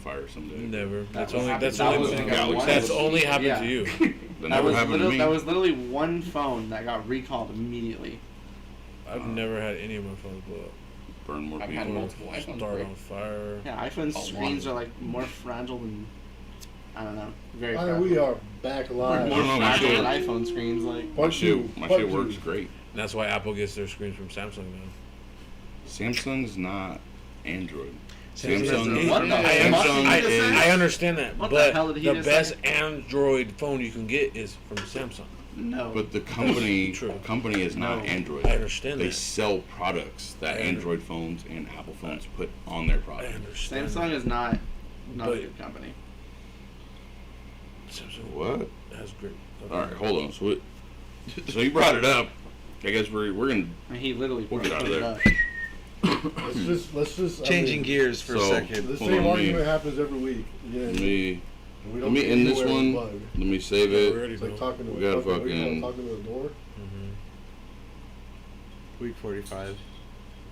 fire someday. Never. That's was only happened to you. That never happened to me. That was literally one phone that got recalled immediately. I've never had any of my phones blow up. Burn more I've people. had multiple iPhones Start break. on fire. Yeah, iPhone screens are like more fragile than, I don't know, very fragile. We are back live. More No, my fragile shit- than iPhone screens, like. My shit works great. That's why Apple gets their screens from Samsung now. Samsung's not Android. Samsung. What the I understand that, What the but hell did he the just best say? Android phone you can get is from Samsung. No. But the company True. is not Android. I understand They that. sell products that Android phones and Apple phones put on their I product. understand. Samsung is not a But- good company. Samsung What? has great. All right, hold on. So you brought it up. I guess we're gonna. And he literally We'll get out of put it there. up. Let's just Changing gears for a So- second. The Hold same on, argument happens every week. Yeah. Let me end this one. Let me save it. It's like talking to We got talking fucking. to the door. Week 45.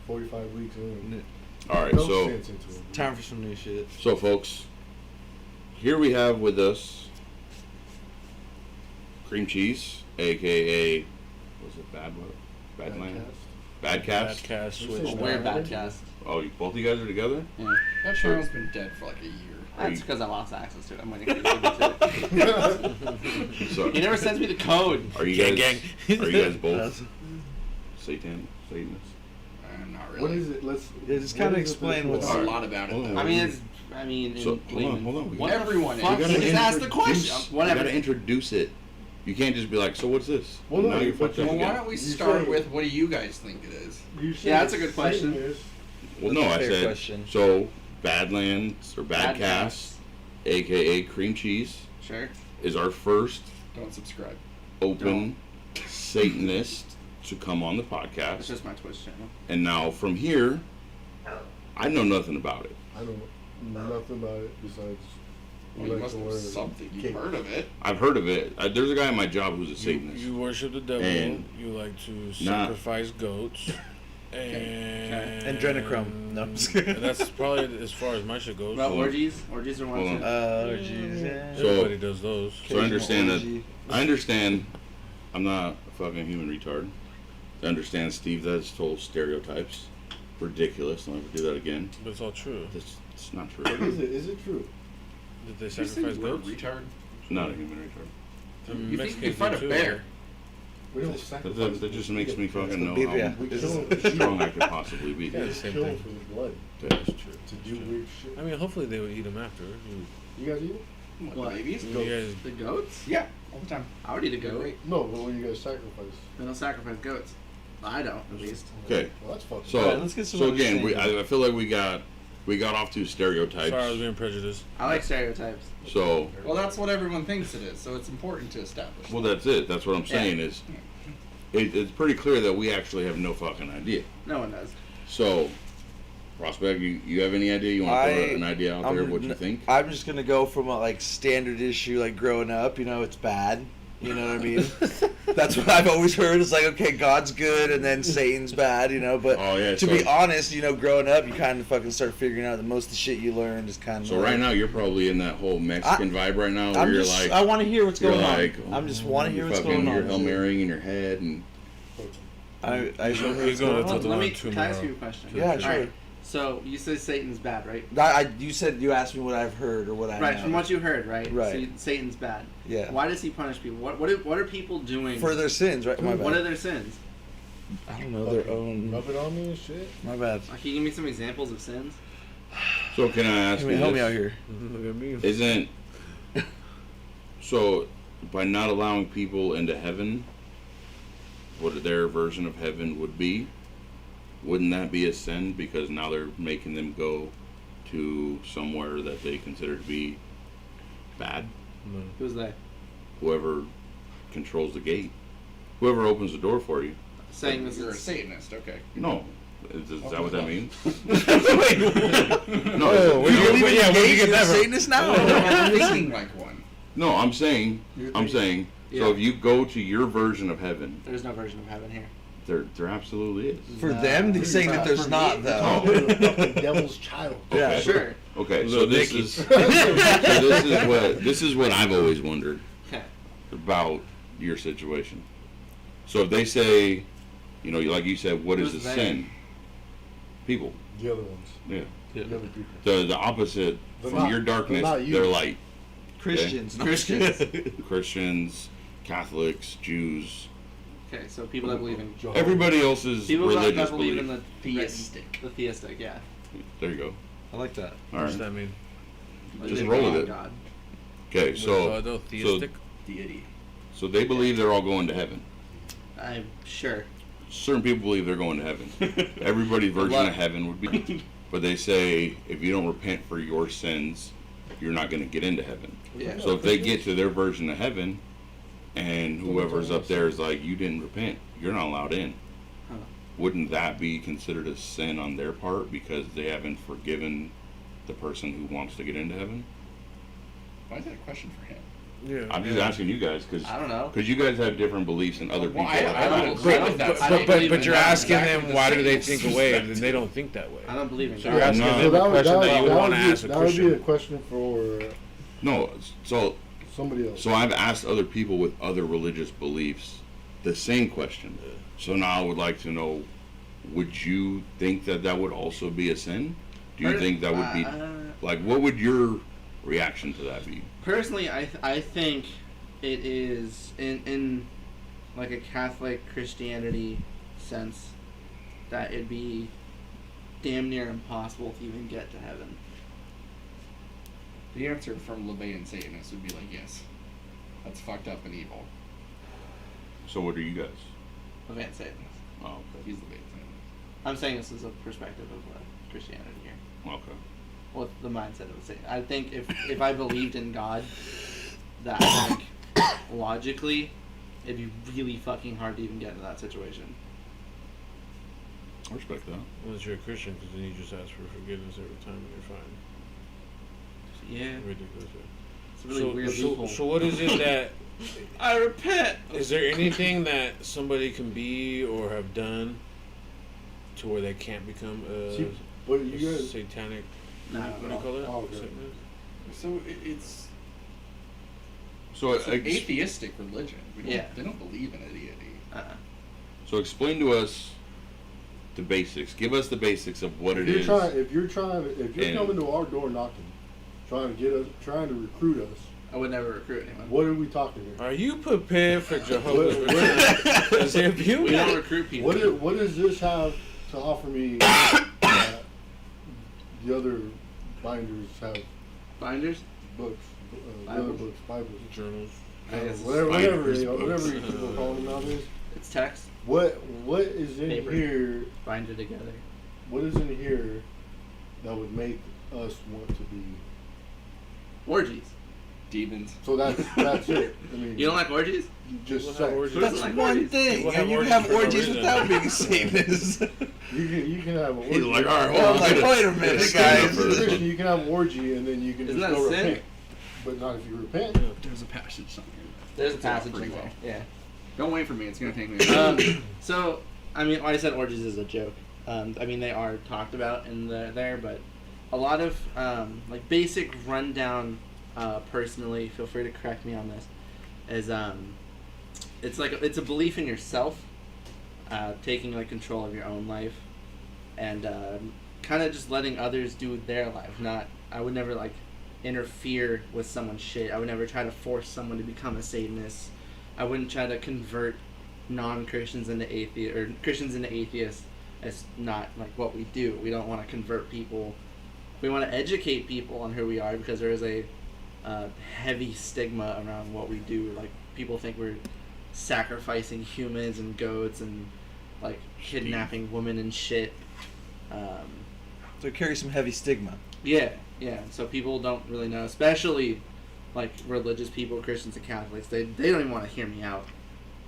45 weeks in. All right, No so sense into it. Time for some new shit. folks, here we have with us cream cheese, aka was it Badland? Badcast. Badcast Switch. switch. We're bad cast. Oh, both of you guys are together. Yeah. That channel's been dead for like a year. That's because I lost access to it. I'm waiting for you to give it to So He never sends me the code. are you guys? Gang. Are you guys both Satanists? Not really. What is it? Let's just kinda explain There's what's- a lot about it. Hold on. Though. I mean, So, in hold on, layman- hold on. We What got- everyone the fuck? is. You just asked the question. You Whatever. gotta introduce it. You can't just be like, so what's this? Well, no, now you're but fucked you- up Well, why again. don't we You start say- with what do you guys think it is? You say Yeah, that's a good question. Satanist. Well, no, That's a I fair said question. so. Badlands or Badcast. Badcast, aka cream cheese, Sure. is our first Don't subscribe. open Satanist to come on the It's podcast. just my Twitch channel. And now from here, I know nothing about it. I don't know nothing about it besides. Well, we you like must to know wear something. You've cape. heard of it. I've heard of it. There's a guy at my job who's a Satanist. You worship the devil. And- you like to Nah. sacrifice goats. And Adrenochrome. No, I'm just kidding. that's probably as far as my shit goes. About Hold on. orgies? Orgies are one Hold too. on. Oh, jeez. Yeah. So- Everybody does those. So I understand that. Orgy. I understand. I'm not a fucking human retard. I understand Steve that's told stereotypes. Ridiculous. Don't ever do that again. But it's all true. It's not What true. is it? Is it true? Did they Did you say sacrifice you were a goats? retard? Not a human retard. The You think you Mexicans could fight do a too, bear? We don't That, sacrifice. that just makes me fucking know Yeah. how We This kill is- them. strong I could possibly be. Yeah, the just same kill them thing. for the blood. That's true. To do weird shit. I mean, hopefully they would eat them after. You guys eat it? What, What? the babies? You guys, The goats? Yeah, all the time. I would eat a They're goat. great. No, but when you guys sacrifice. They don't sacrifice goats. I don't, at least. Okay. Well, that's fucking. So, Alright, let's get some so again, understanding. I feel like we got off to stereotypes. sorry, I was being prejudiced. I like stereotypes. So, Well, that's what everyone thinks it is, so it's important to establish. well, that's it. That's what I'm saying is, it's pretty clear that we actually have no fucking idea. No one does. So, Prospect, you have any idea? You want to throw an idea out there of what you think? I'm just gonna go from a like standard issue, like growing up. You know, it's bad. You know what I mean? That's what I've always heard. It's like, okay, God's good, and then Satan's bad. You know, but Oh, yeah, to be honest, you know, growing up, you kind of fucking start figuring out that most of the shit you learned is kind of. So right now you're probably in that whole Mexican vibe right now, where I'm you're just, like, I want to hear what's you're going like, on. I'm just want to hear what's fucking, going on. You're Hail Marying in your head, and I show He's going to Let me, tomorrow. can I ask you a question? Yeah, sure. Alright, so, you say Satan's bad, right? You said you asked me what I've heard or what I Right, know. from what you heard, right? Right. So Satan's bad. Yeah. Why does he punish people? What are people doing? For their sins, right? My bad. What are their sins? I don't know their own. Rub it on me and shit. My bad. Can you give me some examples of sins? so can I ask you Help me this? out here. Look at me. Isn't so by not allowing people into heaven, what their version of heaven would be, wouldn't that be a sin? Because now they're making them go to somewhere that they consider to be bad. Who's they? Whoever controls the gate, whoever opens the door for you. Saying this You're a is Satanist, okay. No, is that what that means? Wait. No, Oh, is it- you're leaving yeah, the where'd you gate? get You're that a from? Satanist now? I'm thinking like one. no, I'm saying. Yeah. So if you go to your version of heaven, there's no version of heaven here. there absolutely is. For them, they're saying that there's not, though. The devil's child. Yeah. Okay. Sure. Okay, so Little this Nicky. is this is what I've always wondered Okay. about your situation. So if they say, like you said, what is Who's a they? sin? People, The other ones. yeah. The other people. The opposite They're from not- your darkness, they're not you. they're light. Christians. No, Christians. Christians, Catholics, Jews, Okay, so people that believe in Jehovah. everybody else's people religious that believe belief. in the Theistic. The theistic, yeah. There you go. I like that. All What does right. that mean? Just They roll believe with in it. God. Okay, No, theistic. Deity. so they believe they're all going to heaven. I'm sure. Certain people believe they're going to heaven. Everybody's version luck. of heaven would be, but they say if you don't repent for your sins, you're not going to get into heaven. Yeah. So if they get to their version of heaven, and whoever's up there is like, you didn't repent, you're not allowed in. Huh. Wouldn't that be considered a sin on their part because they haven't forgiven the person who wants to get into heaven? Why is that a question for him? Yeah. I'm just asking you guys because I don't know. you guys have different beliefs than other people. Well, I have. don't agree with that. I don't believe But in you're God. asking Exactly them the why do they same think away, and perspective. they don't think that way. I don't believe in So God. you're asking No. them a question that you would want to ask a that would be a Christian. question for No, so somebody else. So I've asked other people with other religious beliefs the same question. So now I would like to know, would you think that that would also be a sin? Do you think that would be, like, what would your reaction to that be? Personally, I think it is in like a Catholic Christianity sense that it'd be damn near impossible to even get to heaven. The answer from Laveyan Satanist would be like, yes. That's fucked up and evil. So what are you guys? Laveyan Satanist. Oh, okay. He's Laveyan Satanist. I'm saying this is a perspective of Christianity here. Okay. Well, the mindset of the Satan. I think if I believed in God, that like logically, it'd be really fucking hard to even get into that situation. I respect that. Unless you're a Christian, because then you just ask for forgiveness every time and you're fine. Yeah, Ridiculous. it's a really weird loophole. So what is it that I repent. is there anything that somebody can be or have done to where they can't become See, what do you guys? satanic? No, What do you call that? Oh, okay. Satanist? So it's So an atheistic religion. Yeah. They don't believe in a deity. so explain to us the basics. Give us the basics of what it is. If you're And- coming to our door knocking, trying to recruit us, I would never recruit anyone. what are we talking here? Are you prepared for Jehovah's Witness? Because if you We don't recruit people. What does this have to offer me that the other binders have? Binders? Books, the Bible. other books, Bibles, journals, I guess it's whatever binders, you know, books. whatever you people call them nowadays. It's text. What is in Paper. here? Bind it together. What is in here that would make us want to be? Orgies. Demons. So that's it. I mean, You don't like orgies? just We'll have sex. orgies. That's Like one orgies. thing. People You have can orgies have for no orgies reason. without being Satanist. You can have an orgy. He's like, all right, I'm hold on. like, wait a minute, As guys. a Christian, you can have an orgy and then you can Isn't just that go a sin? repent. But not if you repent. There's a passage somewhere. There's a It's out passage pretty in there. well. Yeah. Don't wait for me. It's gonna take me. So, I mean, like I said, orgies is a joke. I mean, they are talked about in there, but a lot of like basic rundown. Personally, feel free to correct me on this. Is it's a belief in yourself, taking like control of your own life, and kind of just letting others do their life. I would never like interfere with someone's shit. I would never try to force someone to become a Satanist. I wouldn't try to convert non-Christians into atheists or Christians into atheists. It's not like what we do. We don't want to convert people. We want to educate people on who we are because there is a heavy stigma around what we do. Like people think we're sacrificing humans and goats and like kidnapping women and shit. So it carries some heavy stigma. Yeah. So people don't really know, especially like religious people, Christians and Catholics. They don't even want to hear me out.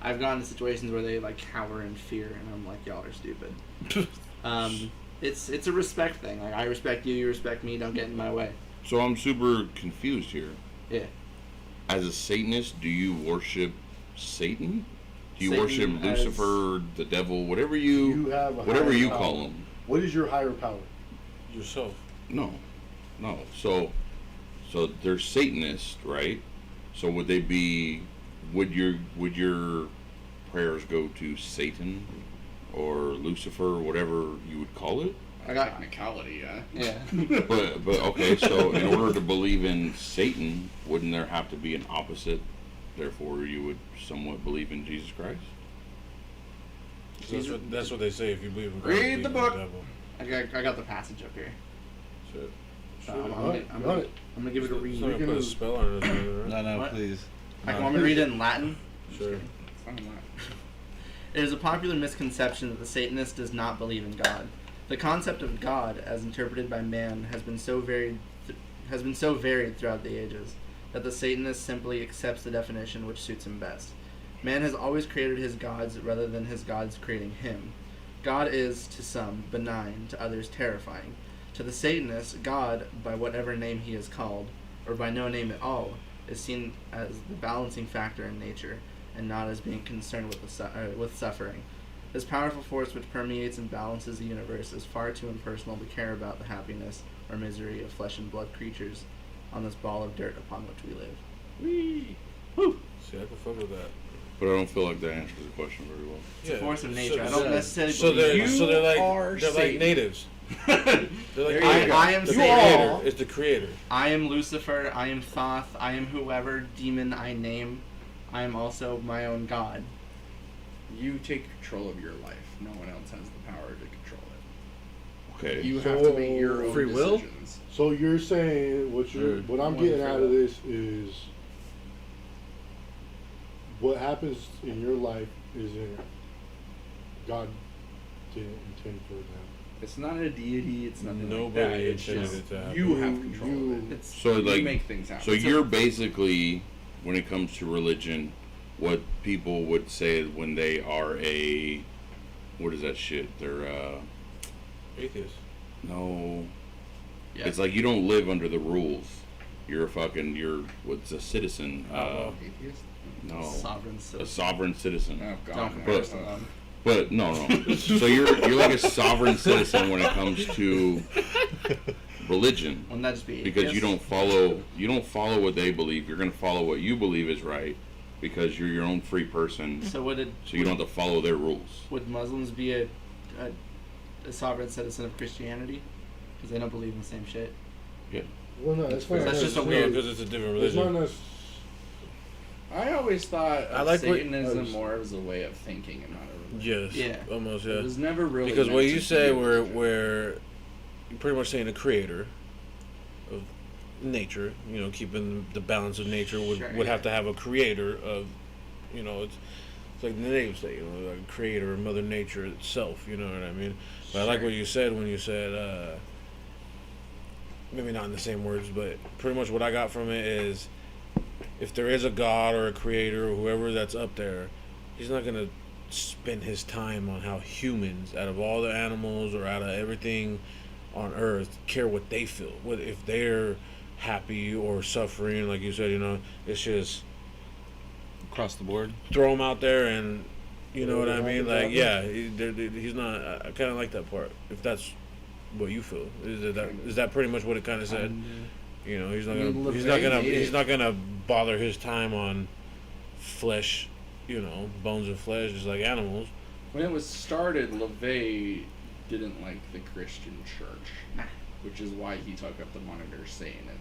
I've gone to situations where they like cower in fear, and I'm like, y'all are stupid. It's a respect thing. Like I respect you, you respect me. Don't get in my way. So I'm super confused here. Yeah. As a Satanist, do you worship Satan? Do you Satan worship as- Lucifer, the devil, whatever You you have a whatever higher you power. call him? What is your higher power? yourself. No. No. So they're Satanists, right? So would they be? Would your prayers go to Satan or Lucifer, or whatever you would call it? I got Technicality, yeah. yeah. But okay. So in order to believe in Satan, wouldn't there have to be an opposite? Therefore, you would somewhat believe in Jesus Christ. So that's what they say if you believe in God. Read believe the in book. devil. I got the passage up here. Shit. I'm gonna give it a read. So I'm gonna put a spell on it. Right? No, What? please. I want me to read it in Latin. Sure. It's not a lot. It is a popular misconception that the Satanist does not believe in God. The concept of God, as interpreted by man, has been so varied throughout the ages that the Satanist simply accepts the definition which suits him best. Man has always created his gods rather than his gods creating him. God is, to some, benign, to others terrifying. To the Satanist, God, by whatever name he is called, or by no name at all, is seen as the balancing factor in nature, and not as being concerned with suffering. This powerful force which permeates and balances the universe is far too impersonal to care about the happiness or misery of flesh and blood creatures on this ball of dirt upon which we live. Whee! Woo! See, I can fuck with that. But I don't feel like that answers the question very well. It's a force of nature. I So, don't necessarily so believe they're are like Satan. natives. They're like I am the Satan. creator. It's the creator. I am Lucifer, I am Thoth, I am whoever demon I name. I am also my own god. You take control of your life. No one else has the power to control it. Okay. You have to make your own Free will? decisions. So you're saying what I'm getting out of this is what happens in your life isn't God didn't intend for that. It's not a deity. It's nothing Nobody like that. It's intended just it to happen. you have control of it. It's So You like, make things happen. so you're basically, when it comes to religion, what people would say when they are what is that shit? They're Atheist. no. yeah. It's like you don't live under the rules. You're what's a citizen? Atheist? No, sovereign a citizen. sovereign citizen. Oh God. Don't But- no. But no. So you're like a sovereign citizen when it comes to religion, Wouldn't that just be because atheist? you don't follow what they believe. You're going to follow what you believe is right, because you're your own free person. So So you don't have to follow their rules. would Muslims be a sovereign citizen of Christianity? Because they don't believe in the same shit. Well, no, that's not That's just a No, weird- because it's a different It's not religion. necessarily. I always thought I of like what- Satanism more as a way of thinking and not a religion. Yes. Yeah. Almost. It Yeah. was never really Because meant what to you be say, a where religion. you're pretty much saying the creator of nature, keeping the balance of nature would Sure, would yeah. have to have a creator of, it's like the natives say, like a creator of Mother Nature itself. You know what I mean? But I like Sure. what you said when you said, maybe not in the same words, but pretty much what I got from it is, if there is a God or a creator or whoever that's up there, he's not gonna spend his time on how humans, out of all the animals or out of everything on earth, care what they feel, what if they're happy or suffering. Like you said, it's just Across the board. throw him out there, and you know what I mean. Like, Yeah. he's not. I kind of like that part. If that's what you feel, is that pretty much what it kind of said? He's not I mean, gonna LaVey he's not gonna bother his time on flesh, bones and flesh, just like animals. When it was started, LaVey didn't like the Christian church, Nah. which is why he took up the moniker Satanism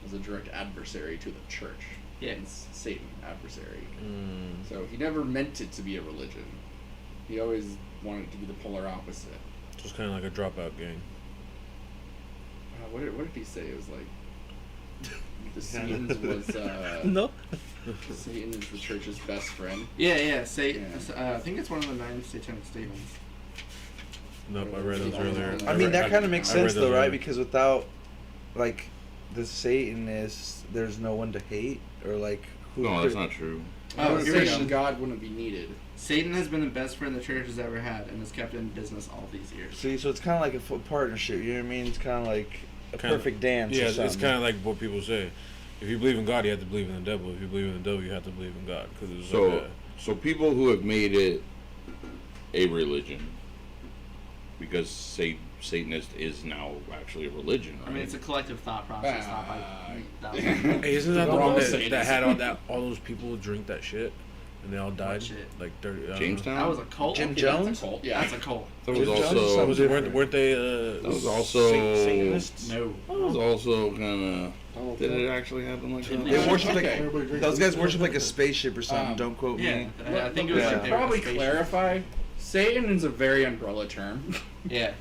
as a direct adversary to the church. Yeah. Hence Satan, adversary. So he never meant it to be a religion. He always wanted it to be the polar opposite. So it's kind of like a dropout gang. What did he say? It was like the Satan's was No. Satan is the church's best friend. Yeah. Satan. Yeah. I think it's one of the 9 satanic statements. Nope, I read those earlier. I mean, that kind of makes I read sense, those though, right? earlier. Because without, like, the Satanists, there's no one to hate, or, like, who No, that's could- not true. Oh, here we Satan go. God wouldn't be needed. Satan has been the best friend the church has ever had, and has kept it in business all these years. See, so it's kind of like a partnership, you know what I mean? It's kind of like a Kinda- perfect dance Yeah, or it's something. kind of like what people say. If you believe in God, you have to believe in the devil. If you believe in the devil, you have to believe in God. Because it's like that. So people who have made it a religion, because Satanist is now actually a religion, right? I mean, it's a collective thought process, not by that. Hey, isn't that the They're one all that Satanists. had all those people drink that shit and they all died? shit? Like 30. Jamestown? That was a cult. Jim Okay, Jones? That's a cult. Yeah. That's a cult. That was Jim Jones? also. Was it, weren't they? That was also. Satanists? No. That was also kind of. Donald Did Trump. it actually happen like that? They worship like Everybody drinks those guys whiskey. worship like a spaceship or something. Don't quote Yeah, me. I think it was Yeah. like should they were probably spaceship. clarify. Satan is a very umbrella term. Yeah.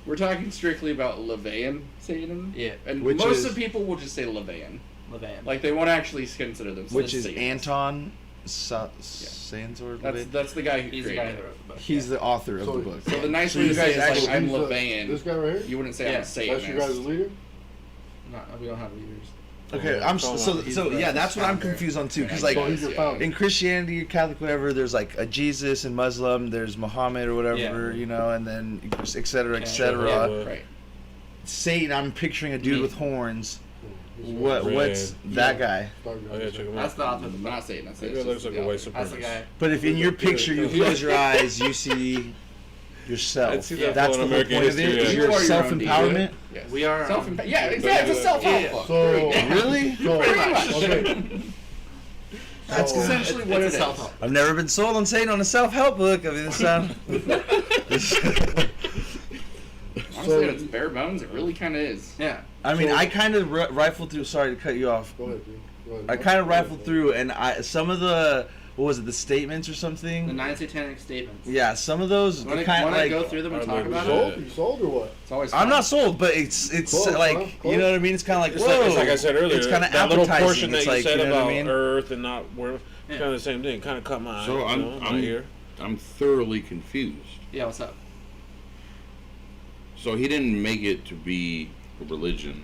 We're talking strictly about Laveyan Satan. Yeah. And Which most is- of people will just say Laveyan. Laveyan. Like they won't actually consider themselves Which is Satanists. Anton Sandsor. That's the guy who He's the created guy it. that wrote the book. He's the author of So- the book. So the nice So way you to say guys it is like, I'm He's the- Laveyan. This guy right here? You wouldn't say I'm Yeah. a Satanist. That's your guys' leader? No, we don't have leaders. Okay, I'm so yeah. That's what I'm confused on too. Because like So he's your founder. in Christianity, Catholic, whatever, there's like a Jesus, and Muslim, there's Muhammad or whatever, Yeah. you know, and then et cetera, et Okay. cetera. Yeah. Right. Satan, I'm picturing a dude with horns. What's Red. that guy? Oh yeah, check him That's out. the author of the book. Not Satan. That's Maybe it looks like a white That's the supremacist. guy. But if in your picture you close your eyes, you see yourself. I'd see that That's the full whole American point of it. history, Is yeah. You your are your own self-empowerment. Yes. We are Yeah, exactly. It's a self-help Yeah. book. So, Really? so, Pretty much. okay. That's So, essentially what It's it a is. self-help. I've never been sold on Satan on a self-help book. I mean, this sound. Honestly, it's bare bones. It really kind of is. Yeah. I mean, So- I kind of rifled through. Sorry to cut you off. Go ahead, dude. Go ahead. I kind of rifled through, and some of the what was it, the statements or The something? 9 satanic statements. Yeah, some of those Want to kind of like. go through them and I'd talk like to about see it? it. You sold or what? It's always. I'm fun. not sold, but it's Close, like huh? you Close. know what I mean. It's kind of like It's whoa. like I said earlier. It's kind of that little appetizing. portion that It's you like said you know what about I mean. Earth and not where. Yeah. Kind of the same thing. Kind of caught my eye. So my ear. I'm thoroughly confused. Yeah, what's up? So he didn't make it to be a religion,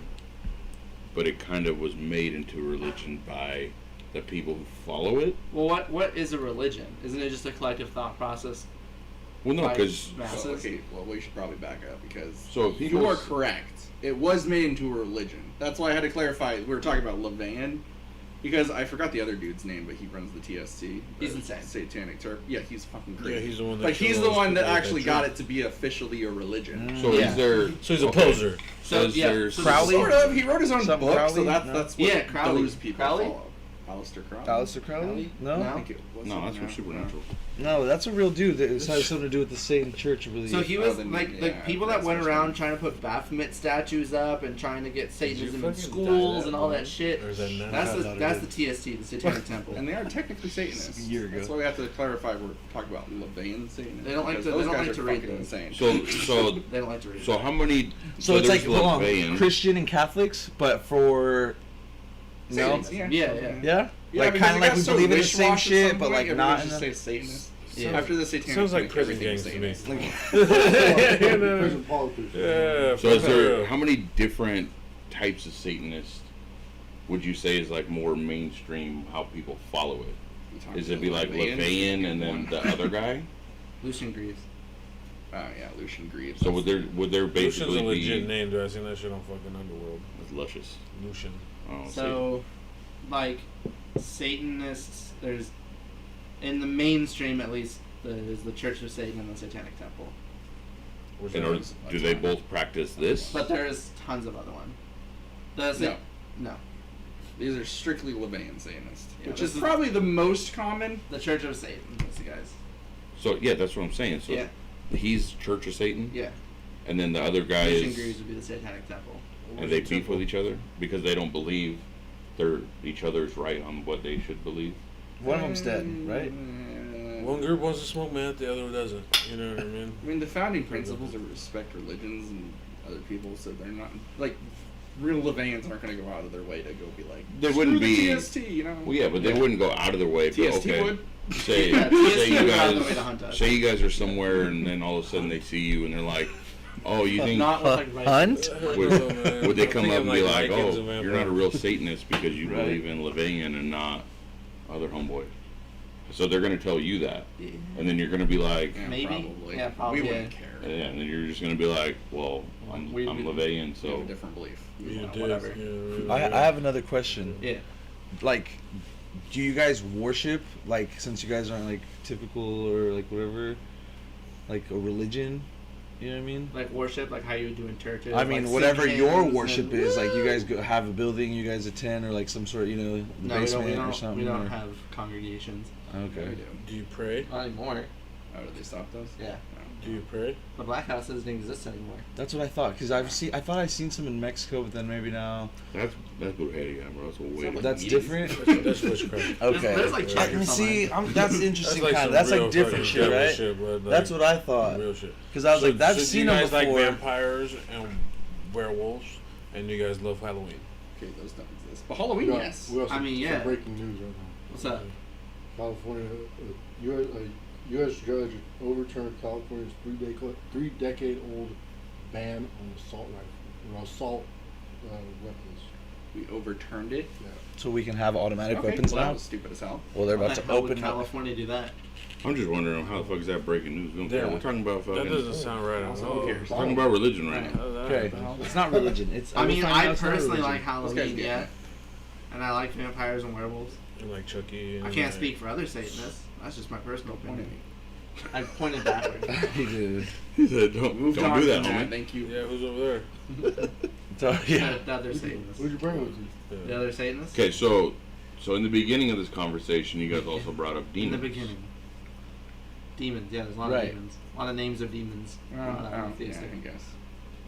but it kind of was made into a religion by the people who follow it. Well, what is a religion? Isn't it just a collective thought process? Well, no, by because masses? So, okay, well, we should probably back up because So if people you are s- correct. It was made into a religion. That's why I had to clarify. We were talking about Laveyan because I forgot the other dude's name, but he runs the TST. He's the insane. Satanic Turk. Yeah, he's fucking crazy. Yeah, he's the one that But he's killed the those one that people with actually that got tree. it to be officially a religion. so Yeah. is there? So he's a okay. poser. So is yeah, there so Crowley? Sort of. He wrote his own Something book, Crowley? so No. that's what Yeah, Crowley. those people Crowley? follow. Aleister Crowley. Aleister Crowley? No? No. I think it was No, that's something from else. Supernatural. No, that's a real dude. That has something to do with the Satan Church, I believe. So he Oh, was then, like yeah, people that that's went what's around going trying to put Baphomet statues up and trying to get Satanism in fucking schools die and all that that shit. Or is that not? That's I the thought it that's did. the TST, the Satanic Temple. And they are technically Satanists. A year ago. That's why we have to clarify. We're talking about Laveyan Satanists. They don't like because to- they those don't guys like to are read fucking those. insane. So They don't like to read. so how many? So it's like there's hold on, Laveyan. Christian and Catholics, but for no, Satanists, Yeah, yeah. yeah, Yeah, like because kind of it like got we so believe in the same wish-wash at shit, some but point, like everyone not. just In say Satanist. Yeah. After the Satanic, Sounds like thing, prison everything's gangs to me. Satanist. You know? Prison politics. Yeah. So is for there real. how many different types of Satanists would you say is like more mainstream how people follow it? You talking Is it about be like Laveyan and then one? the other guy? Lucian Greaves. Oh yeah, Lucian Greaves. So would there Lucian's basically a legit be name, dude. I seen that shit on fucking Underworld. That's luscious? Lucian. Oh, So, like, Satanists, there's, in the mainstream at least, there's the Church of Satan and the Satanic Temple. Which in one order, is- do they both practice this? But there's tons of other ones. Does No. it? No. These are strictly Laveyan Satanists, Yeah, which this is is- probably the most common. The Church of Satan, those guys. So yeah, that's what I'm saying. So Yeah. he's Church of Satan, Yeah. and then the other guy Lucian is, Greaves would be the Satanic Temple. and they beef with each other because they don't believe they're each other's right on what they should believe. One of them's dead, right? One group wants to smoke meth, the other one doesn't. You know what I mean? I mean, the founding principles are respect religions and other people, so they're not like real Laveyans aren't going to go out of their way to go be like They "Screw wouldn't the be- TST, you know. Well, yeah, but they wouldn't go out of their way. But TST okay, would. say Yeah, say TST you would go out of the way guys to hunt us. say you guys are somewhere, and then all of a sudden they see you, and they're like, "Oh, you think?" Not with, like, right- Hunt? Would they come up and be like, Vikings "Oh, and you're not a vampires." real Satanist because you Right. believe in Laveyan and not other homeboys"? So they're gonna tell you that, Yeah. and then you're gonna be like, Yeah, Maybe. probably. Yeah, probably, We wouldn't yeah. care. yeah, and then you're just gonna be like, "Well, I'm We- Laveyan, We have so a different belief. You Yeah, did, whatever. yeah, I have another question. Yeah. Like, do you guys worship, like, since you guys aren't like typical or like whatever, like a religion? You know what I mean? Like worship, like how you would do in churches. I mean, like whatever sing your hymns worship and- is, like you guys have a building you guys attend, or like some sort of, you know, No, basement we or don't. something. We don't or- have congregations. Yeah, Okay. we do. Do you pray? Not anymore. Oh, did they stop those? Yeah. Do you pray? The Black House doesn't exist anymore. That's what I thought, because I thought I'd seen some in Mexico, but then maybe now. That's brujeria, bro. That's way That's different. different. That's witchcraft. Okay. There's like Yeah. churches See, online. that's interesting. like kind some of. That's real like different fucking shit, devil right? shit, but, like, That's what I thought. real shit. Because I was like, I've so seen you them guys before. like vampires and werewolves, and you guys love Halloween. Okay, those don't exist. But Halloween, We got- yes. We also I mean, some yeah. breaking news right now. What's up? California, U.S. judge overturned California's three-decade-old ban on assault rifle or assault weapons. We overturned it. Yeah. So we can have automatic Okay, weapons well, that now. was stupid as hell. Well, they're How about the to hell would open up. California do that? I'm just wondering how the fuck is that breaking news? We don't care. Yeah. We're talking about That fucking. doesn't sound right at Who all. cares? We're talking about religion right now. Okay, it's not religion. It's. I mean, we'll find out I it's not personally religion. like Halloween, get yeah, it. and I like vampires and werewolves. And like Chucky. And I can't like, speak for other Satanists. That's just my personal Point opinion. at me. I pointed backward. He did. He said, don't Moved do on that, from homie. Thank you. Yeah, who's over there? So yeah. The other Satanists. Who'd you bring with you? The other Satanists. Okay, so in the beginning of this conversation, you guys also brought up In demons. the beginning. Demons, yeah, there's a lot Right. of demons. A lot of names of demons. Oh, Not yeah, monotheistic. I guess.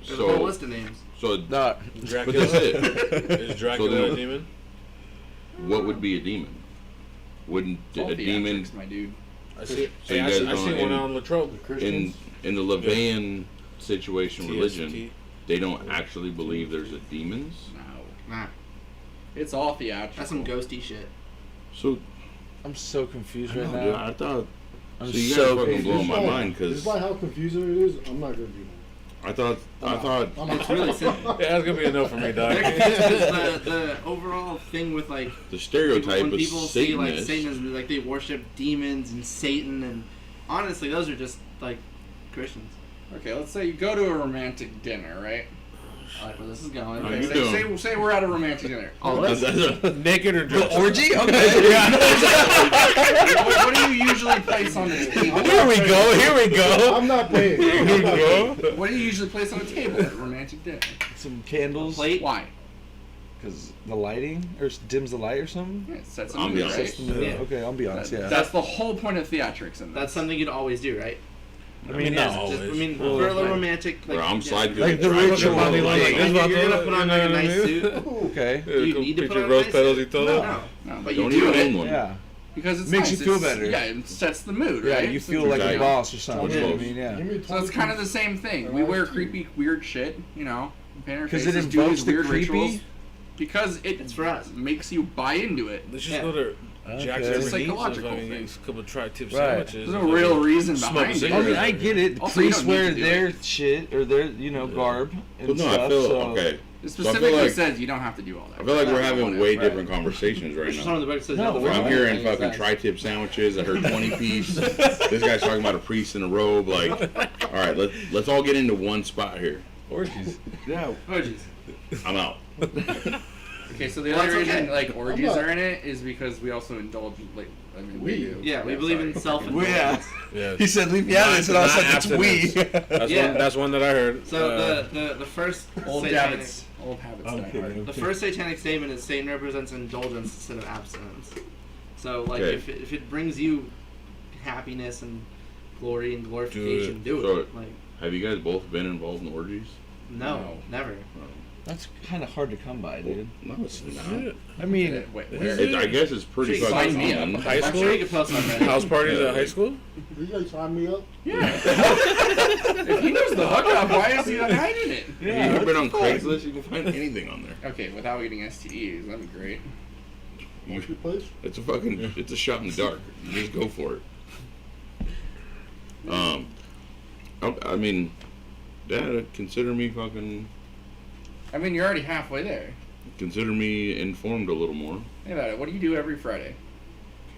There's a whole So, list of names. so Not. Dracula. But that's it. Is Dracula So then- a demon? what would be a demon? Wouldn't It's all a demon theatrics, my dude. I see. So you I guys see don't- one on The Latrobe. in Christians? in the Laveyan situation religion, TST. they don't actually believe there's a demons? No. Nah, It's all theatrical. that's some ghosty shit. So I'm so confused I right know, dude, now. I thought I'm so you guys so fucking confused. blowing my Despite- mind because Despite how confusing it is, I'm not gonna do that. I thought I'm It's really simple. Yeah, that's gonna be a no for me, dog. the overall thing with like the stereotype when of people see like Satanists. Satanism, like they worship demons and Satan, and honestly, those are just like Christians. Okay, let's say you go to a romantic dinner, right? I like where this is going. How Okay, you say, doing? say we're at a romantic dinner. Oh, let's, Naked or dressed? Orgy? Okay. What do you usually place on the table? Here we go. Here we go. I'm not paying. I'm not paying. What do you usually place on the table at a romantic dinner? Some candles. plate. Why? Because the lighting or dims the light or something. Yeah, it sets a Ambiance. mood, Sets the right? mood. Yeah. Okay, I'll be honest. Yeah. That's the whole point of theatrics in this. That's something you'd always do, right? I mean, not Just- always. I mean, Well, for a like- romantic, like, Bro, I'm yeah. sliding through Like the drive-thru ritual all the thing. way. Like, You're about gonna to- put on you like a know what I nice mean? suit. Okay. Do you need to Put put your on a rose nice petals suit? y todo? No. No, But you Don't do even it. own one. Yeah. because it's Makes nice. you feel It's- better. Yeah, it sets the mood, Yeah, right? you It's feel like Exactly. a boss or something. Which You know what I goes- mean? Give Yeah. me So it's kind of the same thing. We wear creepy, weird shit, you know, paint our 'Cause faces, it do invokes these the weird creepy? rituals. Because It's for us. makes you buy into it. Let's just Yeah. go to Okay. Jackson It's a psychological Fucking thing. get a couple of tri-tip Right. sandwiches. There's no real reason Smoke behind a it. I mean, cigarette. I get it. The Also, you priests don't need wear to do their it. shit or their, garb and But no, stuff. I feel so. okay. It So I specifically feel like says you don't have to do all that. I feel like we're having Whatever. way Right. different conversations right Just on now. the book says No, the we're worst I'm not. thing hearing is fucking that- tri-tip sandwiches. I heard 20 piece. This guy's talking about a priest in a robe. Like, all right, let's all get into one spot here. Orgies. Yeah. Oh jeez. I'm out. Okay, so the Well, only that's reason okay. like orgies not- are in it is because we also indulge like I mean we do. Yeah, we believe in self Well, yeah. indulgence. Yeah. He said, "Leave me out of this," and I was Not like, "It's we." abstinence. That's Yeah. one. That's one that I heard. So the first Old satanic, habits. Old habits die Okay. hard. the first satanic statement is Satan represents indulgence instead of abstinence. So like Okay. if it brings you happiness and glory and glorification, do So- it. Like Have you guys both been involved in orgies? no, No. never. That's kind of hard to come by, dude. No, it's not. I mean, Wait, Is where? it? I guess it's pretty Sign fucking me common. up. High I'm school? sure you could post on Reddit. House parties at high school? You guys sign me up? If he knows the hookup, why is he hiding it? Have you ever been on Craigslist? You can find anything on there. Okay, without getting STDs, that'd be great. Marketplace? It's a fucking, it's a shot in the dark. You just go for it. I mean, Dad, consider me fucking, I mean, you're already halfway there. consider me informed a little more. Think about it. What do you do every Friday?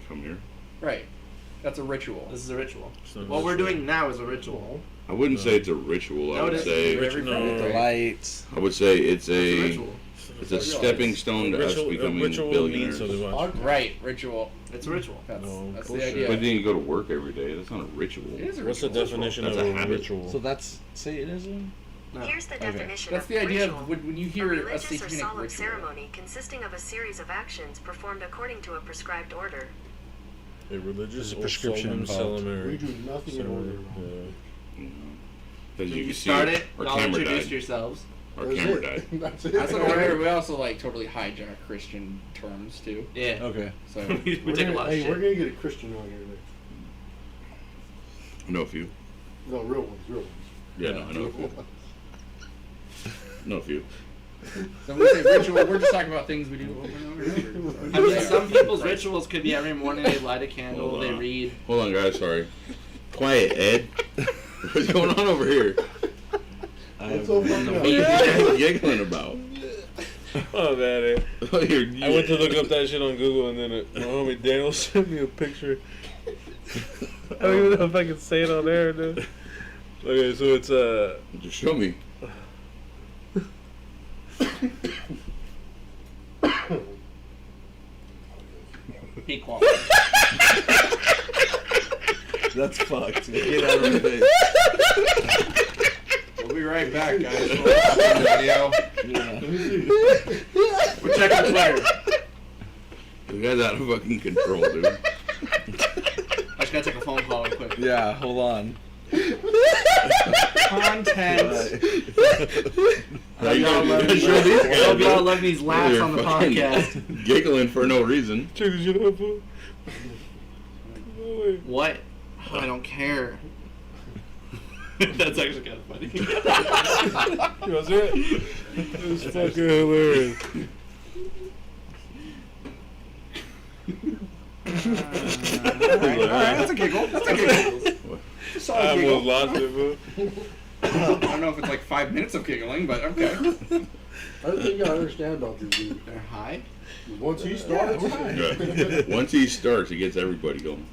Come here. Right. That's a ritual. This is a ritual. So What we're that's- doing now is a ritual. I wouldn't say it's a ritual. I No, it would is. say, Every Friday. the lights. I would say it's It's a a ritual. It's a stepping stone to us becoming ritual means billionaires. something. Watch. Right, ritual. It's a ritual. That's the bullshit. idea. But then you go to work every day. That's not a ritual. It is a What's the ritual. definition That's of a a habit. ritual? So that's Satanism? No. Here's the definition That's of the idea ritual. of when you A hear a religious or satanic solemn ritual. ceremony consisting of a series of actions performed according to a prescribed order. A religious There's a or prescription solemn involved. ceremony. We do nothing in order. Because You can start see it, our y'all camera introduce died. yourselves. Our That's camera it. died. That's it. That's an order. We also like totally hijack Christian terms too. Yeah. Okay. So we take a lot of Hey, we're shit. gonna get a Christian on here next. I know a few. No, real ones, real ones. Yeah, no, I know a few. Know a few. when we say ritual, we're just talking about things we do over and over and over. I mean, some people's rituals could be every morning they light a candle, Hold they on. read. Hold on, guys. Sorry. Quiet, Ed. What's going on over here? What's so funny? What are you guys giggling about? Oh man, eh? Oh, I went to look up that shit on Google and then my homie Daniel sent me a picture. I don't even know if I can say it on air, dude. Okay, so it's Just show me. Be quiet. That's fucked. Get out of my face. We'll be right back, guys. We'll watch the video. Yeah. We're checking Twitter. You guys out of fucking control, dude. I just gotta take a phone call real quick. Yeah, hold on. Content. How you y'all gonna love show these I guys, hope y'all dude? love these laughs They're on the fucking podcast. Giggling for no reason. check this shit out, fool. What? Oh, I don't care. That's actually kind of funny. You know what it? It's fucking hilarious. Alright, that's a giggle. That's a giggle. Just saw I a almost giggle. lost it, fool. I don't know if it's like 5 minutes of giggling, but okay. I don't think I understand about this dude. They're high. Once he starts, Yeah. Once he starts, he gets everybody going.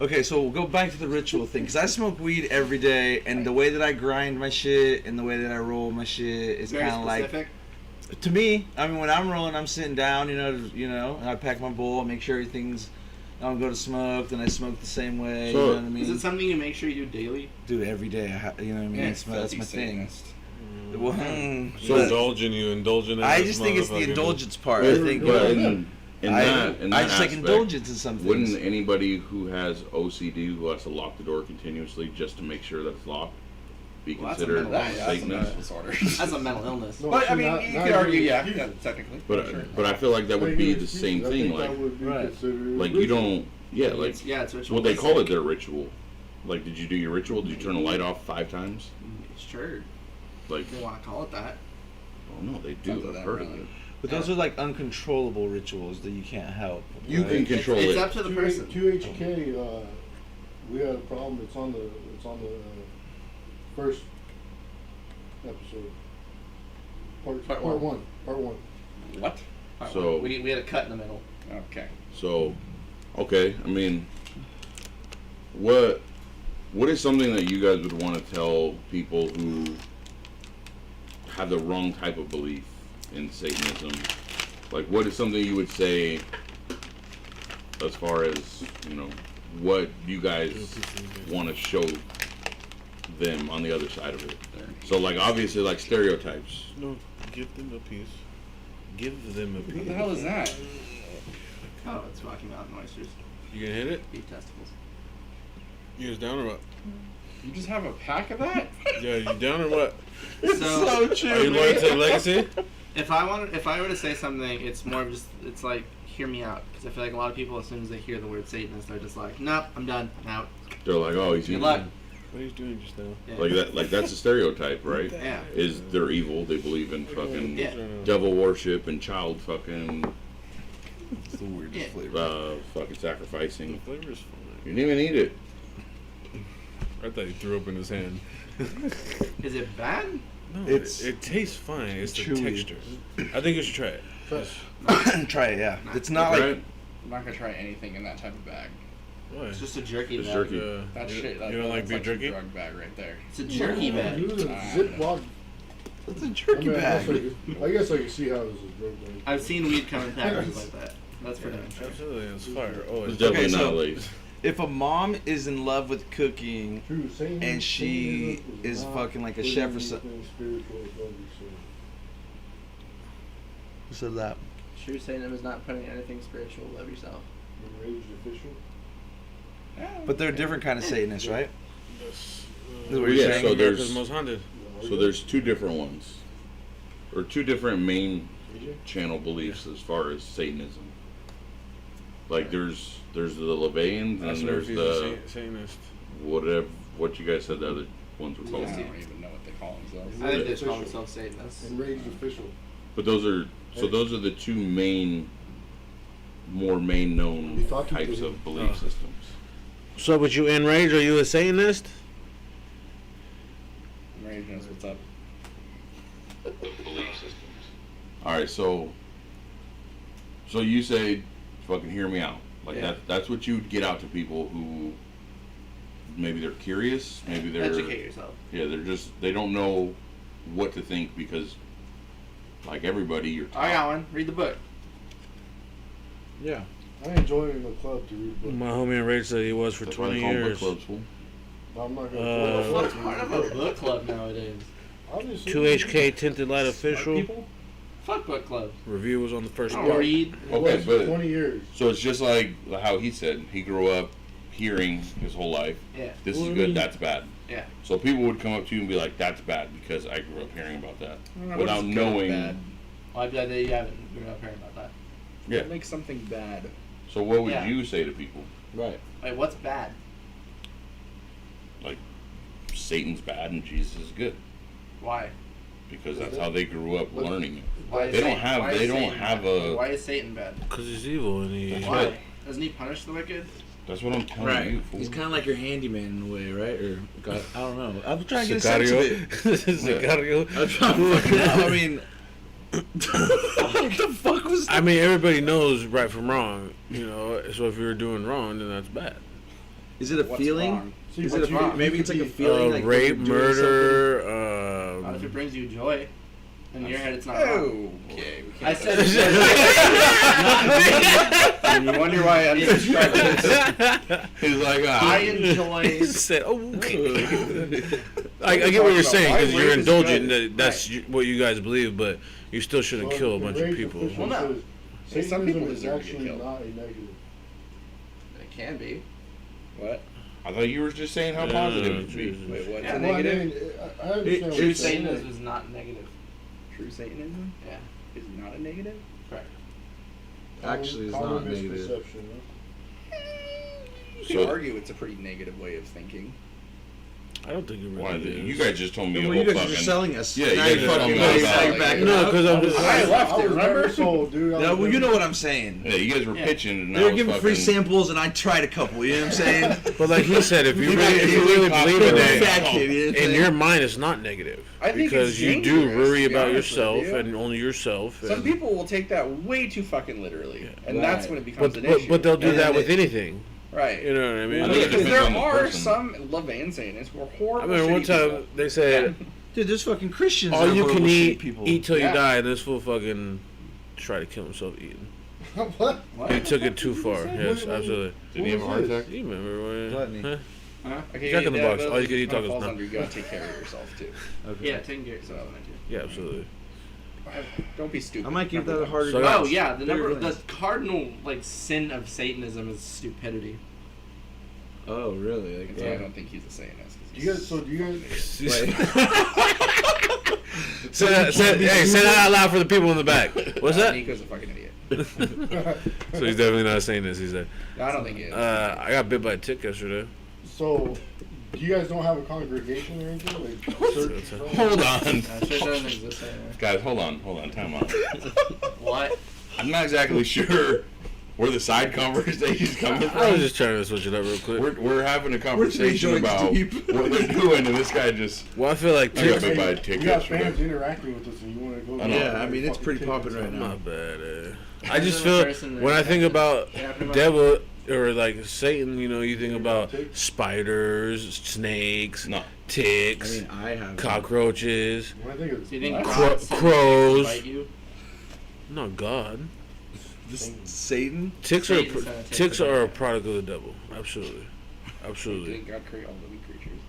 Okay, so we'll go back to the ritual thing, because I smoke weed every day, and the way that I grind my shit and the way that I roll my shit is Very kind of like, specific. to me, I mean, when I'm rolling, I'm sitting down, you know, and I pack my bowl, make sure everything's, I don't go to smoke, then I smoke the same way, you So- know what I mean? Is it something you make sure you do daily? Do it every day, you know what I mean? Yeah, that's my thing. Satanist. Well, So- Indulging in I this just think it's the motherfucker. indulgence part. I think But in I that just like aspect, indulgence in some things. Wouldn't anybody who has OCD who has to lock the door continuously just to make sure that it's locked be Well, that's a considered mental- That's a mental Satanist? disorder. That's a mental illness. No, But I see, mean, now- you now could you're argue, getting yeah, excuses. technically. But I feel like that would be the same I thing. think that Like would be Right. considered like you don't. Yeah, like It's, yeah, it's ritual. what they call it their ritual. Like, did you do your ritual? Did you turn the light off 5 times? Sure. Like, If they want to call it that. oh no, they Something do. I've that heard of really- it. But those are like uncontrollable rituals that you can't help. You right? can control it's it. up to the person. 2HK, we had a problem. It's on the first episode. Part one. What? So- we had a cut in the middle. Okay. So, okay, I mean, what is something that you guys would want to tell people who have the wrong type of belief in Satanism? Like, what is something you would say as far as, you know, what you guys want to show them on the other side of it? So, like, obviously, like, stereotypes. No, give them a piece. Give them a piece. What the hell is that? Oh, it's Rocky Mountain oysters. You gonna hit it? Beef testicles. You guys down or what? You just have a pack of that? Yeah, you down or what? So, Are you loyal to the legacy? if I were to say something, it's more of just, it's like, hear me out. Because I feel like a lot of people, as soon as they hear the word Satanist, they're just like, nope, I'm done, I'm out. They're like, oh, he's Good evil. luck. What are you doing just now? Yeah. Like that, like that's a stereotype, right? Yeah. Is they're evil? They believe in fucking Yeah. devil worship and child fucking It's the weirdest Yeah. flavor. fucking The sacrificing. flavor's fine. You didn't even eat it. I thought he threw up in his hand. Is it bad? No, It's it tastes fine. It's the chewy. texture. I think you should try it. Try it, yeah. It's not like Right? I'm not gonna try anything in that type of bag. Why? It's just a jerky It's bag. jerky. That you, shit. you don't like that's beef a jerky? drug bag right there. It's a jerky bag. Use a Ziploc That's a jerky bag. I guess I can see how this is broken. I've seen weed come in packages like that. That's for damn sure. Absolutely, it's fire. Oh, It's it's definitely Okay, not so- lace. If a mom is in love with cooking True, Satan, and she Satanism is not fucking like a putting chef or something. anything spiritual above yourself. Who said that? True Satanism is not putting anything spiritual above yourself. Enraged official. But they're a different kind of Satanists, right? Yes. Is what you're saying? So America's there's Mozt Haunted. so there's two different ones, or two different main channel beliefs as far as Satanism. Like there's the Laveyans That's and what there's he's the a Satanist. what you guys said the other ones were I called. don't even know what they call themselves. I think they Official. call themselves Satanists. Enraged official. But those are the two more main known We thought you types did. of belief systems. So, but you enraged? Are you a Satanist? Rage knows what's up. Belief systems. All right, so you say, fucking hear me out. Like Yeah. that's what you would get out to people who maybe they're curious, maybe they're Educate yourself. yeah, they don't know what to think because like everybody you're taught. I got one. Read the book. Yeah. I ain't joining the club to read books. My homie enraged said he was for That's why they 20 call 'em book years. clubs, fool. I'm not gonna. Uh, What's part of a book club nowadays? Obviously. 2HK Tinted Light Official. People? Fuck book club. Review was on the first I part. don't read. It Okay, was but- for 20 years. So it's just like how he said he grew up hearing his whole life. Yeah. This is good, that's bad. Yeah. So people would come up to you and be like, "That's bad," because I grew up hearing about that without What's good and knowing. bad? Well, I bet that you haven't grown up hearing about that. Yeah. What makes something bad? So what would Yeah. you say to people? Right. Wait, what's bad? Like Satan's bad and Jesus is good Why? because that's how they grew up learning it. Why is They don't Satan- have- why is they don't Satan have bad? a- Why is Satan bad? Because he's evil and he. That's Why? right. Doesn't he punish the wicked? That's what I'm telling you. Fool. He's kind of like your handyman in a way, right? Or God, I don't know. I'm trying to get a sense of it. Sicario. I'm trying to fucking know. I mean, what the fuck was that? I mean, everybody knows right from wrong, you know. So if you're doing wrong, then that's bad. Is it a What's feeling? wrong? See, Is but it a you- feeling? Maybe you it's could like a be- feeling. like Rape, you're doing murder. Not if it brings you joy. In your head, it's not Oh, wrong. okay. We I can't said. and you wonder why I unsubscribed to this. He's like, I enjoy. He said, "Oh, okay." I get what you're saying because you're indulgent. That's what you guys believe, but you still shouldn't Well, kill a the bunch of enraged people. official Well, no. says Some people Satanism is deserve to get actually killed. not a negative. It can be. What? I thought you were just saying how positive it would be. Jesus. Wait, what's Yeah. a Well, I negative? mean, I understand what True you're saying. Satanism is not negative. True Satanism Yeah. is not a negative? Correct. Actually, it's Common not negative. misperception, huh? You So- could argue it's a pretty negative way of thinking. I don't think it Why, really is. you guys just told me Well, a you whole guys are just fucking. selling us. Yeah, you Now guys you're just fucking told me now about you're it. backing No, out. because I'm just. I left I it, was remember? never sold, dude. I Yeah, was well, you never- know what I'm saying. Yeah, you guys were Yeah. pitching and They I were was giving free fucking- samples, and I tried a couple. You know what I'm saying? But like he said, if you You really, got- if you you really got believe big in fat it, kid, you know what I'm in saying? your mind, it's not negative I think because it's you do dangerous, worry to be about honest with yourself you. and only yourself. Some and- people will take that way too fucking literally, and that's Right. when it becomes but, an but, issue. but they'll do And that then with it- anything. Right. You know what I mean? I think it Because depends there on the are person. some Laveyan Satanists who are I horrible. remember one shitty time people. they said, Dude, there's fucking Christians. all that are you can horrible, shitty eat, people. eat till you Yeah. die, and this fool fucking tried to kill himself eating. What? He took it too far. Yes, absolutely. Did he have a heart attack? You remember when? Gluttony. Huh? Huh? Okay, Jack in the Box. All you can eat kinda tacos falls now. under, you gotta take care of yourself too. Okay. Yeah, taking care of yourself. Yeah, absolutely. Don't be stupid. I might give that Number a harder. So- go. Oh yeah, the Bigger number, the glance. cardinal like sin of Satanism is stupidity. Oh, really? Like, one. So I don't think he's a Satanist. 'cause Do you guys? So do you guys? Say that out loud for the people in the back. What's that? Nico's a fucking idiot. So he's definitely not saying this. He said, No, I don't think he is. I got bit by a tick yesterday. So, do you guys don't have a congregation or anything? Like church? or something? Hold on. That shit doesn't exist anymore. Guys, hold on, time out. What? I'm not exactly sure where the side conversation's coming I was from. just trying to switch it up real quick. We're having a conversation joints about deep? what they're doing, and this guy just. Well, I feel like I got ticks. bit by a We tick got fans yesterday. interacting with us, and you want to go? I know. Yeah, I mean, it's pretty popping right now. My bad. I There's just another feel person when I that- think about Yeah, pretty much. devil or like Satan, you know, you think about Ticks. spiders, snakes, No. ticks, I have cockroaches. When I think of Do you think black- God sent crows. you to bite you? Not God. Satan. Ticks Satan's gonna take ticks the are a bait. product of the devil. Absolutely. Didn't God create all living creatures?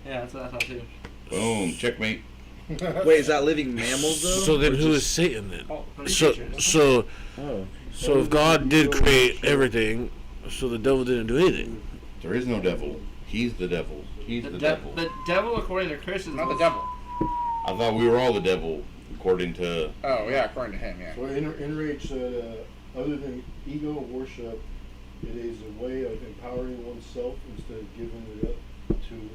Yeah, that's what I thought too. Boom, checkmate. Wait, is that living mammals though? So then, Or who is just- Satan then? Oh, So Oh. if God did create everything, so the devil didn't do anything. There is no devil. He's the devil. He's the devil. The devil, according to Christians, Not the was- devil. I thought we were all the devil, according to. Oh yeah, according to him, yeah. So Enrage said, other than ego worship, it is a way of empowering oneself instead of giving it up to an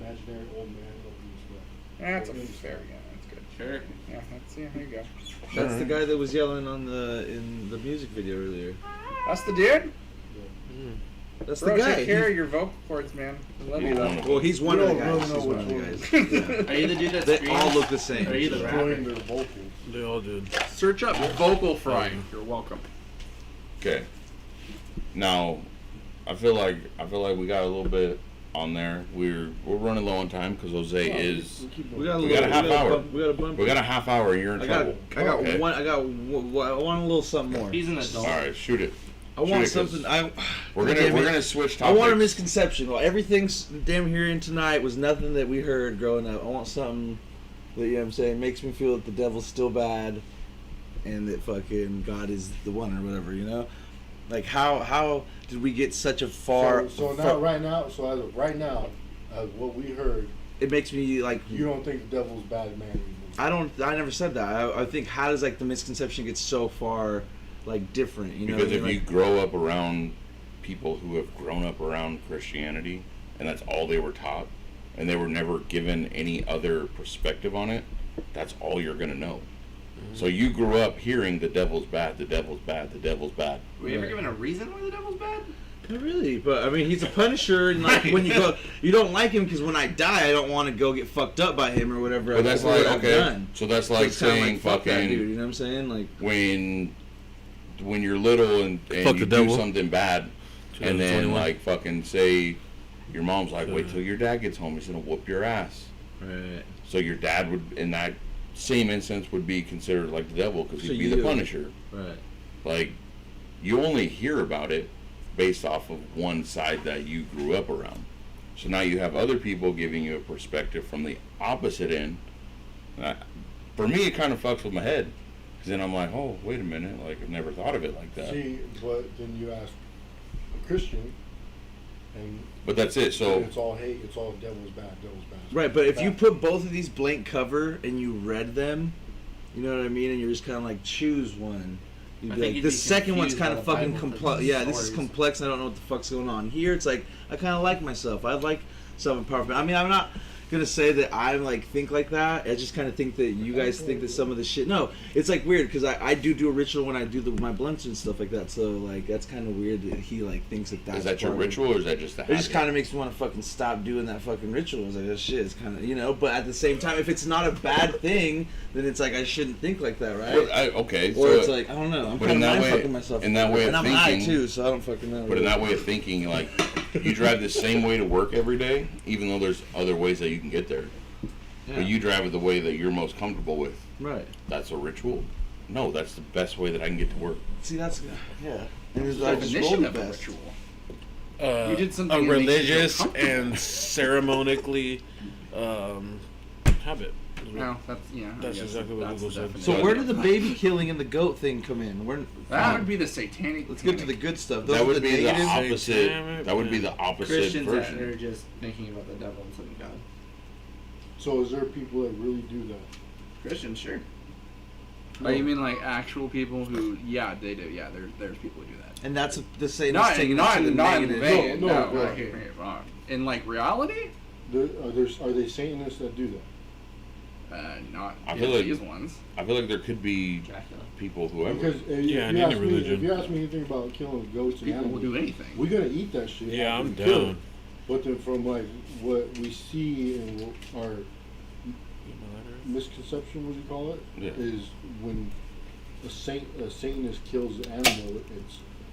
imaginary old man of the Yeah, that's a fair. Yeah, that's good. Sure. Yeah, there you go. That's the guy that was yelling in the music video earlier. That's the dude. That's Bro, the guy. take care of your vocal cords, man. I love you though. Well, he's one We of the don't guys. really He's know one of the which guys. Yeah. Are you the dude that They screams? all look the same. Are you the rapper? destroying their vocals. They all did. Search up vocal fry. You're welcome. Okay. Now, I feel like we got a little bit on there. We're running low on time because Jose is. We got a We got a half hour. We got a bump. We got a half hour. And you're in I got trouble. Okay. one. I want a little something more. He's an adult. All right, shoot it. I want Shoot it, 'cause something. We're God damn it. gonna switch I topics. want a misconception. Well, everything's damn hearing tonight was nothing that we heard growing up. I want something that, you know what I'm saying, makes me feel that the devil's still bad and that fucking God is the one or whatever, you know? Like, how did we get such a far... So now, right now, so as of right now, as what we heard, It makes me, like... you don't think the devil's a bad man anymore. I never said that. I think, how does, like, the misconception get so far, like, different, you know? Because what I if mean? you grow up around people who have grown up around Christianity, and that's all they were taught, and they were never given any other perspective on it, that's all you're gonna know. So you grew up hearing the devil's bad, the devil's bad, the devil's bad. Were you ever given a reason why the devil's bad? Not really, but I mean, he's a punisher, and like when you go, you don't like him because when I die, I don't want to go get fucked up by him or whatever. But that's I've like, done. so that's So like it's kinda saying fuck that fucking dude, you know what I'm saying? Like, when you're little and Fuck you the do devil. something bad, and then 2021. like fucking say your mom's like, wait till your dad gets home, he's gonna whoop your ass. right? So your dad would, in that same instance, would be considered like the devil because So he'd be the you- punisher. Right. Like, you only hear about it based off of one side that you grew up around. So now you have other people giving you a perspective from the opposite end. For me, it kind of fucks with my head. Because then I'm like, oh, wait a minute. Like, I've never thought of it like that. See, but then you ask a Christian, and But that's it. So, it's all hate, it's all devil's bad, devil's bad. Right, but if you Bad. put both of these blank cover and you read them, you know what I mean, and you're just kind of like, choose one. You'd I be think like, you'd the be second one's confused kind by of the fucking Bible complex. and Yeah, this is stories. complex. And I don't know what the fuck's going on here. It's like I kind of like myself. I like self-empowerment. I mean, I'm not gonna say that I like think like that. I just kind of think that you guys think that some of the shit. No, it's like weird because I do a ritual when I do my blunts and stuff like that. So like that's kind of weird that he like thinks that that's is that your part of it. ritual or is that just a It habit? just kind of makes me want to fucking stop doing that fucking ritual. It's like, that shit is kind of, you know, but at the same time, if it's not a bad thing, then it's like, I shouldn't think like that, right? Well, okay. Or So it's like, I don't know. I'm but kind in of that mind way- fucking myself. in that way and of I'm high thinking- too, so I don't fucking know. But in that way of thinking, like, you drive the same way to work every day, even though there's other ways that you can get there. Yeah. But you drive it the way that you're most comfortable with. Right. That's a ritual. No, that's the best way that I can get to work. See, that's, yeah. And it's, I just roll Definition the of a best. ritual. You did something a that makes you feel religious comfortable. and ceremonically habit. No, that's yeah. I That's guess exactly what that's Google the said. definition. So where did the baby killing and the goat thing come in? That would be the satanic. Let's get to the good stuff. Those That are would be the negative. opposite. Satanic, That would be the opposite Christians that version. are just thinking about the devil instead of God. So is there people that really do that? Christians, sure. Oh, you mean like actual people who? Yeah, they do. Yeah, there's people who do that. And that's the same. Not taking not it to the not in negative. vain. No, No, no, not getting it wrong. In like reality, Are they Satanists that do that? not I feel like- these ones. I feel like there could be Dracula. people whoever. Because Yeah, if, in you any ask me, religion. if you ask me anything about killing goats and People will animals, do anything. we're gonna eat that shit. Yeah, after I'm we kill down. it. But then from like what we see and our misconception, what do you call it? Yeah. Is when a Satanist kills an animal,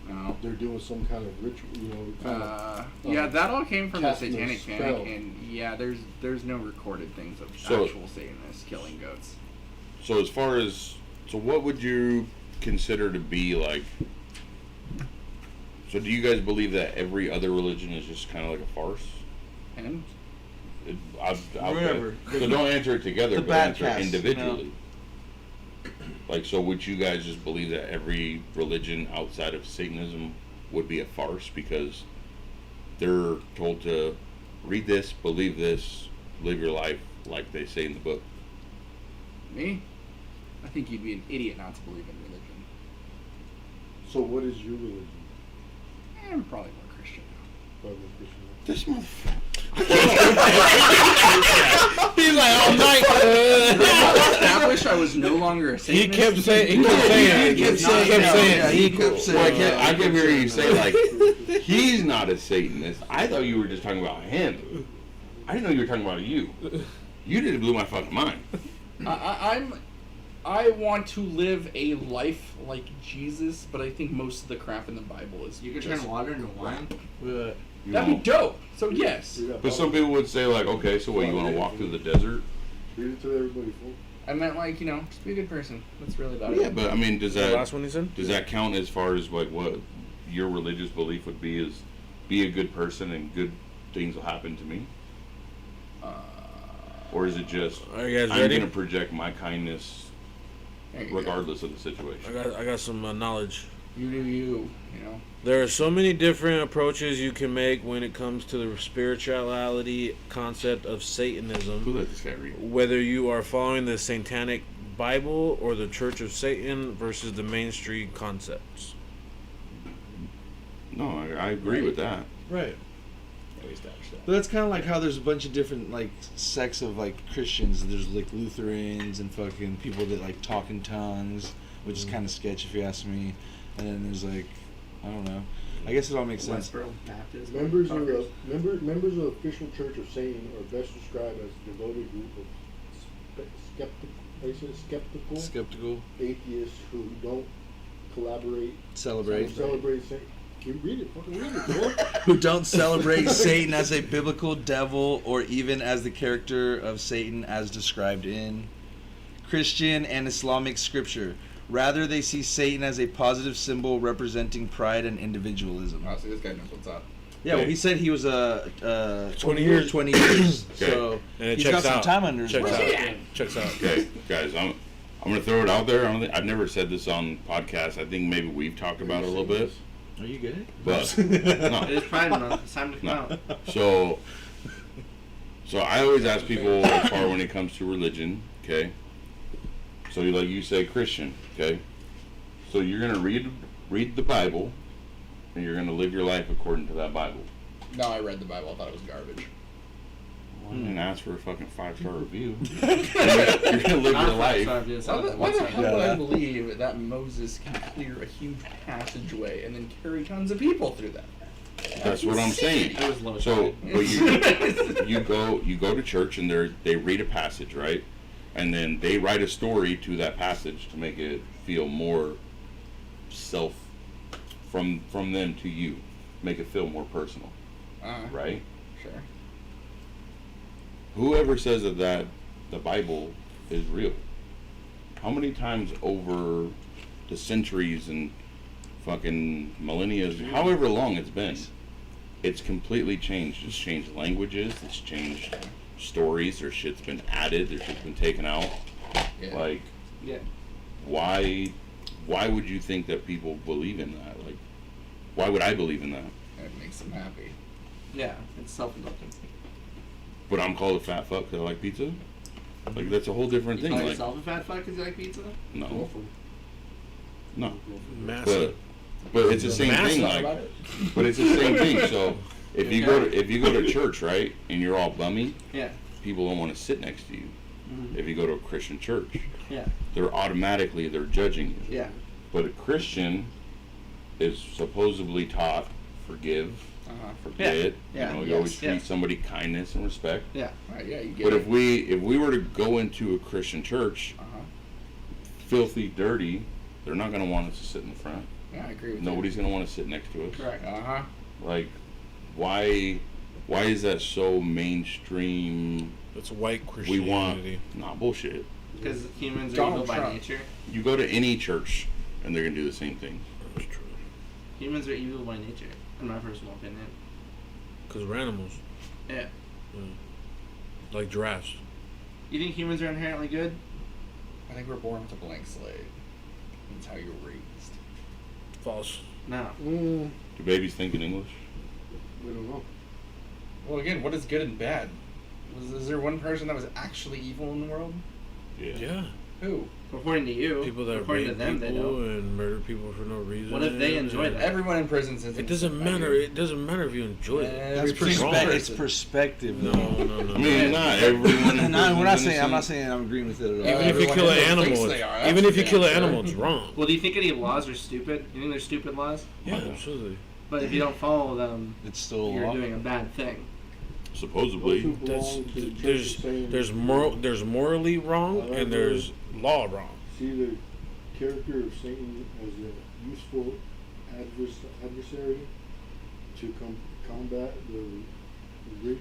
No. they're doing some kind of ritual, you know, kind of. Yeah, that all came from the casting a Satanic spell. Panic, and yeah, there's no recorded things of So- actual Satanists killing goats. So as far as what would you consider to be like? So do you guys believe that every other religion is just kind of like a farce? And Whatever. So don't answer it together, The but bad answer cast, individually. Like, so would you guys just believe that every religion outside of Satanism would be a farce because they're told to read this, believe this, live your life like they say in the book? me, I think you'd be an idiot not to believe in religion. So what is your religion? I'm probably more Christian. Probably Christian. This motherfucker. He's like, all night. Established I was no longer a He Satanist. kept saying Well, I can hear you say, like, he's not a Satanist. I thought you were just talking about him. I didn't know you were talking about you. You did blew my fucking mind. I want to live a life like Jesus, but I think most of the crap in the Bible is You could just turn water into wine. You That'd be know? dope. So yes, But some people would say, like, okay, so what, you want to walk through the desert? Read it to everybody, fool. I meant like just be a good person. That's really about Yeah, it. but I mean, does The that last one he said? does that count as far as like what your religious belief would be? Is be a good person and good things will happen to me? Or is it just Are you guys I'm ready? going to project my kindness There you go. regardless of the situation? I got some knowledge. You do you. There are so many different approaches you can make when it comes to the spirituality concept of Who Satanism. let this guy read? Whether you are following the Satanic Bible or the Church of Satan versus the mainstream concepts. No, I agree with that. Right. Yeah, we established that. But that's kind of like how there's a bunch of different like sects of like Christians. There's like Lutherans and fucking people that like talk in tongues, which is kind of sketch if you ask me. And then there's like, I don't know. I guess it all makes sense. Westboro Baptist. Members of fuckers. the members of the official Church of Satan are best described as a devoted group of skeptical Skeptical, atheists who don't collaborate, celebrate, celebrate Satan. Can you read it? Fucking read it, boy. who don't celebrate Satan as a biblical devil or even as the character of Satan as described in Christian and Islamic scripture. Rather, they see Satan as a positive symbol representing pride and individualism. Oh, so this guy knows what's up. Yeah, well, he said he was 20 years. 20 years. Okay. So And it he's checks got some out. time under his Checks belt. out. Checks out. Okay, guys, I'm gonna throw it out there. I've never said this on podcast. I think maybe we've talked about it a little bit, Are you good? but It no. is Pride Month. It's time to come No. out. So I always ask people as far when it comes to religion. Okay, so like you say Christian. Okay, so you're gonna read the Bible, and you're gonna live your life according to that Bible. No, I read the Bible. I thought it was garbage. I didn't ask for a fucking 5-star review. You're gonna live your life. Why the hell would I believe that Moses can clear a huge passageway and then carry tons of people through that? That's what I'm saying. It was low So, tide. but you go to church and they read a passage, right? And then they write a story to that passage to make it feel more self from them to you, make it feel more personal, right? Sure. Whoever says that the Bible is real, how many times over the centuries and fucking millennia, however long it's been, it's completely changed. It's changed languages, it's changed stories, there's shit's been added, there's shit's been taken out. Yeah. Like, Yeah. why would you think that people believe in that? Like, why would I believe in that? It makes them happy. Yeah, it's self-indulgent. But I'm called a fat fuck because I like pizza? Like, that's a whole different You thing. call Like, yourself a fat fuck because you like pizza? no. No. Massive. But it's the same thing, like, but it's the same thing. So if you go to church, right, and you're all bummy, Yeah. people don't want to sit next to you. Mhm. If you go to a Christian church, Yeah. they're judging you. Yeah. But a Christian is supposedly taught forgive, forget. Yeah. You know, you Yes. always treat Yes. somebody kindness and respect. Yeah. Right, yeah, you get But it. if we were to go into a Christian church, filthy, dirty, they're not going to want us to sit in the front. Yeah, I agree with Nobody's gonna want to sit next to us. you. Correct. Uh-huh. Like, why is that so mainstream? It's white We want Christianity. bullshit. Because humans are Donald evil by Trump. nature. You go to any church, and they're gonna do the same thing. That's true. Humans are evil by nature, in my personal opinion. Because we're animals. Yeah. Like giraffes. You think humans are inherently good? I think we're born with a blank slate. That's how you're raised. False. No. Mm, Do babies think in English? we don't know. Well, again, what is good and bad? Is there one person that was actually evil in the world? Yeah. Who? According to you. People that according rape to them, they people know. and murder people for no reason. What if they enjoy and- that? Everyone in prison says It doesn't matter. It doesn't matter if you enjoy it. Every single It's person. perspective. No, though. no, no. I mean, not everyone. in No, we're not prison's saying. I'm not innocent. saying I'm agreeing with it at all. Even if you everyone kill an thinks animal, they are. even That's if you kill an for damn animal, sure. it's wrong. Well, do you think any laws are stupid? You think they're stupid laws? Yeah, absolutely. But if you don't follow them, It's still a you're law. doing a bad thing. Supposedly. Those who That's belong to the church there's are saying- there's morally wrong and there's law wrong. See the character of Satan as a useful adversary to combat the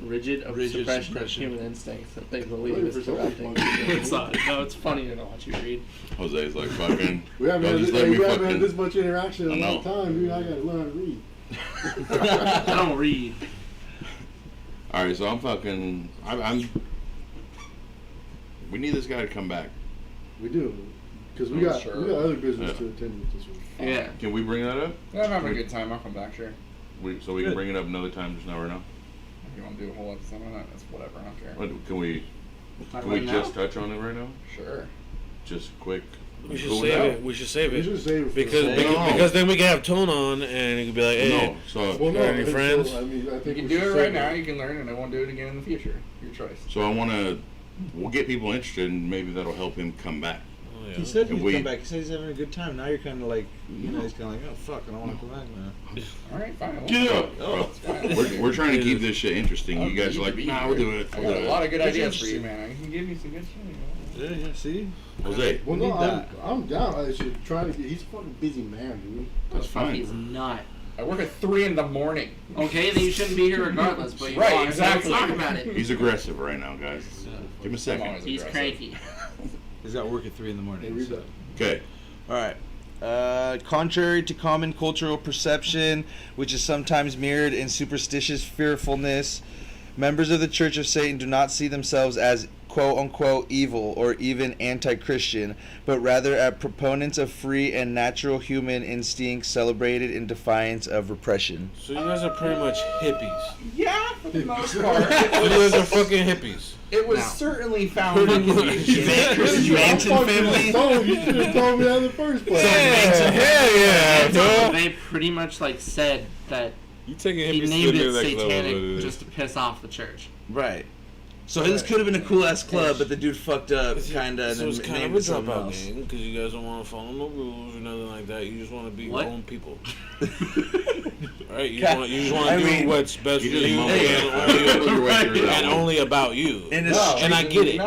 Rigid suppression of human instincts that they believe Wait, is for corrupting. somebody- It's not. No, it's funny to watch you read. Jose's like fucking. We haven't Y'all had just this, let me we haven't had fucking- this much interaction in a I long know. time, dude. I gotta learn how to read. I don't read. All right, so I'm. We need this guy to come back. We do, because we Oh, got sure. we got other business Yeah. to attend with this week. Yeah. Can we bring that up? Yeah, I'm having a good time. I'll come back, sure. So we can bring it up another time, just now or now. If you want to do a whole episode on that, that's whatever. I don't care. What, can we Not can we right just now. touch on it right now? Sure. Just quick. We should Cool save now. it. We should save We it should save it for because the- No. because then we can have Tone on and it could be like, hey, No, so Well, no, got any and so, friends? I mean, I You think can we do should it save right now. You can learn, and I won't do it again in the future. Your choice. so I want to. We'll get people interested, and maybe that'll help him come back. Oh, yeah. He said And he'd we- come back. He said he's having a good time. Now you're kind of like, you know, he's kind of like, oh fuck, I don't want to come back now. All right, fine. Get up. Oh, it's fine. We're trying to keep this shit interesting. You guys are like, be nah, here. we'll do it. I We'll got do a lot it. of good It's ideas for you, interesting. man. You can give me some good shit. Yeah, see. Jose, Well, We no, need that. I'm down. I should try to. He's a fucking busy man, dude. that's Fuck, he's fine. not. I work at 3 in the morning. Okay, then you shouldn't be here regardless. But you Right, are, so exactly. Let's talk about it. He's aggressive right now, guys. Give him a I'm second. always He's aggressive. cranky. He's got work at 3 in the Hey, morning. read so. that. Okay. All right. Contrary to common cultural perception, which is sometimes mirrored in superstitious fearfulness, members of the Church of Satan do not see themselves as quote-unquote evil or even anti-Christian, but rather as proponents of free and natural human instincts celebrated in defiance of repression. So you guys are pretty much hippies. Yeah, for the most part. You guys are fucking hippies. It was No. certainly found Pretty in the much. Manson I'm fucking family? told you should have told me that in the first place. Yeah, So they pretty much like said that You taking he hippies named to it the next level, satanic dude. just to piss off the church. Right. So this could have been a cool ass club, but the dude fucked up, kind of, So and it's then kind named of a it something dropout else. game because you guys don't want to follow no rules or nothing like that. You just want to be What? your own people, right? You God, just want I to do mean, what's best for You just you mumble and it. Your way through that and one. only about you. In a And I get it.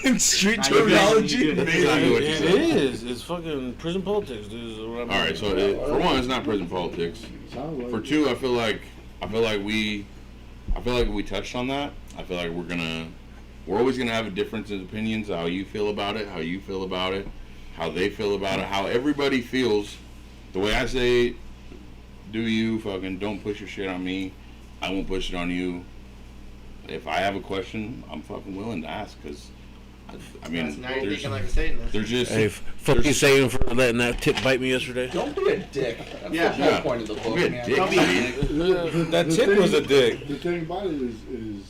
In street I agree. terminology, You do. That's exactly what you It said. is. It's fucking prison politics, dude. All right. So for one, it's not prison politics. Sounds like For it. two, I feel like we touched on that. I feel like we're always gonna have a difference in opinions. How you feel about it, how you feel about it, how they feel about it, how everybody feels. The way I say, do you fucking don't push your shit on me. I won't push it on you. If I have a question, I'm fucking willing to ask because, I mean, Now you're there's thinking like a Satanist. just Hey, fuck you saying for letting that tip bite me yesterday. Don't be a dick. That's Yeah. the whole point of the book, be a man. dick. Don't be a dick. That The tip thing- was a dick. The thing about it is you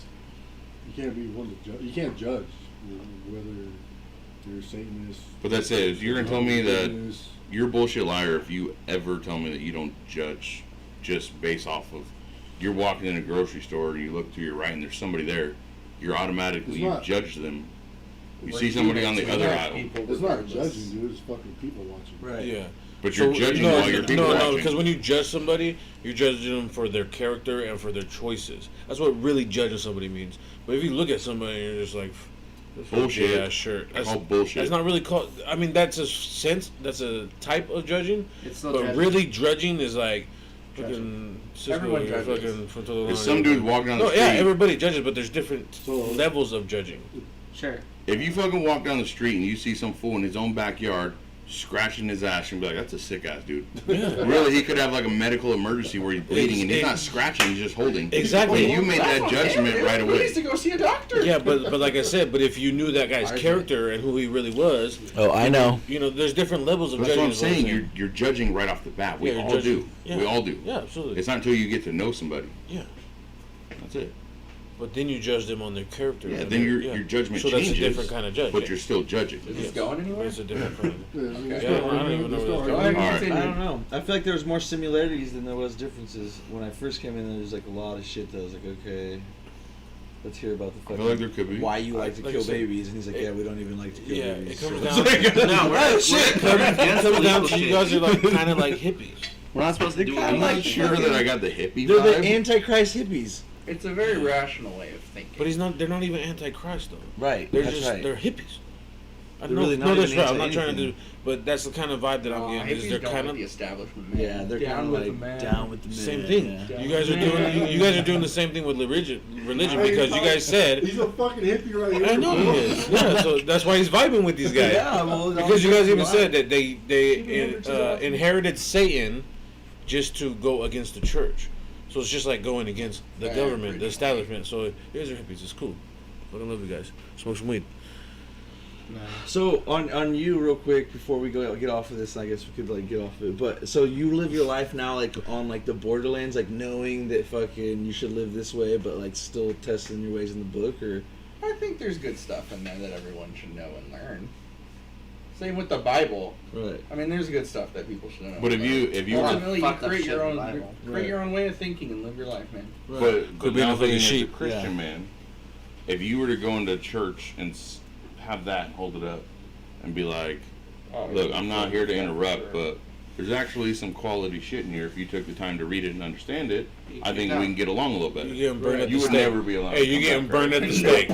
can't be one to judge. You can't judge whether you're a Satanist. But that's it. If you're gonna tell me that Satanist. you're a bullshit liar if you ever tell me that you don't judge just based off of you're walking in a grocery store and you look to your right and there's somebody there, you're automatically It's you not- judge them. You We're see somebody humans, on the we other have aisle, people It's not regardless. judging, dude. It's fucking people watching. right? Yeah. but you're judging while you're people no, watching. because when you judge somebody, you're judging them for their character and for their choices. That's what really judging somebody means. But if you look at somebody and you're just like, Bullshit. Yeah, sure. That's All bullshit. That's not really called. I mean, that's a sense. That's a type of judging. It's still But judging. really, judging is like fucking. Everyone Cisco, judges. fucking front of the If line. some dude walking down the No, street, yeah, everybody judges, but there's different So- levels of judging. Sure. if you fucking walk down the street and you see some fool in his own backyard scratching his ass, and be like, that's a sick ass dude. Really, he could have like a medical emergency where he's bleeding and he's not scratching, he's just holding. Exactly. Well, you made that judgment right He away. needs to go see a doctor. Yeah, but like I said, but if you knew that guy's RJ. character and who he really was, Oh, I know. you know, there's different levels of That's judging. what I'm is saying. You're judging right off the bat. We Yeah, you're all judging. do. Yeah. We all do. Yeah, absolutely. It's not until you get to know somebody. Yeah. That's it. But then you judge them on their character. Yeah, and then their- your judgment so changes. that's a different kind of judge. But you're still judging. Is this going But anywhere? it's a different kind. Yeah, Okay. Yeah, I don't even know where that's Go ahead, All right. continue. I don't know. I feel like there was more similarities than there was differences. When I first came in, there was like a lot of shit that I was like, okay, let's hear about the I fucking feel like there could be. why you like to Like I kill said, babies, and he's like, yeah, we don't even like to kill Yeah, babies. it comes So- down. No, we're Shit, we're against it comes down illegal to you shit. guys are like kind of like hippies. We're not supposed to do I'm it. not sure that I got the hippie They're the vibe. Antichrist hippies. It's a very rational way of thinking. But he's not. They're not even anti-Christ though. Right. They're that's just right. they're hippies. I They're know, really not no, that's even right. I'm not into trying to do, anything. but that's the kind of vibe that I'm getting. Is Hippies they're don't kind with of the establishment. Man. Yeah, they're down kind of with like the man. down with the man. same thing. Yeah. You guys are doing. You guys are doing the same thing with religion because you guys said. He's a fucking hippie right here. I know he is. Yeah, so that's why he's vibing with these guys. Yeah, well, Because you guys even why? said that they inherited Satan just to go against the church. So it's just like going against the I government, agree. the establishment. So here's your hippies. It's cool. Fucking love you guys. Smoke some weed. So on you real quick before we get off of this, I guess we could like get off of it. But so you live your life now like on like the borderlands, like knowing that fucking you should live this way, but like still testing your ways in the book, or I think there's good stuff in there that everyone should know and learn. Same with the Bible. right? I mean, there's good stuff that people should know. But if you were ultimately, you Fucked up create shit your in own, the Bible. create your own way of thinking and live your life, man. But being now a fucking thinking as a sheep. Christian Yeah. man, if you were to go into church and have that and hold it up and be like, look, I'm not here to interrupt, but there's actually some quality shit in here. If you took the time to read it and understand it, I think we can get along a little better. You getting burned at You the would stake. never be allowed. Hey, to you come getting back, burned right? at the stake.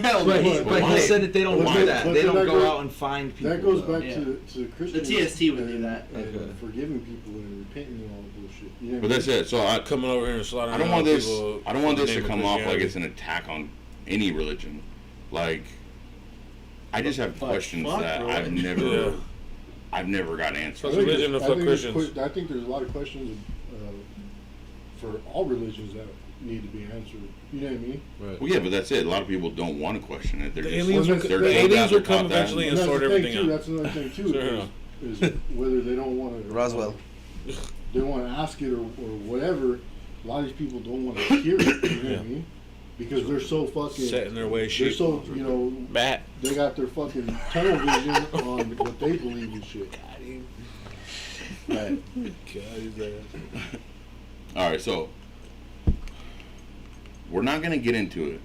Hell But no. he why? said that they don't Why? do that. But They then don't that go goes- out and find people. That goes back Yeah. to Christians. TST would do and- that. And Okay. forgiving people and repenting and all the bullshit. You know But that's it. So Coming over here and slaughtering. I don't want this. people I don't want for the this to name of come off like Christianity. it's an attack on any religion. Like, I just have questions fuck, that bro. Yeah. I've never got answered. Fuck religion to fuck Christians. I think there's a lot of questions for all religions that need to be answered. You know what I mean? Right. Well, yeah, but that's it. A lot of people don't want to question it. They're The just aliens will- they're the told aliens that, will they're come taught that. eventually and that's sort the thing everything too. out. That's another thing too. Sure. Is whether they don't want to Roswell. they want to ask it or whatever. A lot of these people don't want to hear it. You know what I mean? Because they're so fucking Set in their way, They're shit. so Bat. they got their fucking tunnel vision on what they believe in shit. Right. All right, so we're not going to get into it,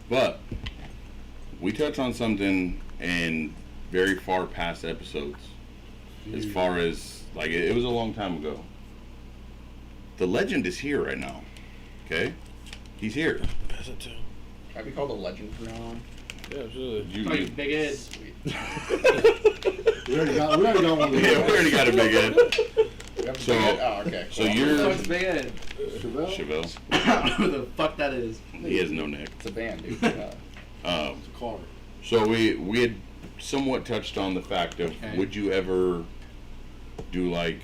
but we touched on something in very far past episodes. As far as like it was a long time ago. The legend is here right now. Okay, he's here. Pass it to him. Can I be called a legend from now on? Yeah, absolutely. You, Like Big Ed. Sweet. We already got one. yeah, we already got a big head. We have a So- big head? Oh, okay. so cool. you're- What's Big Ed? Chevelle? Chevelle. I don't know who the fuck that is. He has no neck. It's a band, dude. Um, It's a car. so we had somewhat touched on the fact of Okay. would you ever do like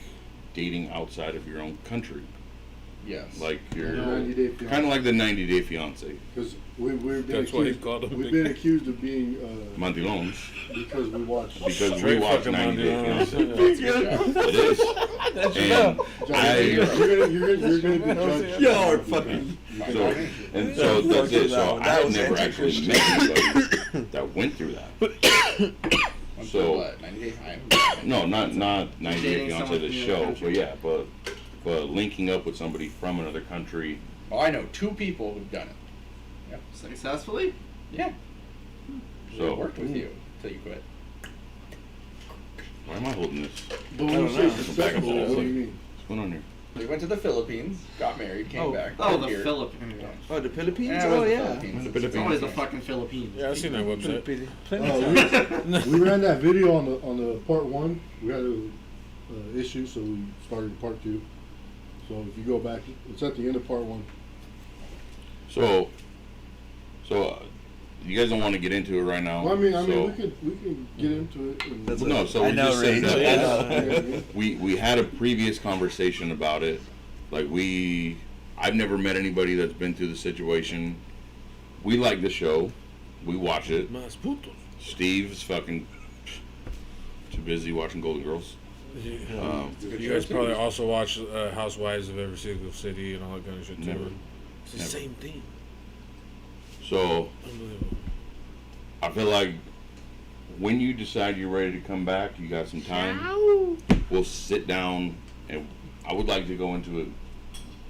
dating outside of your own country, yes. like your 90 Day Fiancé. kind of like the 90 Day Fiance, Because we've been That's what he accused. called him. We've been accused of being Mantilons, because we watched. because we Straight watch fucking 90 Day Mantilons. Fiance. It is. And You're gonna be judged. Yo, fucking. so that's it. So I That had was never actually met anybody that went through that. Until So- what? 90 Day Fiancé? No, not 90 Day Dating Fiance someone the from show, another but yeah, but linking up with somebody from another country. Oh, I know 2 people who've done it. Yep. Successfully? Yeah. So I worked with you till you quit. why am I holding this? But when you say Some backup successful, to that. what do you mean? What's going on here? We went to the Philippines, got married, came back. Oh, we're the here. Philippines. Oh, the Philippines? Yeah, Oh, the yeah. Philippines. The It's Philippines. always the fucking Philippines. Yeah, I've seen that website. We ran that video on the part 1. We had a issue, so we started part 2. So if you go back, it's at the end of part 1. So you guys don't want to get into it right now. Well, I mean, so, we can get into it. And That's Well, no, so I we know, just said Rage. that I know. we had a previous conversation about it. Like I've never met anybody that's been through the situation. We like the show. We watch it. Mas putos. Steve's fucking too busy watching Golden Girls. You guys probably also watch Housewives of every single city and all that kind of shit too. Never. It's the Never. same thing. So Unbelievable. I feel like when you decide you're ready to come back, you got some time. We'll sit down, and I would like to go into it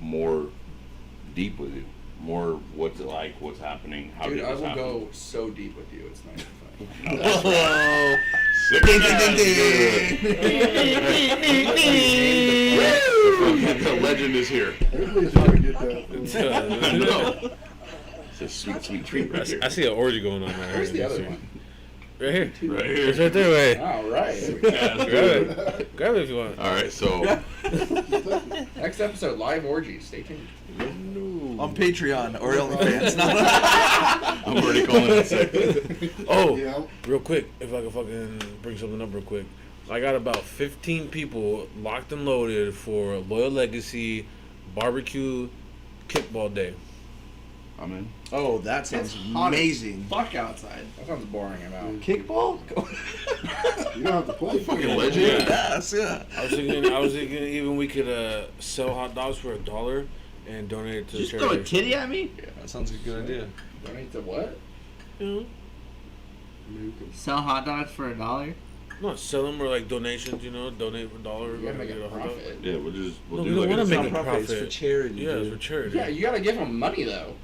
more deep with you. More what's it like, what's happening, how Dude, did I this will happen? go so deep with you. It's not even funny. No, that's right. Sick Ding, of that. The legend is here. Everybody's trying to get that. No. It's a sweet, sweet treat right here. I see an orgy going on there. Where's the other one? Right here. Right It's here. right there, way. All right. Grab it. Grab it if you want. All right, so Next episode, live orgies. Stay tuned. On Patreon or OnlyFans. I'm already calling it sick. Oh, Yeah. real quick, if I can fucking bring something up real quick. I got about 15 people locked and loaded for Loyal Legacy Barbecue Kickball Day. I'm in. Oh, that sounds It's hot as amazing. Fuck outside. That sounds boring. I'm out. Kickball? You don't have to play. Fucking legend. Yes, yeah. I was thinking even we could sell hot dogs for $1 and donate it to Just charity. throw a titty at me? That sounds like a good idea. Donate to what? You know? Sell hot dogs for $1? No, sell them or like donations, you know, donate for $1. You gotta make get a hot dog. profit. Yeah, we'll No, do we don't like wanna a make Not a profit, it's profit. for charity. Yeah, it's dude. for charity. Yeah, you gotta give them money though.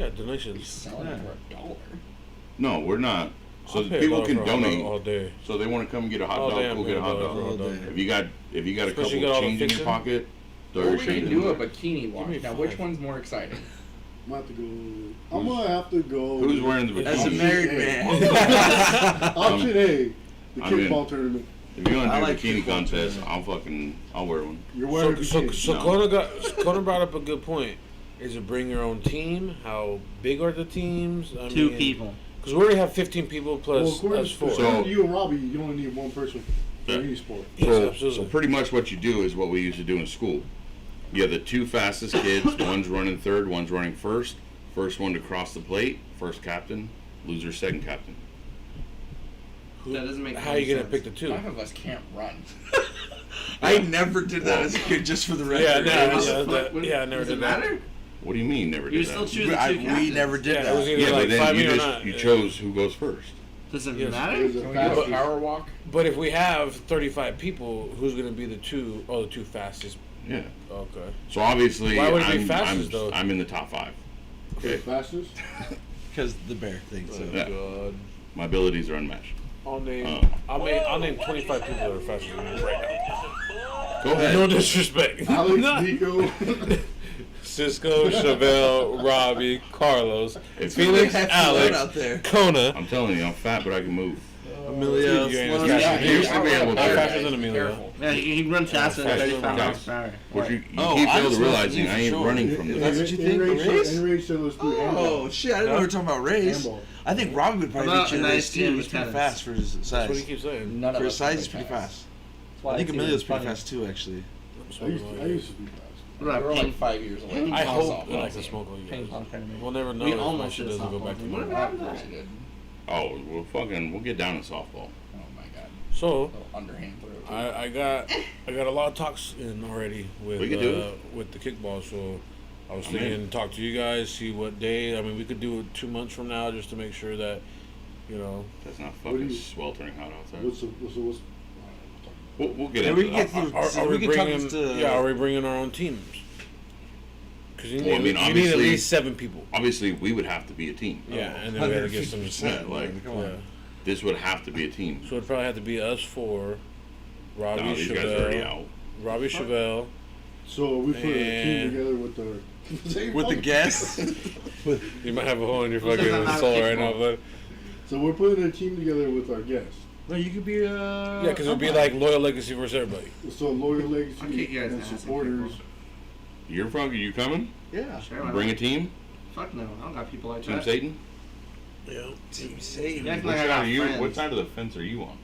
Yeah, donations. Selling it for $1. No, we're not. So I'll that pay people $1 can for a hot dog donate. all day. So they want to come get a hot All dog, day I'm go get a hot paying $1 for a dog. hot dog. day. If you got a Especially couple got all the change in your fixing. pocket, throw Or your we change can in do a there. bikini Give wash. me Now, 5. which one's more exciting? I'm gonna have to go. I'm gonna have to go. Who's wearing the As a bikini? married man. Option A, the I'm in. kickball tournament. If you're gonna I do a like bikini football, contest, too. I'll wear one. You're wearing So bikini. No. Kona brought up a good point. Is it bring your own team? How big are the teams? I Two mean, people. Because we already have 15 people Well, plus according us 4. So- to you and Robbie, you only need one person for Yeah. any sport. Yes, So absolutely. pretty much what you do is what we used to do in school. You have the 2 fastest kids. One's running third, one's running first. First one to cross the plate, first captain. Loser, second captain. That doesn't make How any are you gonna sense. pick the 2? 5 of us can't run. I never did that as a kid, just for the Yeah, record. no, It was- I never Does did it that. matter? What do you mean never You did still that? choose the two we captains. never did Yeah, it was that. either Yeah, like but then 5 you or just not. you chose who goes first. Does it Yes. matter? There's a Can we do a fastest. power walk? But if we have 35 people, who's gonna be the 2 fastest? Yeah. Okay. So obviously, Why would it be I'm, fastest, though? I'm in the top 5. The Okay. fastest. Because the bear thing. So. Yeah. God. My abilities are unmatched. I'll name. Oh. I'll name 25 people that are faster than me right now. Go ahead. No disrespect. Alex, Nico. Cisco, Chevelle, Robbie, Carlos, It's Felix, Have fun Alex, out there. Kona. I'm telling you, I'm fat, but I can move. Emilio, You ain't one as of fast the- as you used to be able to. I'm faster than Emilio. Careful. Yeah, he runs faster than faster 35 than miles per hour. What you Oh, keep I fail was to not realizing you I for ain't sure. running from That's this. what you think, In race? race, so let's do Oh handball. shit! I didn't know we were talking about race. Handball. I think Robbie would probably How beat you in about a a race nice too. game He's of pretty tennis? fast for his That's what he size. keeps saying. None of For his us size, are he's pretty fast. That's why I think it's Emilio's even pretty funny. fast too, actually. I used to be fast. What We're about like ping, 5 years away. I Ping hope pong that I can team. smoke all you Ping guys. pong tournament. We'll never know We if my almost shit did a doesn't go softball back to team. normal. What happened to Of course that? you did. Oh, we'll get down to softball. Oh my god. So A little underhand throw. I got a lot of talks in already with We could do it. with the kickball. So I was I'm thinking in. talk to you guys, see what day. I mean, we could do it 2 months from now just to make sure that That's not What do fucking you- sweltering hot outside. what's We'll get Yeah, into we that. can get through. Are So we we can talk bringing? to. Yeah, are we bringing our own teams? Because you need, Well, I mean, you need at obviously- least 7 people. Obviously, we would have to be a team. Yeah, and then we got to get some. 150%, like, come on. Yeah. This would have to be a team. So it'd probably have to be us 4, Robbie No, these guys are already Chevelle, out. Robbie Chevelle, So we put a Man. team together with our With the guests. You might have a hole in your Who's fucking not soul right kickball? now, but So we're putting a team together with our guests. No, you could be yeah, because it'd be like loyal legacy versus everybody. So loyal I'll kick legacy you guys' and ass in supporters. You're fucking. You coming? Yeah. Sure, why Bring a not? team. Fuck no, I don't got people like Team that. Satan. Yeah. Team Satan. Yeah. What Like I side got are you? friends. What side of the fence are you on?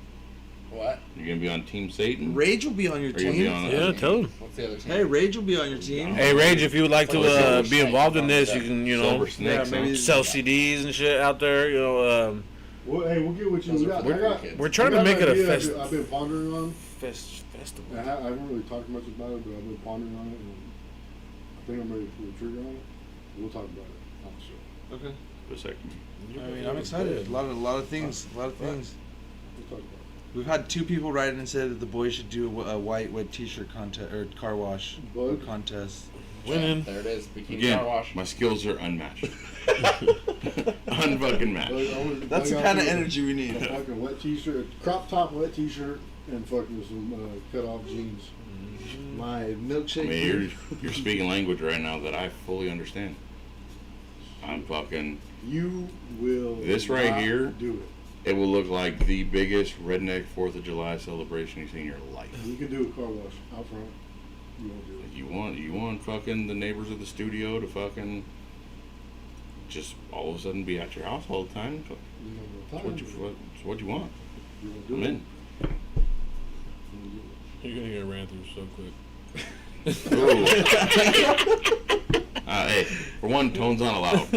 What? You're gonna be on Team Satan. Rage will be on your Or you gonna be team. on? Yeah, tell him. What's the other team? Hey, Rage will be on your team. Hey, Rage, if you would like to Silver be Snake. involved in this, you can, you know, Silver Snakes. maybe- huh? sell CDs and shit out there. You know, Well, hey, we'll get with you. Those We are got, for I got, kids. we're I trying to got make an it a idea fest. I've been pondering on. Festival. I haven't really talked much about it, but I've been pondering on it, and I think I'm ready to pull the trigger on it. We'll talk about it on the show. Okay. Vasectomy. I mean, I'm excited. A lot of things. We'll talk about it. We've had 2 people write in and said that the boys should do a white T-shirt contest or car wash Bug? contest. Winning. There it is. Bikini Again, car wash. my skills are unmatched. Unfucking matched. That's the kind of energy we A need. fucking wet t-shirt, crop top wet t-shirt, and fucking some cut off jeans. My I milkshake. mean, you're speaking language right now that I fully understand. I'm fucking. You will. This right not here? Do it. It will look like the biggest redneck 4th of July celebration you've seen in your life. You can do a car wash out front. You won't do it. You want fucking the neighbors of the studio to fucking just all of a sudden be at your house all the time. You don't It's have what time. it's what you want. You won't do I'm it. in. You won't do it. You're gonna get ran through so quick. Hey, for one, tone's not allowed.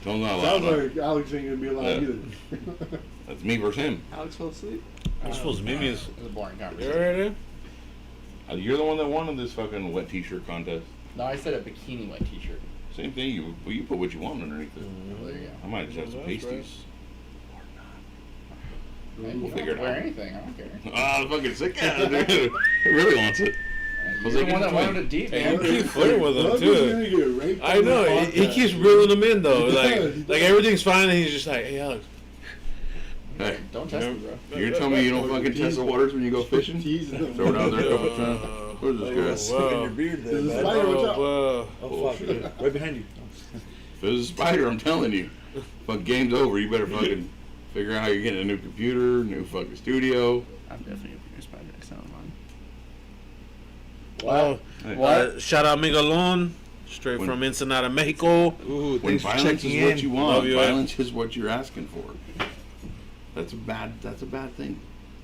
Tone's not allowed. Sounds like Alex ain't gonna be allowed Yeah. either. That's me versus him. Alex fell asleep. I'm supposed to meet me. It was a boring You conversation. already? You're the one that wanted this fucking wet t-shirt contest. No, I said a bikini wet T-shirt. Same thing. You put what you want underneath it. Well, there you I might just have some That's right. pasties. go. Hey, We'll you figure don't it wear out. anything. I don't care. Ah, the fucking sick guy, dude. He really wants it. You're Jose, the get one that the wanted twin. it deep, Hey, man. you keep flirting with him Bud was too. gonna get raped I on know. the He podcast. keeps reeling them in though. Yeah, he Like does. everything's fine, and he's just like, "Hey, Alex." Hey, Don't test me, bro. you're gonna tell me you don't fucking test the waters when you go fishing? Teasing them. Throw it out there a couple Uh, times. Who's Oh, this guy? wow. in your beard there, There's a man. spider, watch out. Whoa. Oh fuck! Right behind you. If it was a spider, I'm telling you. Fuck, game's over. You better fucking figure out how you're getting a new computer, new fucking studio. I'm definitely gonna be a spider next time I'm on. Well, Hey, What? shout out Miguelon, straight When- from Ensenada, Mexico. Ooh, When thanks for violence checking is what in. you Love want, you, violence is what you're asking for. That's a bad thing.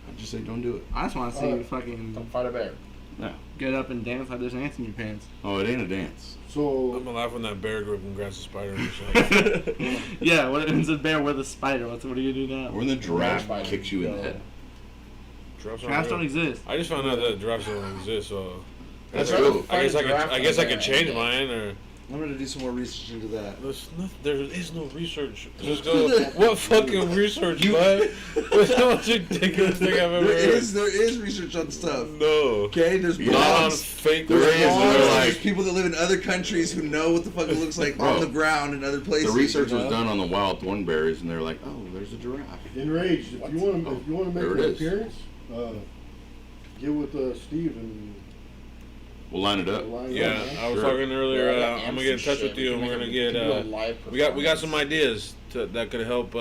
I just say don't do it. I just want to see you fucking Don't fight a bear. Yeah. get up and dance like there's ants in your pants. Oh, it ain't a dance. I'm So gonna laugh when that bear grip and grabs the spider. And shit. Yeah, what it's a bear with a spider? What are you gonna do now? Or when the giraffe Spider. kicks you in the head. Giraffes Giraffes aren't don't real. exist. I just found out that giraffes don't exist, so That's I'd rather cool. fight I guess a I could. giraffe I guess than I a could bear. change mine, or I'm gonna do some more research into that. there is no research. Just go. What fucking research, bud? What's the most ridiculous thing I've ever There heard? is research on stuff. No. Okay, there's Yeah. On blogs. fake. There There's is, and blogs, they're there's like- people that live in other countries who know what the fuck it looks like Bro, on the ground in other places. The research you was know? done on the wild thornberries, and they're like, "Oh, there's a giraffe." enraged. If you want to make There an it is. appearance, get with Steve and We'll line it up. line Yeah, up, I was Sure. talking earlier. Yeah, I got I'm gonna amps get in and touch shit. with you, and We we're can gonna make get. a- we can do a live We got performance. some ideas that could help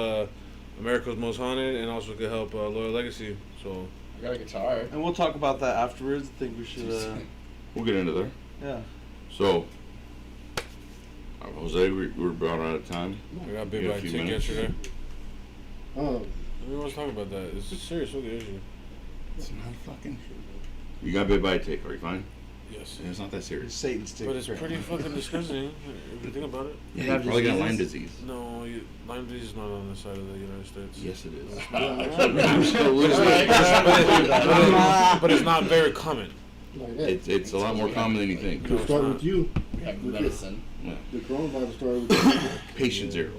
Americaz Mozt Haunted, and also could help Loyal Legacy. So I got a guitar. And we'll talk about that afterwards. I think we should. We'll get into there. Yeah. So, Jose, we were brought out of time. I got bit You by got a a few tick minutes? yesterday. Um, We was talking about that. It's a serious fucking issue. It's not fucking. You got bit by a tick. Are you fine? Yes. It's not that serious. Satan stick. But it's pretty fucking disgusting if you think about it. Yeah, You you have probably got diseases? Lyme disease. No, Lyme disease is not on the side of the United States. Yes, it is. Alright. But it's not very common. like that. It's a lot more common than you think. It started with you. We have medicine. Yeah. The coronavirus started with you. Patient zero.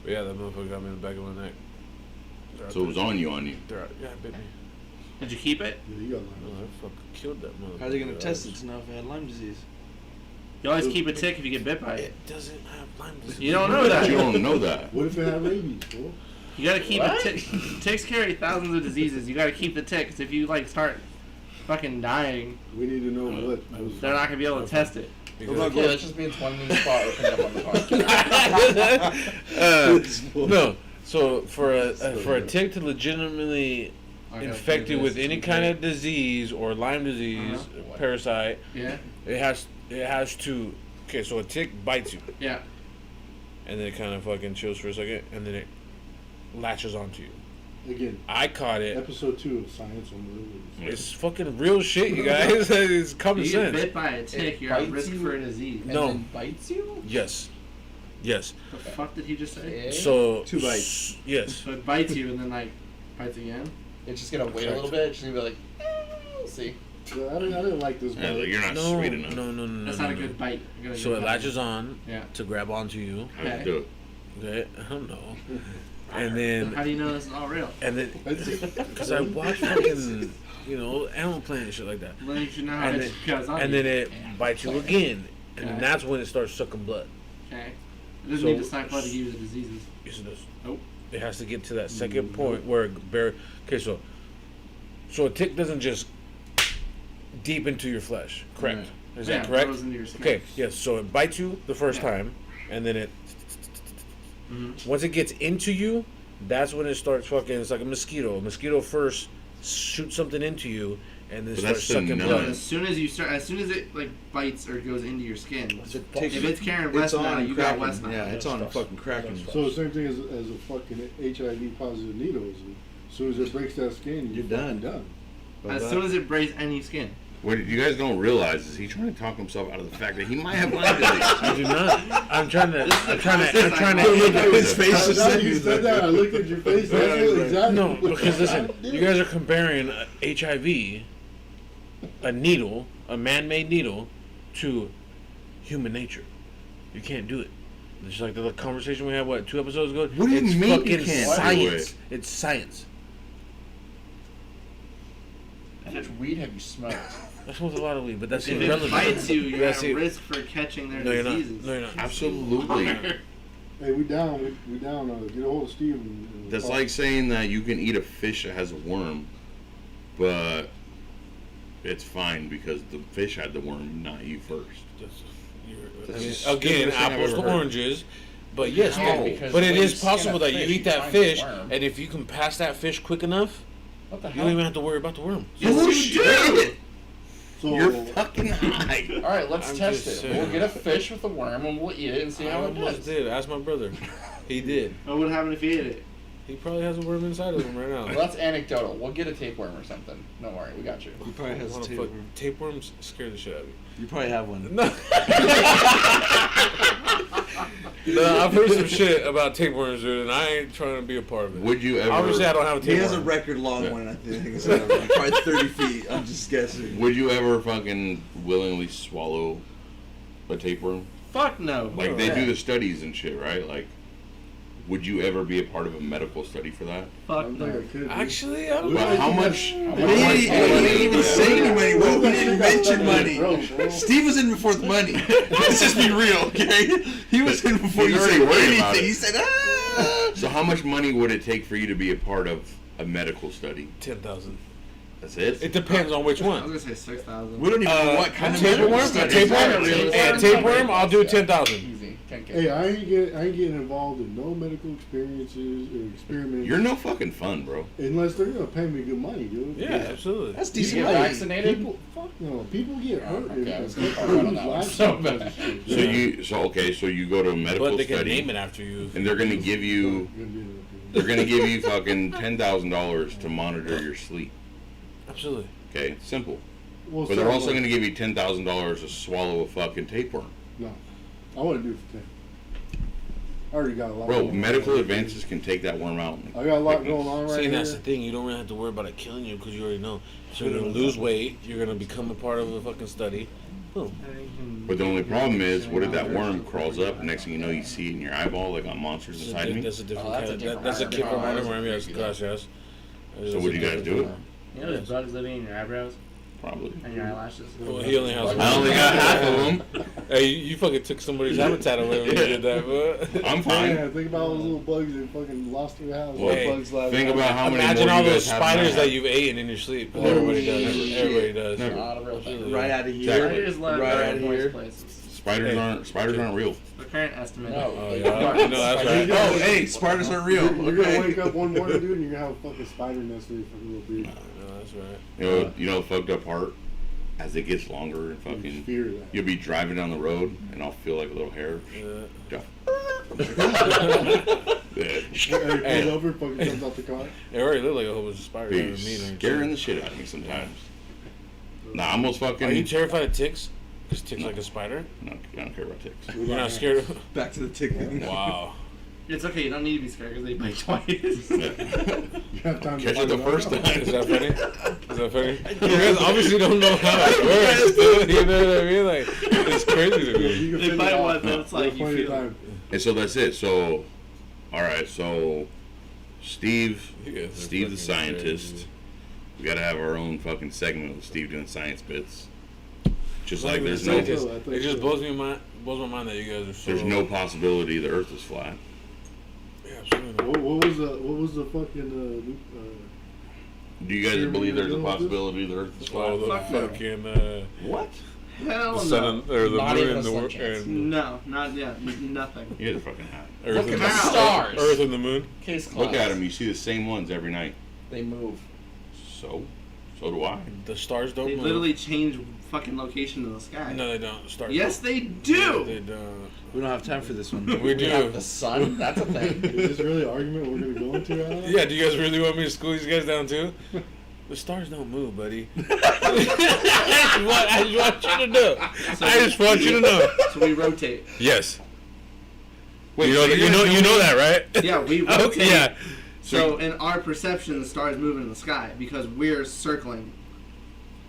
But yeah, that motherfucker got me in the back of my neck. They're out So it was there. on you. They're out. Yeah, it bit me. Did you keep it? Yeah, you got No, Lyme. I fucking killed that motherfucker. How are they gonna test it to know if I had Lyme disease? You always keep a tick if you get bit by it. It doesn't have Lyme disease. You don't know But that. you don't know that. What if it had rabies, bro? You gotta keep What? a tick. Ticks carry thousands of diseases. You gotta keep the tick, 'cause if you like start fucking dying, We need to know what. they're not gonna be able to test it. Okay, that just means one new spot opened up on the podcast. No. So for a tick to legitimately infect you with any kind of disease or Lyme disease, parasite, Yeah. it has to. Okay, so a tick bites you, Yeah. and then it kind of fucking chills for a second, and then it latches onto you. Again, I caught it. episode 2 of Science on the Movies. It's fucking real shit, you guys. It's common If you get sense. bit by a tick, It you're at bites risk you? for a disease. And No. then bites you? Yes. Yes. The fuck did he just say? So 2 bites. Yes. So it bites you and then like bites again. It's just gonna wait a little bit. It's just gonna be like, we'll see. Yeah, I didn't like this Yeah, bite. you're not No, sweet enough. no. That's not a good bite. You gotta So get it a latches bite. on Yeah. to grab onto you. How do you Okay. do it? Okay, I don't know. And then, How do you know this is all real? because I watch fucking, Animal Planet and shit like that. Well, you should know how And it goes on. And you. then it bites you again, and then Okay. that's when it starts sucking blood. Okay. It doesn't So- need to suck blood to give you the diseases. Yes, it does. Nope. It has to get to that second point where okay, so a tick doesn't just deep into your flesh, correct? Is Yeah, that it correct? goes into your skin. Okay, yes. So it bites you the first Yeah. time, and then it. Mhm. Once it gets into you, that's when it starts fucking. It's like a mosquito. A mosquito first shoots something into you, and then But starts that's the sucking numb. blood. As soon as it like bites or goes into your skin, Takes- if it's carrying it's West on now, you got cracking. West now. Yeah, it's on fucking cracking. So the same thing as a fucking HIV positive needle. As soon as it breaks that skin, You're fucking done. As soon as it breaks any skin. What you guys don't realize is he's trying to talk himself out of the fact that he might have Lyme disease. I do not. I'm trying to. Look at his face. Now Just that said you said that, I looked at your face. That's exactly. No, because listen, you guys are comparing HIV, a needle, a man-made needle, to human nature. You can't do it. It's like the conversation we had, 2 episodes ago? What do you it's mean you fucking can't do science. it? It's science. How much weed have you smoked? I smoked a lot of weed, but that's If it irrelevant. bites you, you're That's at it. risk for catching their No, you're not. diseases. No, you're not. Absolutely. Hey, we down. We down. Get a hold of Steve. And That's talk. like saying that you can eat a fish that has a worm, but it's fine because the fish had the worm, not you first. I That's mean, the stupidest again, thing I've apples ever to heard. oranges. But yes, No, because but it when you is skin possible a that you fish, eat you that find the fish, worm. and if you can pass that fish quick enough, What the you hell? don't even have to worry about the worm. Yes, you do. So, You're fucking high. All right, let's I'm test just it. saying. We'll get a fish with a worm and we'll eat it and see I how it almost does. did. Ask my brother. He did. What would happen if you ate it? He probably has a worm inside of him right now. Well, that's anecdotal. We'll get a tapeworm or something. Don't worry, we got you. He probably has a tapeworm. Tapeworms scare the shit out of me. You probably have one. No. No, I've heard some shit about tapeworms, dude, and I ain't trying to be a part of it. Would you ever? Obviously, I don't have a He tapeworm. has a record long Yeah. one, I think. So, probably 30 feet. I'm just guessing. Would you ever fucking willingly swallow a tapeworm? Fuck no. Like they Yeah. do the studies and shit, right? Like, would you ever be a part of a medical study for that? Fuck I'm no. like a kid. Actually, I'm But how much? He didn't even say any money. Well, we didn't mention money. Bro. Steve was in before the money. Let's just be real, okay? He was in before He's you already said worried about anything. it. He said, ah. So how much money would it take for you to be a part of a medical study? 10,000. That's it. It depends on which I was one. gonna say 6,000. We don't even know what kind of tapeworm? medical A study. tapeworm? Yeah. A tapeworm? I'll do 10,000. Easy. 10K. Hey, I ain't getting involved in no medical experiences or experiments. You're no fucking fun, bro. Unless they're gonna pay me good money, dude. Yeah, absolutely. That's Do you decent get money. vaccinated? People, fuck no. People get hurt. okay, I was gonna and call out on lose that one lives so because of bad. shit. So you go to a medical But they can study name it after you. and they're gonna give you fucking $10,000 to monitor your sleep. Absolutely. Okay, simple. Well, But they're so, also like, gonna give you $10,000 to swallow a fucking tapeworm. No, I wouldn't do it for 10. I already got a lot. Bro, going on. medical advances can take that worm out. I got a lot going on right See, here. that's the thing. You don't really have to worry about it killing you because you already know. So you're going to lose weight. You're going to become a part of a fucking study. Boom. But the only problem is, what if that worm crawls up? Next thing you know, you see it in your eyeball like on Monsters Inside Me. That's a different that's a kind of, different that's a worm. different Oh, kind of that's worm. Yes, crazy, gosh, yes. So would you guys do it? You know there's bugs living in your eyebrows? Probably. And your eyelashes. Well, he only has. I only got half of them. Hey, you fucking took somebody's habitat away when you did that, bro. I'm fine. Yeah, think about all those little bugs that fucking lost their house. Well, Hey, bugs live think out. about how many Imagine more all you those guys have spiders now. that you've eaten in your sleep. Oh, Everybody does. shit. Everybody does. Never. Not a real thing. Right out of here. Spiders live Right in out of moist here. places. Spiders aren't real. The current estimate. No. Oh, yeah. You know, that's right. Oh, hey, spiders aren't real. You're gonna Okay. wake up one morning, dude, and you're gonna have a fucking spider nest in your fucking little beard. No, that's right. You know the fucked up part? As it gets longer and You fucking, fear that. you'll be driving down the road and I'll feel like a little hair. Yeah. Yeah. Hey, pull over, fucking jumps out the car. It already looked like a whole bunch of spiders. Be Mean and scaring the shit. shit out of me sometimes. Nah, I'm almost fucking. Are you terrified of ticks? Is ticks like a spider? No, I don't care about ticks. You're not scared of? Back to the tick thing. Wow. It's okay. You don't need to be scared because they bite twice. You have time Catch to it the first Is time. that funny? Is that funny? You guys obviously don't know how it works, dude. You know what I mean? Like, it's crazy to me. You can They figure bite it one, out. then it's like You'll you find your feel. time. And so that's it. So, all right. So, Steve You guys are the fucking scientist. crazy. We gotta have our own fucking segment with Steve doing science bits. Just like there's I no, think so. It just blows my mind that you guys are so. there's no possibility the Earth is flat. Yeah, absolutely. What was the fucking Do you guys believe there's a possibility the Earth is flat? Oh, the Fuck no. fucking What? Hell the sun no. and, or the Not moon even a and the slim wor- chance. and No, not yet. Nothing. You guys are fucking hot. Earth Look and at the the stars. Earth and the moon. Case Look closed. at them. You see the same ones every night. They move. So do I. The stars don't They move. literally change fucking location in the sky. No, they don't. Stars. Yes, they No, do. they don't. We don't have time for this one. We do. have the sun. That's a thing. Is this really an argument we're gonna go into? Alan? Yeah, do you guys really want me to school these guys down too? The stars don't move, buddy. I just want you to know. I just want you to know. So we rotate. Yes. Wait, you so know, you're you know, gonna you tell know me- that, right? Yeah, we rotate. Okay, yeah. So in our perception, the stars move in the sky because we're circling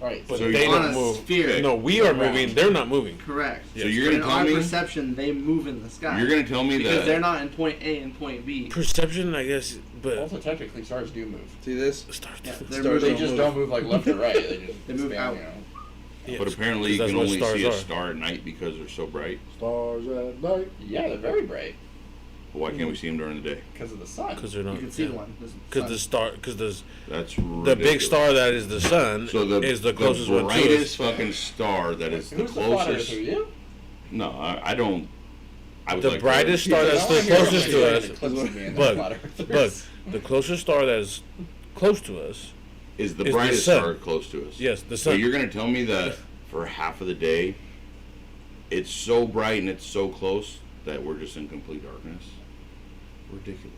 Right. But So they on don't a move. sphere. No, we are moving. They're not moving. Correct. So Yes. you're But in gonna tell our me perception, they move in the sky. you're gonna tell me because that they're not in point A and point B. Perception, I guess, but Also, technically, stars do move. See this? stars. Yeah, don't- they're Stars They moving. just don't move like left or right. They just They move expand, out. You know. Yes, but apparently you because can that's what only see a stars are. star at night because they're so bright. Stars at night. Yeah, they're very bright But why can't we see them during the day? because of the sun. Because they're not. You can see one. Because the star, because That's the ridiculous. big star that is the sun So is the closest one to us. brightest fucking star that is the Who's the plotter? closest. Who, you? No, I don't. I would The like to- brightest star that's the I hear closest to everybody us. saying eclipse of me and Bug, the flat But earthers. the closest star that is close to us, is the is the brightest sun. star close to us. yes, the So sun. you're gonna tell me that for half of the day, it's so bright and it's so close that we're just in complete darkness. Ridiculous.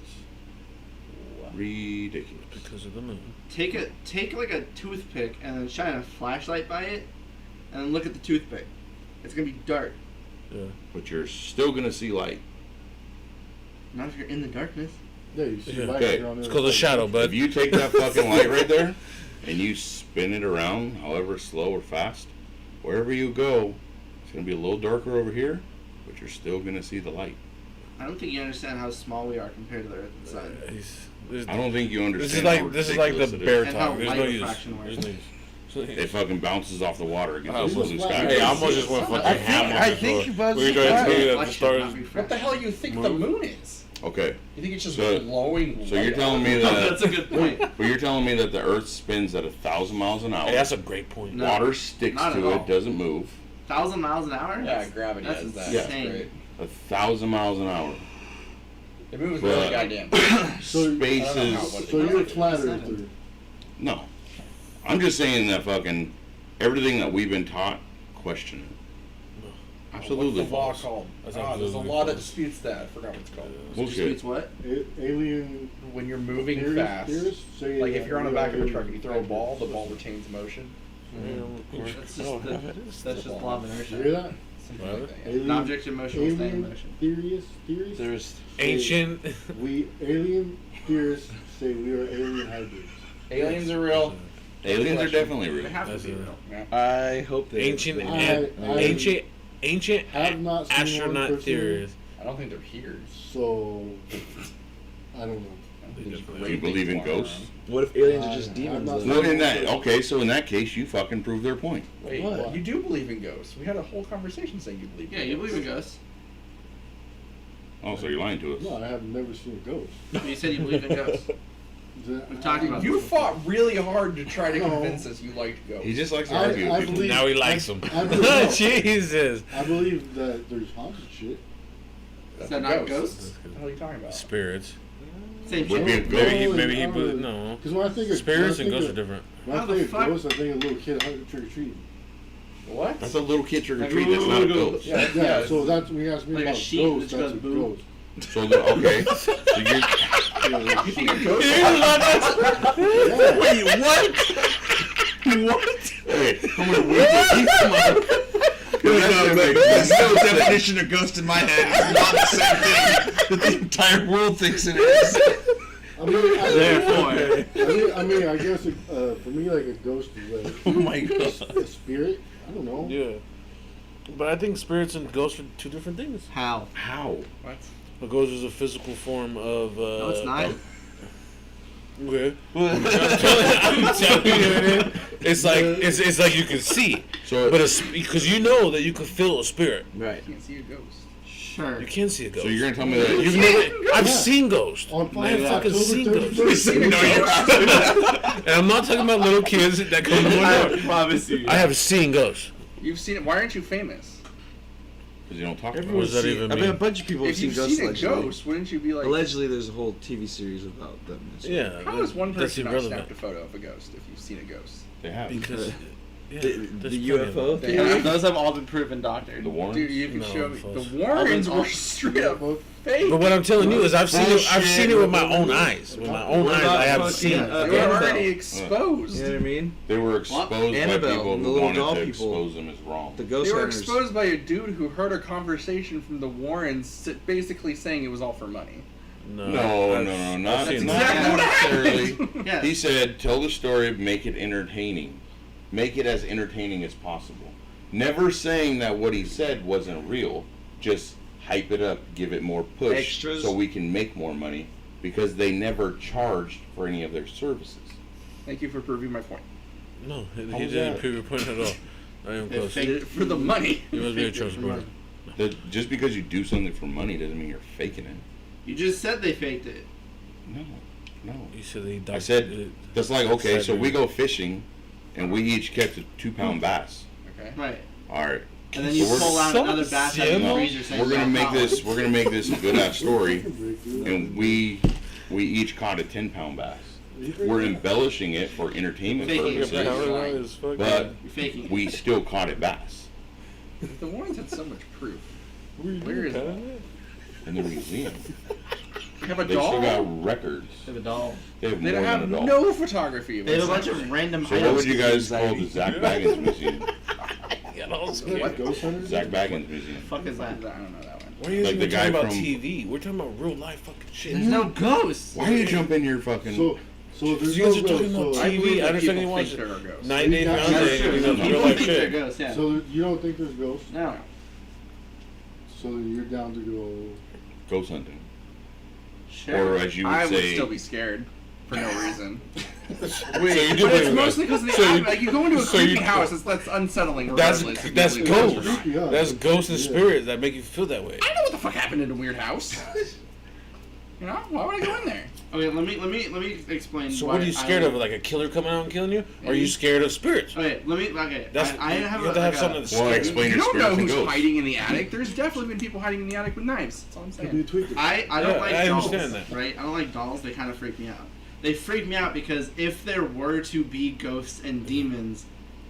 Ridiculous. Because of the moon. Take like a toothpick and then shine a flashlight by it, and then look at the toothpick. It's gonna be dark. Yeah. But you're still gonna see light. Not if you're in the darkness. Yeah, you see Yeah. light Okay, here on the It's other called a side. shadow, but If you take that fucking light right there and you spin it around, however slow or fast, wherever you go, it's gonna be a little darker over here, but you're still gonna see the light. I don't think you understand how small we are compared to the Earth and Sun. I don't think you understand. This is like how this is like the ridiculous it bear is. And how talk. There's light no use. refraction works. There's no use. It fucking bounces off the water against Oh, the blue sky. Hey, I almost just went fucking ham on I the think floor. Buzz We were is trying to tell you that the Reflection, stars. not refraction. What the hell you think the moon is? Okay, You think it's just So- glowing? so you're light telling out? me That's that, a good point. but you're telling me that the Earth spins at 1,000 miles an hour. Hey, that's a great point. No. Water sticks Not at to all. it, doesn't move. 1,000 miles an hour? Yeah, gravity That's does that. insane. That's great. 1,000 miles an hour. It moves But- really goddamn. So, Space I don't know is what so you're a flat earther. no. I'm just saying that fucking everything that we've been taught, question it. Absolutely What's the law false. called? That's There's a absolutely law that false. disputes that. I forgot what it's called. Bullshit. Disputes what? Alien When you're moving theorists- fast, theorists say like that if you're on the we back are of a alien truck and you throw a ball, the factors. ball retains motion. That's just, that's just law of You inertia. hear that? Something like that. Yeah. Alien, An object in motion will stay in alien motion. theorists There's Ancient. we alien theorists say we are alien hybrids. Aliens are real. Aliens are definitely They real. have to That's be a- real. I hope they Ancient. I- Ancient have not seen one astronaut personally. theories. I don't think they're here. So I don't know. Do you believe in ghosts? What if aliens are just I'm demons? not though? Well, in that, okay, so in that case, you fucking prove their point. Wait, What? you do believe in ghosts? We had a whole conversation saying you believe. Yeah, in you ghosts. believe in ghosts. Oh, so you're lying to us. No, I have never seen a ghost. You said you believe in ghosts. We've talked about You this. fought really hard to try to No. convince us you liked ghosts. He just likes to I argue with people. believe- Now he likes them. I believe- Jesus. I believe that there's haunted shit. Is that not ghosts? What the hell are you talking about? Spirits. Same Would shit. be a Maybe he, ghost. maybe he I don't believe, really- no. Because when I think of Spirits and when I ghosts are think different. When I How the think of fuck? ghosts, I think of a little kid hunting trick or treating. What? That's a little kid trick or Like, treat. That's not a ghost. Yeah, Yeah, so that's when you ask me Like a about sheep ghosts, that that's goes a boo. ghost. So okay, so you're Yeah, like a You think sheep. a ghost? Yeah. Wait, what? what? Hey, I'm gonna wait till he come out. There's no definition of ghost in my head. It's not the same thing that the entire world thinks it is. I mean, I guess for me, like a ghost is like Oh my god. a spirit. I don't know. Yeah. But I think spirits and ghosts are two different things. How? How? What? A ghost is a physical form of. No, it's not. Okay. I'm telling you, it's like it's like you can see, So but because you know that you can feel a spirit. Right. I can't see a ghost. Sure. You can see a ghost. so you're gonna tell me that You've never. I've seen ghosts. On I have fucking seen October ghosts. 31st. No, you And I'm not talking about little kids that come to my door. promise you. I have seen ghosts. You've seen it. Why aren't you famous? because you don't talk about What does it. that even I mean? mean, a bunch of people have If seen you've ghosts. seen a Allegedly. ghost, wouldn't you be like? Allegedly, there's a whole TV series about them. Yeah. How is one that's person not irrelevant. snapped a photo of a ghost if you've seen a ghost? They have. Because yeah, The, there's the plenty of UFO them. They theory. have- Those have all been proven doctored. The Warrens. Dude, you can No, show me. false. The Warrens All were been- straight up fake. But what I'm telling you is, I've seen it. I've seen it with my Bullshit. own eyes. With my own What eyes, about I have fucking, seen. uh, They were Annabelle. already exposed. You know what I mean? They were exposed by Annabelle, people the who little wanted doll to people. expose them as wrong. The ghost They were hunters. exposed by a dude who heard a conversation from the Warrens basically saying it was all for money. No, not seen not that. exactly what necessarily. happened. Yeah. He said, "Tell the story, make it entertaining, make it as entertaining as possible." Never saying that what he said wasn't real. Just hype it up, give it more push, Extras. so we can make more money. Because they never charged for any of their services. Thank you for proving my point. No, he How was didn't that? prove your point at all. I am They close. faked Did it for the money. He must be a Faked it true for supporter. money. That just because you do something for money doesn't mean you're faking it. You just said they faked it. No. He said he. I said that's like okay. So we go fishing, and we each catch a 2-pound bass. Okay. Right. All right. And then you So we're- pull out another bass out of the No, freezer saying we're gonna "Wow, make wow." this. We're gonna make this a good ass story, And and we each caught a 10-pound bass. We're embellishing it for entertainment Faking it, purposes, right. but You're faking it. we still caught it bass The Warrens had so much proof. Where is it? in the museum. They have a They still doll. got records. They have a doll. They have They more don't have than a doll. no photography. They have a bunch whatsoever. of random So what items. would you guys call the Zach Baggins Museum? What, ghost hunters? Zach Baggins Museum. The fuck is I that? don't know that one. Why are you Like even the guy talking about from- TV? We're talking about real life fucking shit. There's no ghosts. Why are you jumping your fucking? So there's You guys no are talking ghosts. about So, I believe TV. I that understand you people watch think there are ghosts. 9 Day Yeah, Fiance. that's and true. you know, People real think life they're shit. ghosts, yeah. so you don't think there's ghosts? No. So you're down to go. Ghost hunting, Sure. or as you would I would say, still be scared for no reason. So you do But believe it's in mostly ghosts. because of the So you- like you go into a so you- creepy house. That's unsettling. That's Regardless. if you that's believe in ghosts or ghosts. not. Yeah. That's ghosts and Yeah. spirits that make you feel that way. I know what the fuck happened in a weird house. You know, why would I go in there? Okay, let me explain. So why what are you scared I of? Like a killer coming out and killing you? Or are you scared of spirits? Okay, Okay, That's I you have have a, to have like something a, to Well, scare explain You your don't know spirits and who's ghosts. hiding in the attic. There's definitely been people hiding in the attic with knives. That's all I'm Could be saying. tweaked. I don't Yeah, like I dolls, understand that. right? I don't like dolls. They kind of freak me out. They freak me out because if there were to be ghosts and demons,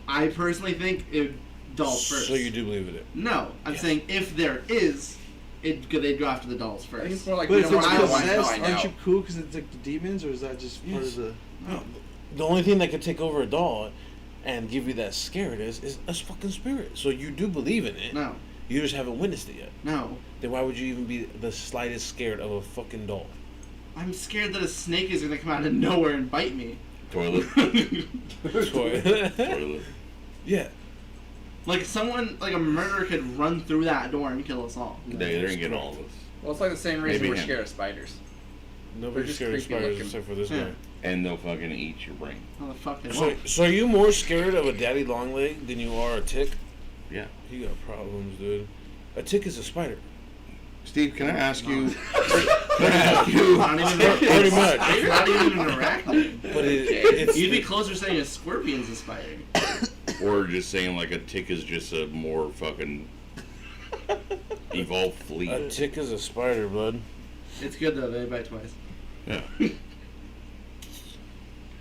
I personally think it dolls first. So you do believe in it? No, I'm saying if there is, they'd go after the dolls I think it's first. more like But we if don't it's want to find possessed, out. aren't you cool because it's like the demons, or is that just part Yes. of the? The only thing that could take over a doll and give you that scared is a fucking spirit. So you do believe in it. No, You just haven't witnessed it yet. no. Then why would you even be the slightest scared of a fucking doll? I'm scared that a snake is gonna come out of nowhere and bite me. Toilet. Toy. Toilet. Yeah. Like like a murderer could run through that door and kill us all. They didn't get all of us. Well, it's like the same reason Maybe we're him. scared of spiders. Nobody's just scared of creepy spiders looking. except for this Yeah. guy. And they'll fucking eat your brain. Oh, the fuck they So, won't. so are you more scared of a daddy long leg than you are a tick? Yeah. You got problems, dude. A tick is a spider. Steve, can I ask you? Can I ask you? Not even Pretty much. It's not even an arachnid. But it's You'd be closer saying a scorpion's a spider. Or just saying like a tick is just a more fucking evolved flea. a tick is a spider, bud. It's good though. They bite twice. Yeah.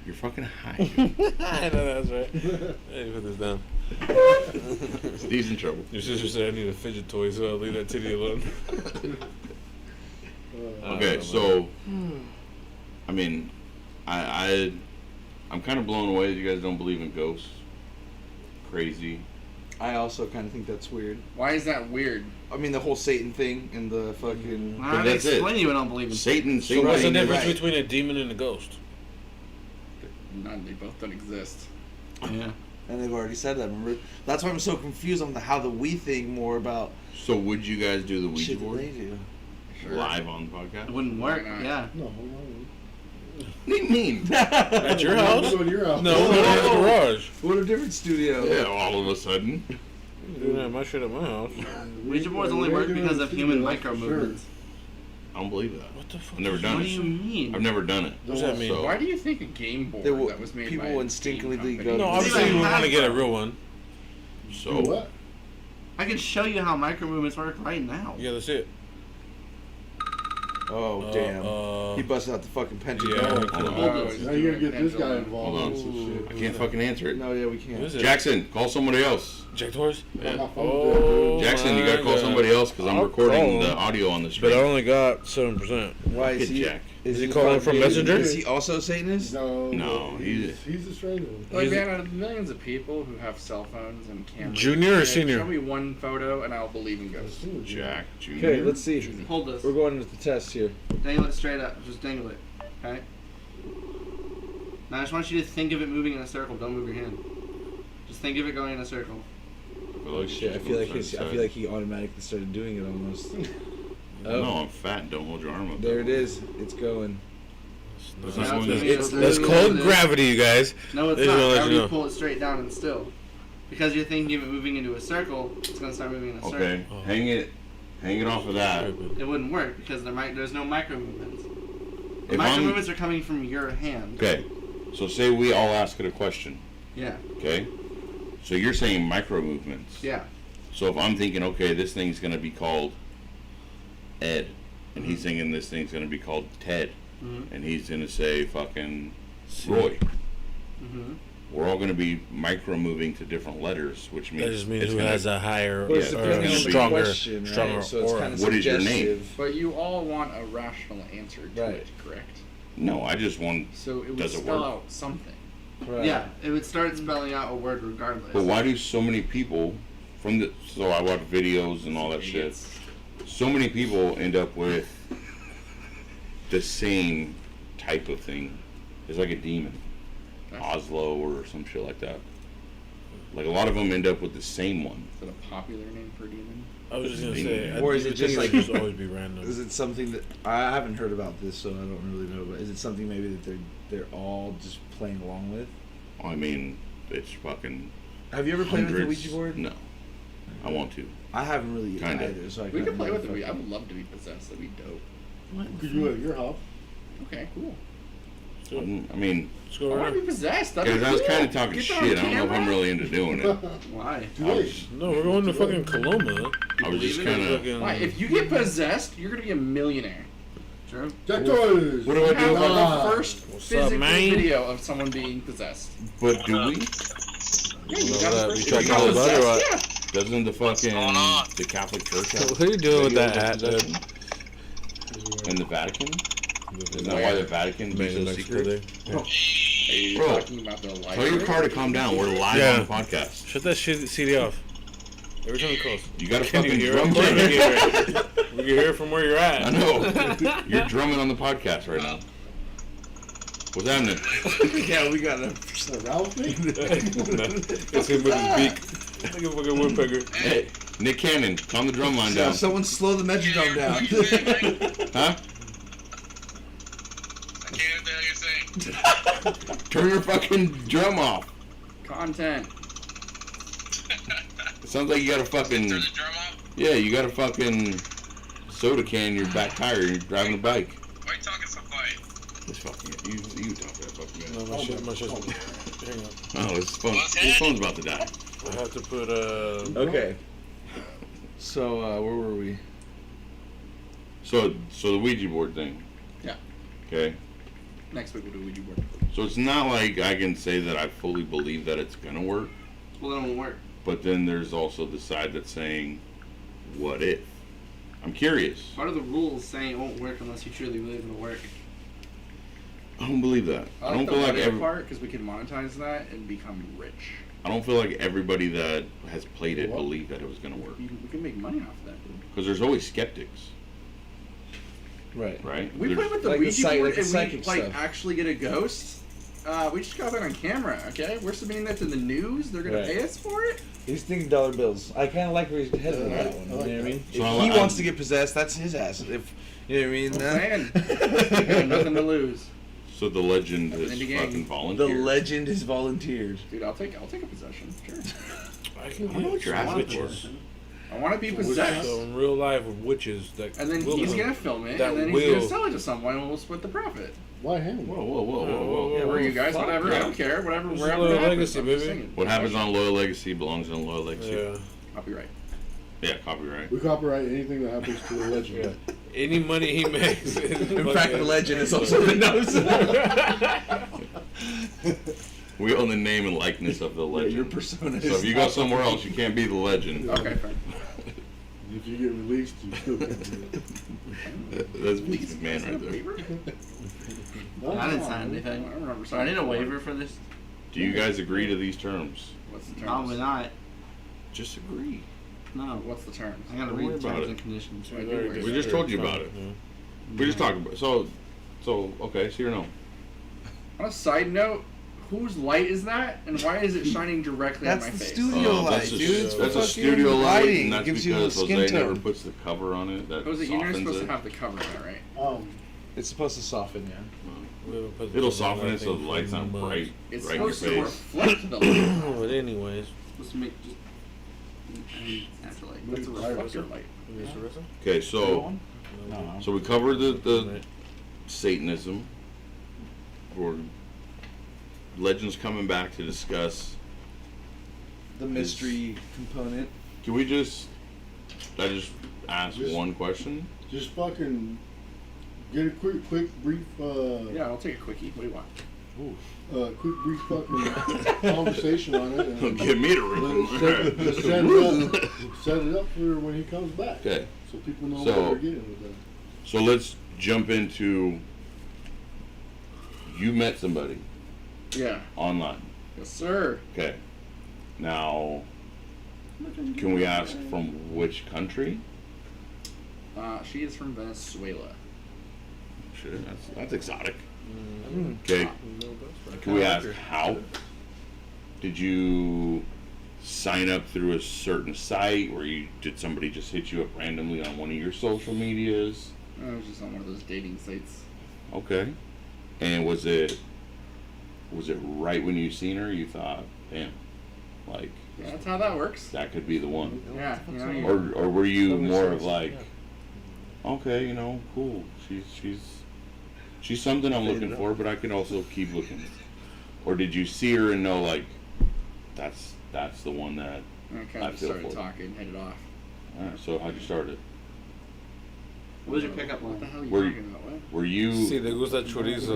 You're fucking high. I know that's right. Hey, put this down. Steve's in trouble. Your sister said I need a fidget toy, so I'll leave that titty alone. Okay, so I mean, I'm kind of blown away that you guys don't believe in ghosts. Crazy. I also kind of think that's weird. Why is that weird? I mean, the whole Satan thing and the fucking. I'm that's it. explaining you. I don't believe in. Satan. So what's the Satan difference right. between a demon and a ghost? None. They both don't exist. Yeah. And they've already said that. Remember? That's why I'm so confused on how the we think more about So would you guys do the Ouija shit that board they do. live on the It podcast? wouldn't work. Why not? Yeah. No, What do you mean? At your house? Go to your house. No, we're in the garage. What a different studio. Yeah, all of a sudden. Doing that my shit at my house. Ouija boards only work because of human micro movements. I don't believe that. What the fuck? I've never done What it. do you mean? I've never done it. What does that mean? So- Why do you think a game board They will- that was made people by a instinctively game go company- No, to- obviously you want to get a real one. So what? I can show you how micro movements work right now. Yeah, that's it. Oh, damn. He busted out the fucking pentagon. Yeah. hold on. Oh, it's Now you're gonna doing get this guy pendulum. involved Hold in some I shit. can't fucking answer it. No, yeah, we What can't. is it? Jackson, call somebody else. Jack Torres? Yeah. Oh, Jackson, you gotta call my somebody God. else because I'm I'll recording call the him. audio on the But stream. I only got 7%. Why is Get he? Jack. Is he calling from Messenger? Is he also a Satanist? No, he's a stranger. Like, He's- man, out of millions of people who have cell phones and cameras, Junior or yeah, senior? Show me one photo and I'll believe in ghosts. Jack Jr. Okay, let's see. Hold this. We're going into the test here. Dangle it straight up. Just dangle it. Okay? Now I just want you to think of it moving in a circle. Don't move your hand. Just think of it going in a circle. Oh shit! I feel like he automatically started doing it almost. No, I'm fat. Don't hold your arm up. There it is. It's going. That's Yeah, not going that's to- what It's, it that's is. called gravity, you guys. No, it's They just not. wanna let How you do you know. pull it straight down and still? Because you're thinking of it moving into a circle, it's going to start moving in a circle. Okay, hang it off of that. It wouldn't work because there's no micro movements. The If micro I'm- movements are coming from your hand. Okay, so say we all ask it a question. Yeah. Okay, so you're saying micro movements. Yeah. So if I'm thinking, okay, this thing's gonna be called Ed, and he's thinking this thing's gonna be called Ted, and he's gonna say fucking Roy. Mm-hmm. We're all gonna be micro moving to different letters, which means That just means it's who gonna- has a higher Well, it's Yeah, or depending on the stronger, question, right? stronger So it's aura. kind of What is your name? suggestive. But you all want a rational answer to Right. it, correct? No, I just want. So it would Does it spell work? out something. Right. Yeah, it would start spelling out a word regardless. But why do so many people from the? So I watch videos and all that shit. Idiots. So many people end up with the same type of thing. It's like a demon, Oslo or some shit like that. Like a lot of them end up with the same one. Is that a popular name for a demon? I was just gonna say, I Or is think it just would like- just always be random? Is it something that I haven't heard about this, so I don't really know? But is it something maybe that they're all just playing along with? I mean, it's fucking Have you ever played with the hundreds. Ouija board? No, I want to. I haven't really Kinda. either. So I We kinda could play know with if it. I I can- would love to be possessed. That'd be dope. You could do it at your house. Okay, cool. I mean, Let's I go want around. to be possessed. That'd guys, be I was cool. kind of talking Get that shit. on I don't know if I'm camera. really into doing it. Why? Too I late. was, No, we're going to fucking Coloma. I was just believe it? kind of. Fucking- Why? If you get possessed, you're gonna be a millionaire. True. Jack Toys. What do I You do have about the first What's physical up, man? video of someone being possessed. But do we? Yeah, you Know got that. the We first tried if to you call got it butter or possessed, yeah. Doesn't the fucking the Catholic Church have What are you doing with videos that of hat, dude? possession? In the Vatican? Isn't that why the Vatican be Made in so Mexico secret? Day. Are you Bro, talking about the light? Tell your car to calm down. We're live Yeah. on the podcast. Shut that shit CD off. Every time it calls. You got to Can you fucking hear drum it? We can it. hear it. We can hear it from where you're at. I know. You're drumming on the podcast right now. What's happening? Yeah, we got a. The Ralph thing? It's him with his beak. Like a fucking woodpecker. Hey, Nick Cannon, calm the drum line Yeah, down. someone slow the metronome down. Huh? Turn your fucking drum off. Content. It sounds like you got a fucking. Turn the drum off. Yeah, you got a fucking soda can in your back tire. You're driving a bike. Why are you talking so quiet? This fucking. You talk that fucking guy. No, my shit's hang on. Oh, his phone's about to die. I have to put Okay. So where were we? So the Ouija board thing. Yeah. Okay. Next week we'll do Ouija board. So it's not like I can say that I fully believe that it's gonna work, Well, it won't work. but then there's also the side that's saying, what if? I'm curious. What are the rules saying it won't work unless you truly believe it'll work? I don't believe that. I don't like the feel like what if every, part because we can monetize that and become rich. I don't feel like everybody that has played it What? believed that it was gonna work. We can make money off of that. Because there's always skeptics, Right. right? We There's- play with the Like the Ouija psych- board like the and we psychic like stuff. actually get a ghost. We just got that on camera, okay? We're submitting that to the news. They're gonna Right. pay us for it. He's thinking dollar bills. I kind of like where his head on that one. You know what I mean? So If I- he I- wants to get possessed, that's his ass. If you know what I mean? I'm saying. We got nothing to lose, So the legend has In the game. fucking The volunteered. legend is volunteered. dude. I'll take a possession. Sure. I can I don't know what get you're asking for. witches. I want to be possessed. So in real life, witches that And then will he's come. gonna film it, that and then he's will- gonna sell it to someone, and we'll split the profit. Why him? Whoa, whoa, whoa, whoa, whoa. Yeah, where you guys, fuck whatever. yeah. I don't care. Whatever. This is Wherever Loyal it happens, Legacy, I'm just baby. saying. What happens on Loyal Legacy belongs on Loyal Legacy. Yeah. Copyright. Yeah, copyright. We copyright anything that happens to the legend. Yeah. Any money he makes. In fact, the legend is also the nose. We own the name and likeness of the legend. Your persona So is. if you go somewhere else, you can't be the legend. Okay, fine. If you get released, you still can't do it. That's Vince McMahon right there. No, I didn't no, sign I anything. don't remember. So I need a waiver for this? Do you guys agree to these terms? What's the terms? Probably not. Just agree. No. What's the terms? I gotta Don't read worry the about terms it. and conditions. Right. We just told you about it. We just talked about so okay, so you know. On a side note, whose light is that, and why is it shining directly That's at my the face? studio light, that's dude. a, It's that's a fucking studio light, lighting. and that's Gives you a because skin Jose never tone. puts the cover on it. That Jose, you're softens supposed it. to have the cover on it, right? It's supposed to soften, yeah. It'll soften it so the light's not bright It's right in your supposed to face. reflect the light. But anyways, Supposed to make just. Natural light. That's a reflector light. Okay, so we covered the Satanism. Or Legends coming back to discuss. The mystery component. Can we just? I just ask one question. Just fucking get a quick brief, Yeah, I'll take a quickie. What do you want? quick brief fucking conversation on it. Don't And give me the room. set it up for when he comes back. Okay, So people know So- what they're getting with that. so let's jump into. You met somebody Yeah. online. Yes, sir. Okay. Now, can we ask from which country? She is from Venezuela. Shit, that's exotic. Okay. Can we ask how? Did you sign up through a certain site, or did somebody just hit you up randomly on one of your social medias? I was just on one of those dating sites. Okay. And was it right when you seen her you thought, damn, like Yeah, that's how that works. that could be the one? Yeah, you know, you, Or were you more of like, okay, you know, cool. She's something I'm looking for, but I could also keep looking. Or did you see her and know like that's the one that I kind I of just feel started for. talking and headed off. alright, so how'd you start it? What was your pickup What the line? hell are you Were you- talking about? What? Were you see, le gusta chorizo.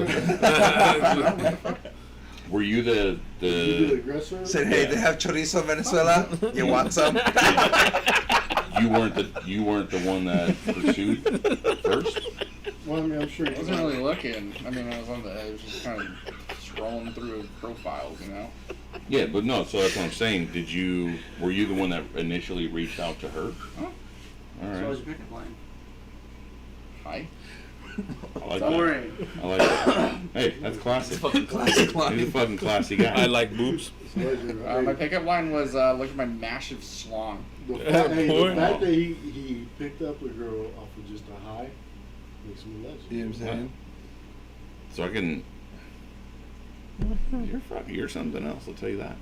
were you You the the aggressor? Said, hey, they have chorizo in Venezuela. You want some? you weren't the one that pursued first? Well, I mean, I'm sure I you wasn't really looking. I mean, I was just kind of scrolling through profiles, you know. Yeah, but no, so that's what I'm saying. Were you the one that initially reached out to her? Huh? So what was Alright. your pickup line? Hi. I like Don't that. worry. I like that. Hey, that's classic. Fucking classic He's a line. fucking classy guy. I like boobs. My pickup line was, look at my massive schlong. The fact, hey, Boy. the fact that he picked up a girl off of just a high makes him a legend. You know what I'm saying? So I can You're something else. I'll tell you that.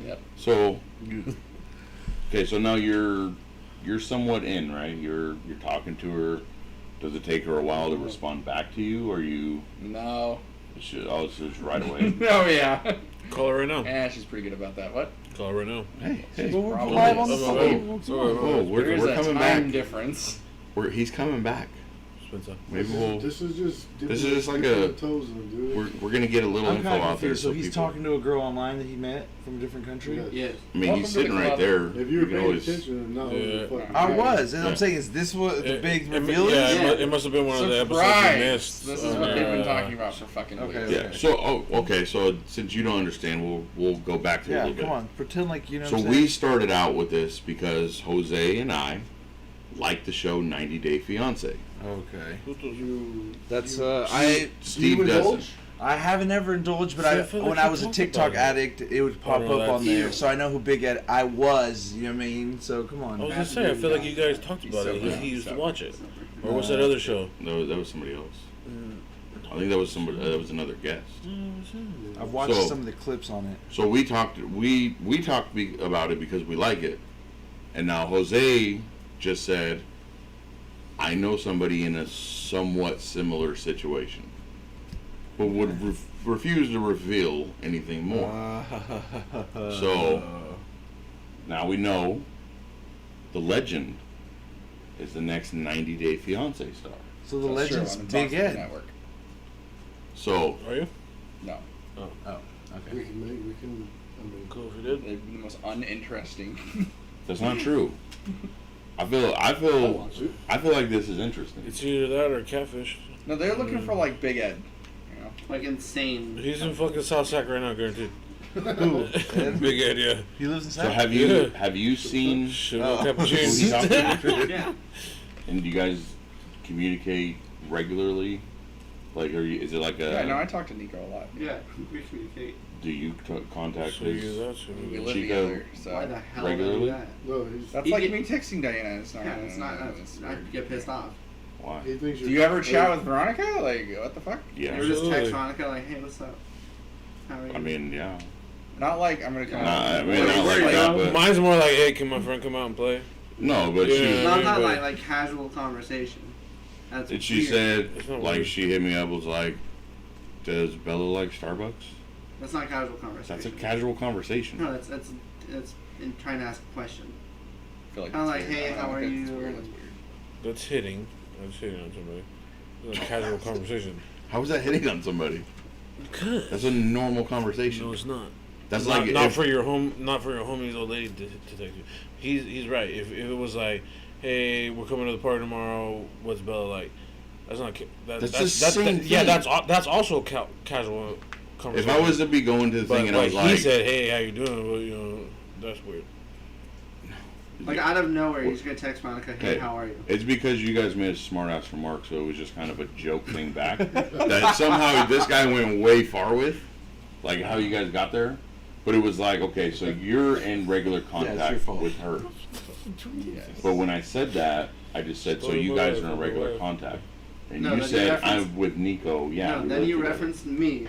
Yep. So, okay, so now you're somewhat in, right? You're talking to her. Does it take her a while to respond back to you, or you? No. It's just right away. Oh yeah. Call her right now. Yeah, she's pretty good about that. What? Call her right now. Hey, We're Probably. live on the Oh, phone. whoa, There is we're a coming time back. difference. He's coming back. Spencer. Maybe we'll. This is just like dipping a- the toes in, dude. We're gonna get a little I'm info kind of out there. confused. So he's people, talking to a girl online that he met from a different country? Yeah. Yeah. I mean, Welcome he's to the sitting right club. there. If You you're can paying always. attention, no, Yeah. fucking I guy. was, and Yeah. I'm saying, is this what the big It, reveal yeah, is? it must have been one of the episodes you Surprise! missed. This is on, what they've been talking about for fucking Okay. weeks. Yeah. So, okay. So, since you don't understand, we'll go back to it a Yeah, little bit. come on, pretend like you know. So what I'm we saying. started out with this because Jose and I liked the show 90 Day Fiance. Okay. You, That's you, Steve you doesn't. indulge? I haven't ever indulged, but See, I I feel like when you I was a talked TikTok about it. addict, it would pop no, up on that's- there, so I know who Big Ed I was. You know what I mean? So come on. I was gonna say, I feel like you guys talked about it. He used to watch it. Or what's that other show? No, that was somebody else. I think that was somebody. That was another guest. I've watched So- some of the clips on it. So we talked. We talked about it because we like it, and now Jose just said, "I know somebody in a somewhat similar situation," but would refuse to reveal anything more. So now we know the legend is the next 90 Day Fiance star. So the That's true, legend's I'm in Big talks with the Ed. network. So Are you? No. Oh, okay. We can, I mean, Cool if you did. They've been the most uninteresting. that's not true. I feel watch it. like this is interesting. It's either that or Catfish. No, they're looking for like Big Ed. You know. Like insane. He's in fucking South Sac right now, guaranteed. Who? Ed? Big Ed, yeah. He lives in So South. have you seen Shit, Oh. who he's cappuccino. talking to? Yeah. And do you guys communicate regularly? Like, is it like a? Yeah, no, I talk to Nico a lot. Yeah. We communicate. Do you contact So you his? that's We who. live Chico, together, so Why the hell would I regularly? do that? no, he's, that's He like get- me texting Diana. It's not. Yeah, it's not. it's I weird. get pissed off. Why? he thinks Do you're you ever chat with Veronica? Like, what the fuck? Yeah. You ever just text Absolutely. Monica like, "Hey, what's up? How are you?" I mean, yeah. Not like I'm gonna come. Nah, I out. mean, not like that, but Mine's more like, hey, can my friend come out and play? no, but Yeah. she. no, not but- like casual conversation. That's And she weird. said, It's not like, weird. she hit me up, was like, "Does Bella like Starbucks?" That's not casual conversation. That's a casual conversation. No, it's in trying to ask a question. I feel like Kinda it's like, weird. hey, I don't how know, are it's you? weird, it's weird. That's hitting. That's hitting on somebody. It's a casual conversation. How is that hitting on somebody? Because. That's a normal conversation. No, it's not. That's not, like not if- for your homie's old lady to text you. He's right. If it was like, hey, we're coming to the party tomorrow. What's Bella like? That's not. That's the same yeah. thing. That's also casual If conversation. I was to be going to the but thing and I was he like, said, hey, how you doing? Well, you know, that's weird. Like out of nowhere, he's gonna text Monica, "Hey, Okay. how are you?" it's because you guys made a smart ass remark, so it was just kind of a joke thing back. That somehow this guy went way far with, like how you guys got there. But it was like, okay, so you're in regular your contact fault. with her. Yes. But when I said that, I just said, so you guys are in regular contact. And No, you then said, you referenced- I'm with Nico. Yeah. no, we then live you together. referenced me.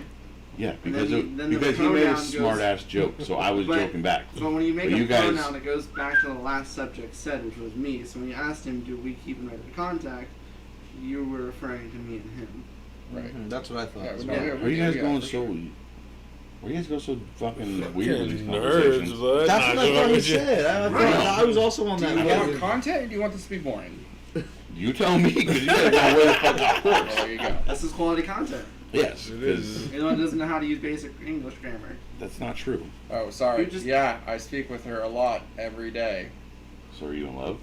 Yeah, and because then the because he made a pronoun goes- smart ass joke, so I was But- joking back. So when you make But a you guys- pronoun, it goes back to the last subject said, which was me. So when you asked him, "Do we keep in regular contact?" you were referring to me and him. Right. That's what I thought. Yeah, as no, well. Yeah. Where you guys going for so? sure. Where you guys go so fucking weird with these Fucking conversations? nerds, bud. That's Nah, what I thought he with you. said. I Right. thought I was also on Do that. you level. want content or do you want this to be boring? You tell me, because you guys go way the fuck off Well, course. there you go. This is quality content. Yes, It because is. Anyone doesn't know how to use basic English grammar. that's not true. Oh, sorry. You just- Yeah, I speak with her a lot every day. So are you in love?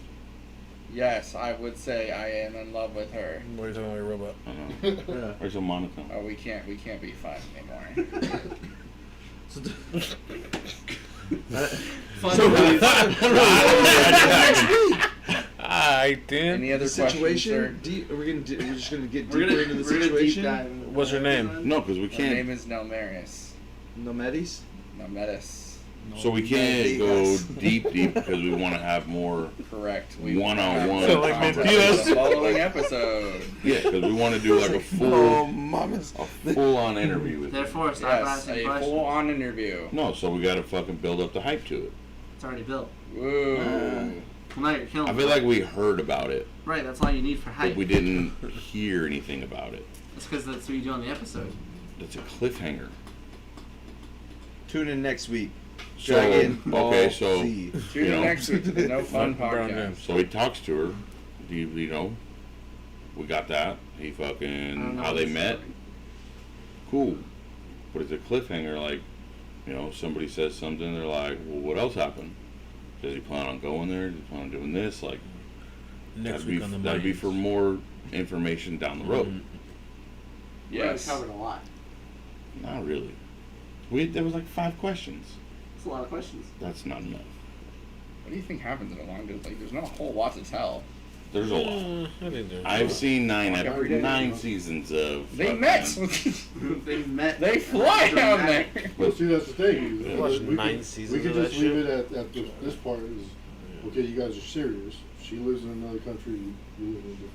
Yes, I would say I am in love with her. Why are you talking like a robot? I don't know. Yeah. Where's a monotone? Oh, we can't be friends anymore. Fun So- Alright, then. Any other The questions, sir? situation. We're just gonna get We're deeper gonna, into the we're gonna deep situation. dive into What's her name? No, because we Her name can't. is Nelmaris. No Medis. Nelmetis. So we can't go deep because we want to have more Correct. one-on-one So, like, conversation. the following episode. Yeah, because we want to do like a full-on interview with you. Therefore, stop Yes, asking a questions. full-on interview. No, so we got to fucking build up the hype to it. It's already built. Whoa. Well, now you're killing I me. feel like we heard about it, Right, that's all you need for hype. but we didn't hear anything about it. That's because that's what you do on the episode. It's a cliffhanger. Tune in next week. So, Dragon Ball okay, so Z. Tune in know. next week to the No Fun Brown podcast. James. So he talks to her. You know, we got that. He I don't fucking know how they this met. story. Cool, but it's a cliffhanger. Like, somebody says something. They're like, "Well, what else happened? Does he plan on going there? Does he plan on doing this?" Like, Next week on the that'd be Mayans. for more information down the road. Yes. We covered a lot. Not really. There was like 5 questions. It's a lot of questions. That's not enough. What do you think happens in a long day? Like, there's not a whole lot to tell. There's a lot. I think there's I've seen 9 Every day. 9 seasons of. They fucking- met. They met. They fly down there. Well, see, that's the thing. Yeah. Watched We 9 could- seasons We could of that just leave shit. it at this part is, okay, you guys are serious. She lives in another country, you live in a different country.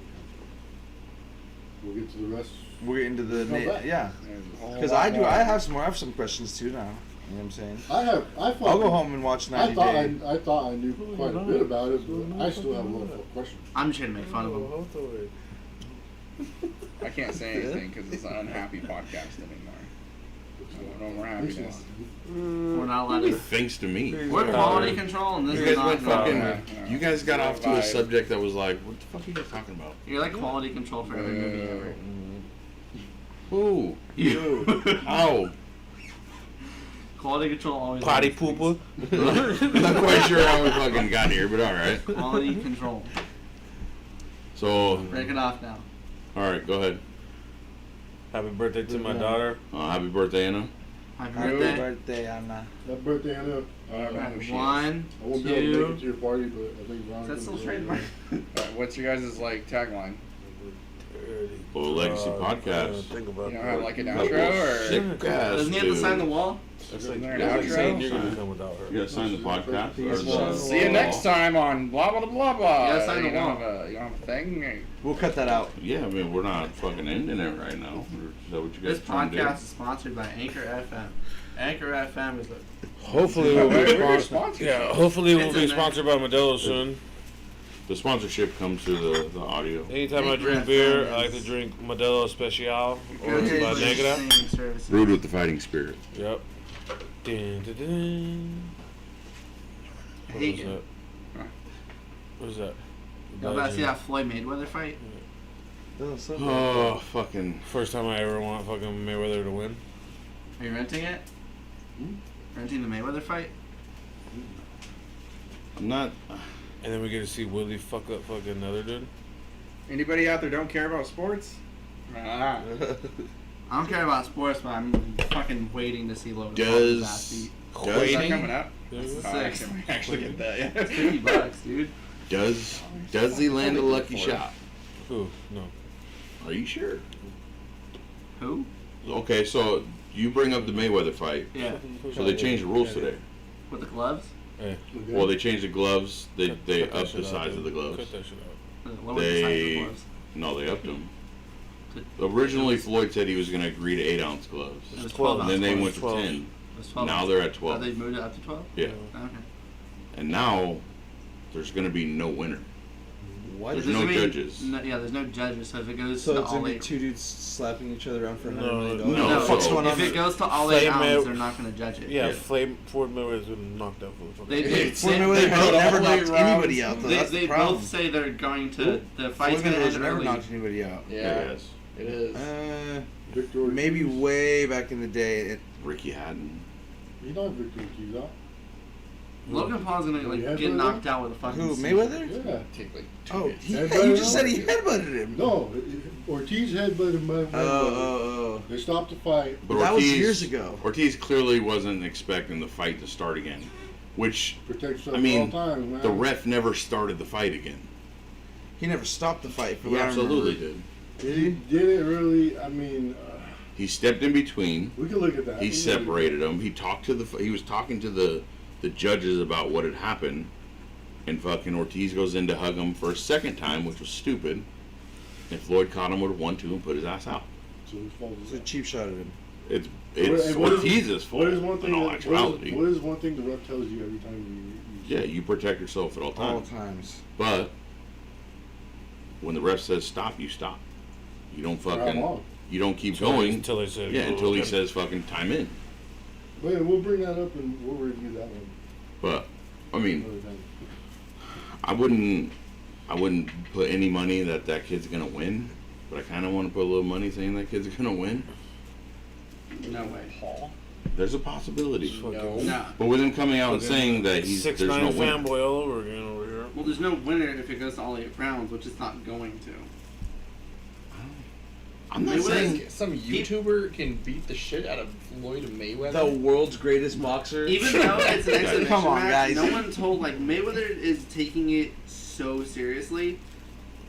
We'll get to the rest. We're into the Come back. yeah. There's a whole Because lot I do. more. I have some more. I have some questions too now. You know what I'm saying? I'll I'll go home and watch 90 Day. I thought I knew quite a bit about it, but I still have a lot of questions. I'm just gonna make fun of them. I can't say anything because it's an unhappy podcast anymore. No more happiness. We're not allowed Who to. thinks to me? We're quality control, and this You is guys went not. fucking. Yeah. You guys got off to a Vibe. subject that was like, what the fuck are you guys talking about? You're like quality control for every movie ever. Who? You. How? Quality control always. Potty wins things. pooper. I'm not quite sure how we fucking got here, but all right. Quality control. So, Break it off now. all right, go ahead. Happy birthday to my daughter. Happy birthday, Anna. Happy Happy birthday. birthday, Anna. That birthday, Anna. I don't know who she is. 1, I won't be able to make it 2. to your party, but I think Is Ron. that still trademark? What's your guys' tagline? Well, Legacy Podcast. Think about You don't have like an Couple outro or? sick ass Doesn't he have to sign the dudes. wall? That's Isn't like, there an that's like outro? saying you're gonna come without her. You gotta sign the podcast. Or Well, the, See you next time on blah blah blah blah. Yeah, sign the you don't wall. have a thing. We'll cut that out. Yeah, I mean, we're not fucking ending it right now. Is that what you guys This trying to do? podcast is sponsored by Anchor FM. Anchor FM is the. Hopefully we'll Where be are your sponsored. sponsors? Yeah, hopefully we'll It's be in there. sponsored by Modelo soon. The sponsorship comes through the audio. Anytime I Anchor drink FM beer, I like to is- drink Modelo Especial or Good La Negra. streaming services. Brewed with the fighting spirit. Yep. Dun, dun, dun. I What hate was it. that? What is that? You about to see that Floyd Mayweather fight? Oh, fucking. First time I ever want fucking Mayweather to win. Are you renting it? Renting the Mayweather fight? I'm not. And then we get to see Willie fuck up fucking another dude. Anybody out there don't care about sports? Ah. I don't care about sports, but I'm fucking waiting to see Logan Paul's Does. ass beat. Is that Waiting. coming up? It's the Oh, sixth. actually, I might actually get that. Yeah. $50, dude. Does he land a lucky shot? Who? No. Are you sure? Who? Okay, so you bring up the Mayweather fight. Yeah. So they changed the rules today. With the gloves? Well, they changed the gloves. They Cut that upped shit the out, size dude. of the gloves. Cut that shit out. What was the size of the They gloves? no, they upped them. Originally, Floyd said he was going to agree to 8-ounce gloves, It was 12 12 and then they ounce went to 12. 10. It was 12 Now ounce. they're at Oh, 12. they moved it up to 12? Yeah, Okay. and now there's going to be no winner. What? There's There's no gonna be- judges. No, yeah, there's no judges, so if it goes So to it's all gonna be 8... two dudes slapping each other around for $100 No, million. no, No, fuck's going if it goes to all 8 Flame ounces, it- they're not going to judge it. Yeah, Yeah. Ford Mayweather's been knocked out for the fucking. They Floyd say- Mayweather they has both- never all knocked eight rounds. anybody out, though. That's They the problem. both say they're going to... The fight's Floyd going to Mayweather's end never early. knocked anybody out. Yeah, Yes. it is. Victor Maybe Ortiz. way back in the day. Ricky Hatton. He's not Victor Ortiz, huh? Logan Paul's going to Yeah, get but- knocked out with a fucking... Who, seizure. Mayweather? Yeah. Take like 2 Oh, hits. Headbutted you just said he him? headbutted him. No, Ortiz headbutted Mayweather. Oh. They stopped the fight. But That was Ortiz, years ago. Ortiz clearly wasn't expecting the fight to start again, which Protect yourself I mean, at all times, man. the ref never started the fight again. He never stopped the fight. For He what I absolutely remember. did. He didn't really. I mean, He stepped in between. we can look at that. He separated them. He talked to the. He was talking to the the judges about what had happened, and fucking Ortiz goes in to hug him for a second time, which was stupid. And Floyd caught him with a 1-2 and put his ass out. So his fault It's is a cheap shot at him. It's What is- Ortiz's fault What is one thing? in all What actuality. is one thing the ref tells you every time you Yeah, you protect yourself at all All times. times. But when the ref says stop, you stop. You don't How fucking. long? You don't keep going. until they say. Yeah, until he says fucking time in. But we'll bring that up and we'll review that one But I mean, another time. I wouldn't put any money that kid's gonna win. But I kind of want to put a little money saying that kid's gonna win. No way. Paul? There's a possibility. No. No. But with him coming out and saying that there's 6'9" no winner. fanboy all over again over here. Well, there's no winner if it goes to all 8 rounds, which it's not going to. I'm not Mayweather- saying. Some YouTuber can beat the shit out of Floyd Mayweather. The world's greatest boxer. Even though it's an exhibition Come on, match, guys. no one told, like, Mayweather is taking it so seriously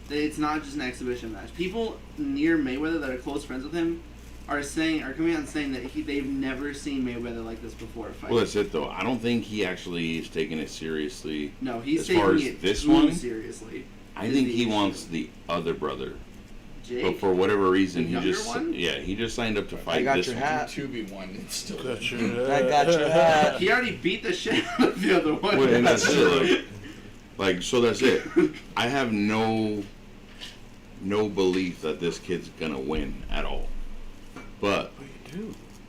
that it's not just an exhibition match. People near Mayweather that are close friends with him are coming out and saying that they've never seen Mayweather like this before fight. Well, that's it though. I don't think he actually is taking it seriously. No, he's as far taking as it this too one, seriously. I is think the he issue. wants the other brother. Jake. But for whatever reason, The he younger just one? he just signed up to fight I got this your one. hat. 2v1. It's still Got good. your I got your hat. He already beat the shit out of the other one. Well, and that's it. Like, so that's it. I have no belief that this kid's gonna win at all. But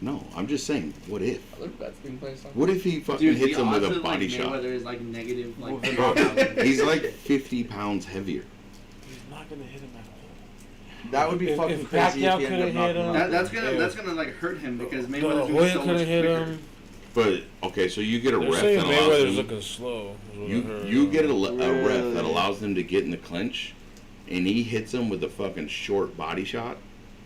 no, I'm just saying, what if? Other bets being placed on. What if he fucking Dude, hits the him with odds a of, body like, shot? Mayweather is like negative, like Bro, 4,000. he's like 50 pounds heavier. He's not gonna hit him at all. That would be If- fucking if crazy Pacquiao if he ended up could've knocking hit him him- out. That's gonna like hurt him because The Mayweather's Hoya moving so could much have hit quicker. him. But okay, so you get a They're ref saying that allows Mayweather's him. looking slow. is what I heard. You get a ref that Really? allows them to get in the clinch, and he hits him with a fucking short body shot.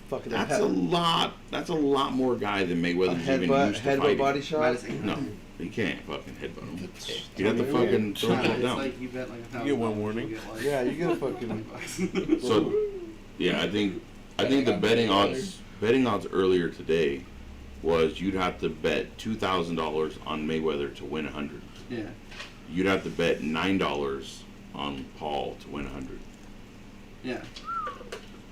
Fucking That's a lot. That's a lot more guy than Mayweather's even used to headbutt fighting. body shot. Madison. No, he can't fucking headbutt him. You have to fucking throw It's him down. like you bet like $1,000. You get one warning. you get, like, Yeah, you get a fucking. $20. So, yeah, I think the betting odds earlier today was you'd have to bet $2,000 on Mayweather to win 100. Yeah. You'd have to bet $9 on Paul to win 100. Yeah.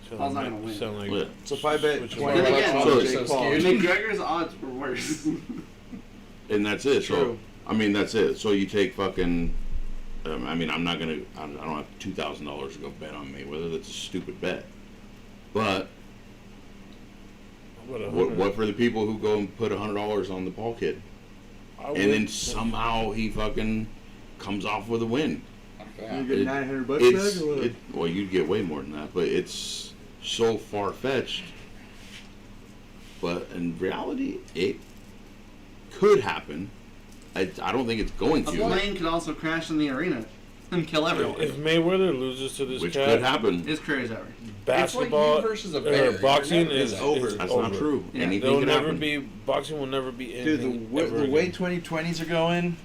Sound Paul's not like- gonna win. sound like- Yeah. So if I bet Switch 20 Then bucks again, on so- Jake Paul, McGregor's odds were worse. And that's it. So True. I mean, that's it. So you take fucking. I mean, I'm not gonna. I don't have $2,000 to go bet on Mayweather. That's a stupid bet. But what for the people who go and put $100 on the Paul kid, and then somehow he fucking comes off with a win? you get It- 900 bucks It's back or what? well, you'd get way more than that, but it's so far fetched. But in reality, it could happen. I don't think it's going A to, plane could also crash in the arena and kill everyone. If Mayweather loses to this which cat, could happen. His career is over. basketball It's like you versus a bear. boxing You're is never over. gonna- That's not true. Yeah, Anything There'll could never happen. be boxing will never be Dude, anything the ever way again. 2020s are going,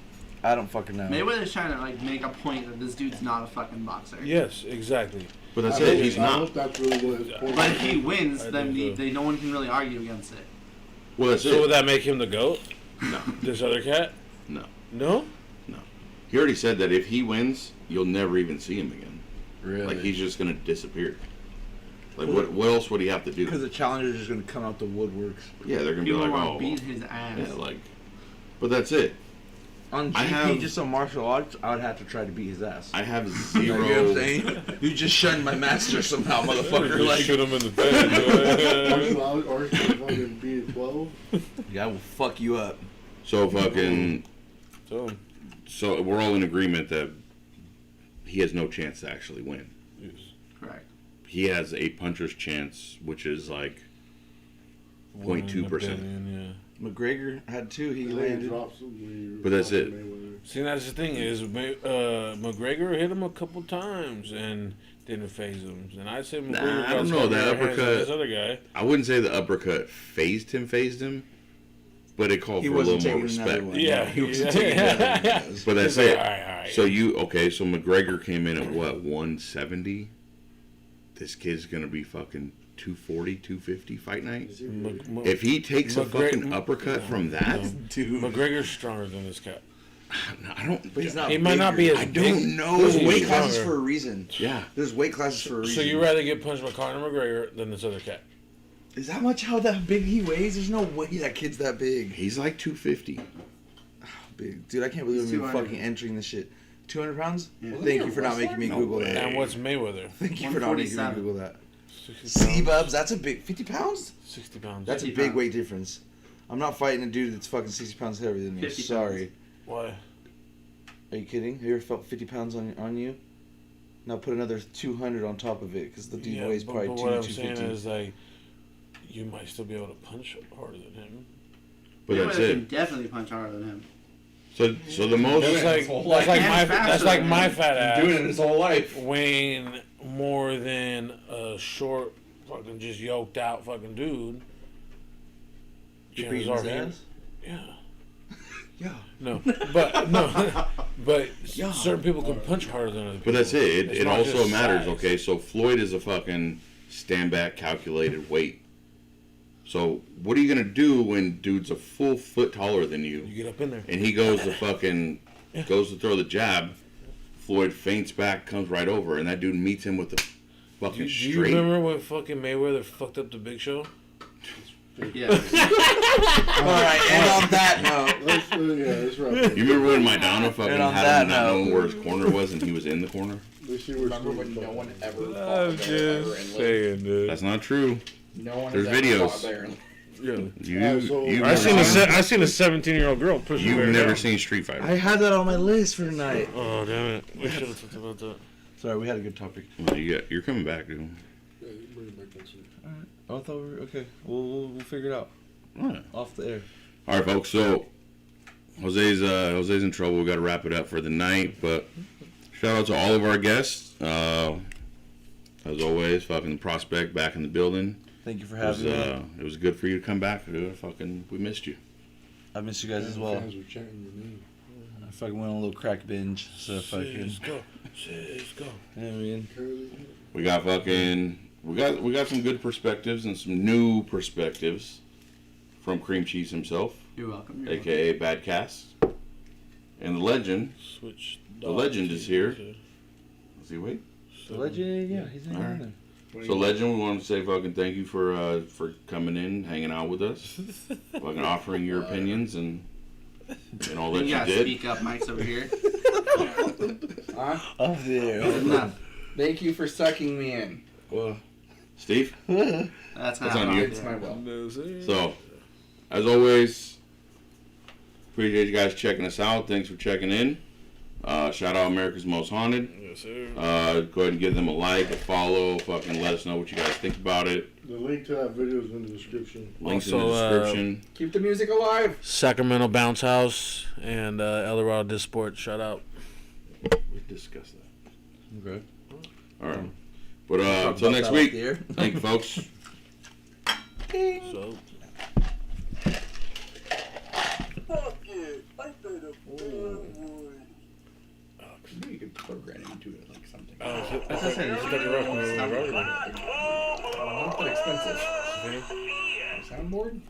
I don't fucking know. Mayweather's trying to like make a point that this dude's not a fucking boxer. Yes, exactly. But that's I it. hope- He's I not. hope that's really what his point But is. if he wins, I then think so. no one can really argue against it. Well, that's So would it. that make him the GOAT? No, This other cat? no. No? He already said that if he wins, you'll never even see him again. Really? Like he's just gonna disappear. Like what else would he have to do? Because the challengers are just going to come out the woodworks. Yeah, they're gonna be People like, want oh, to beat his ass. yeah, like. But that's it. On I GP, have- just on martial arts, I would have to try to beat his ass. I have You know what I'm zero. saying? You just shunned my master somehow, motherfucker. Just Like, shoot him in the face. Martial arts is fucking being 12. yeah, I will fuck you up. So fucking. So, So we're all in agreement that he has no chance to actually win. yes. Correct. He has a puncher's chance, which is like 0.2%. 1 in a billion, McGregor had two. He And then landed. he drops him when he But that's drops it. Mayweather. yeah. See, that's the thing is, McGregor hit him a couple times and didn't phase him. And I said McGregor Nah, I got don't know, some that better hands than uppercut- This other guy. I wouldn't say the uppercut phased him, but it called He for a wasn't little more taking another respect. one. Yeah, he was yeah. taking another one. But that's He's like, it. all right. So so McGregor came in at what, 170? This kid's gonna be fucking 240, 250 fight night. Is he really? If he takes a McGregor- fucking uppercut from that, Dude. McGregor's stronger than this cat. I don't. But he's not. He might not be as I big. don't know. There's He's weight classes stronger. for a reason. Yeah. There's weight classes for a reason. So you rather get punched by Conor McGregor than this other cat? Is that much how that big he weighs? There's no way that kid's that big. He's like 250. Big. Dude, I can't believe He's I'm 200. fucking entering this shit. 200 pounds? Yeah. Well, thank you for not making me No Google way. that. And what's Mayweather? Thank you for not making me 147. Google that. 60 See, pounds. Bubs, that's a big... 50 pounds? 60 pounds. That's a 50 big pounds. weight difference. I'm not fighting a dude that's fucking 60 pounds heavier than me. 50 Sorry. Why? Are you kidding? Have you ever felt 50 pounds on you? Now put another 200 on top of it, because the dude weighs probably but what I'm 250. saying is, like, you might still be able to punch harder than him. But that's Mayweather can it. definitely punch harder than him. So the most. That's like, his whole that's life. like And my faster that's like than my him. fat Doing it ass his whole life. weighing more than a short, fucking just yoked out fucking dude. You Chances beating are his he- ass? Yeah. Yeah. No, but Yeah. certain people can punch harder than other people. But that's it. It's It not also just matters. size. Okay, so Floyd is a fucking stand back calculated weight. So what are you gonna do when dude's a full foot taller than You you, get up in there. and he goes to fucking goes to throw the jab? Floyd feints back, comes right over, and that dude meets him with the fucking Do you straight. remember when fucking Mayweather fucked up the Big Show? Yeah. All right, and on that note, Let's wrap it. You remember when Maidana fucking And on had that him not note- knowing where his corner was, and he was in the corner? Let's see where Remember Steve when no goes. one ever fought I'm a bear ever just and lived? saying, dude. That's not true. No one There's has ever videos. fought a bear and Yeah. You've I never seen seen, I seen a 17-year-old girl push a you've bear never down. seen Street Fighter. I had that on my list for tonight. Oh damn it! We should have talked about that. Sorry, we had a good topic. Well, you're coming back, dude. Yeah, bring it back next week. Oh, I thought we were okay. We'll figure it out Alright. off the air. All right, folks. So Jose's in trouble. We got to wrap it up for the night. But shout out to all of our guests. As always, fucking Prospect back in the building. Thank you for It was, having me. it was good for you to come back. We missed you. I missed you guys as well. Fans were chanting your name. I fucking went on a little crack binge, so fucking. Cisco, Cisco. I mean, Curly. We got we got some good perspectives and some new perspectives from Cream Cheese himself, You're welcome. You're aka Bad Cast, and the legend. Switch. The legend is here. Does he wait? the legend, yeah, he's in Alright. there. So, Legend, we want to say fucking thank you for coming in, hanging out with us, fucking offering your opinions and all that You you gotta did. speak up, Mike's over here. Huh? Oh, there. Good enough. Thank you for sucking me in. Well, Steve? That's That's not on how you. I It's do my it. will. So, as always, appreciate you guys checking us out. Thanks for checking in. Shout out America's Mozt Haunted. Yes, sir. Go ahead and give them a like, a follow. Fucking let us know what you guys think about it. The link to that video is in the description. Links in the Also, description. Keep the music alive. Sacramento Bounce House and El Dorado Disport. Shout out. We discussed that. okay. All right. But until next week, thank you, folks. So. You could program it into it like something. That's what I'm saying. It's like a rock and roll. Not that expensive. Soundboard?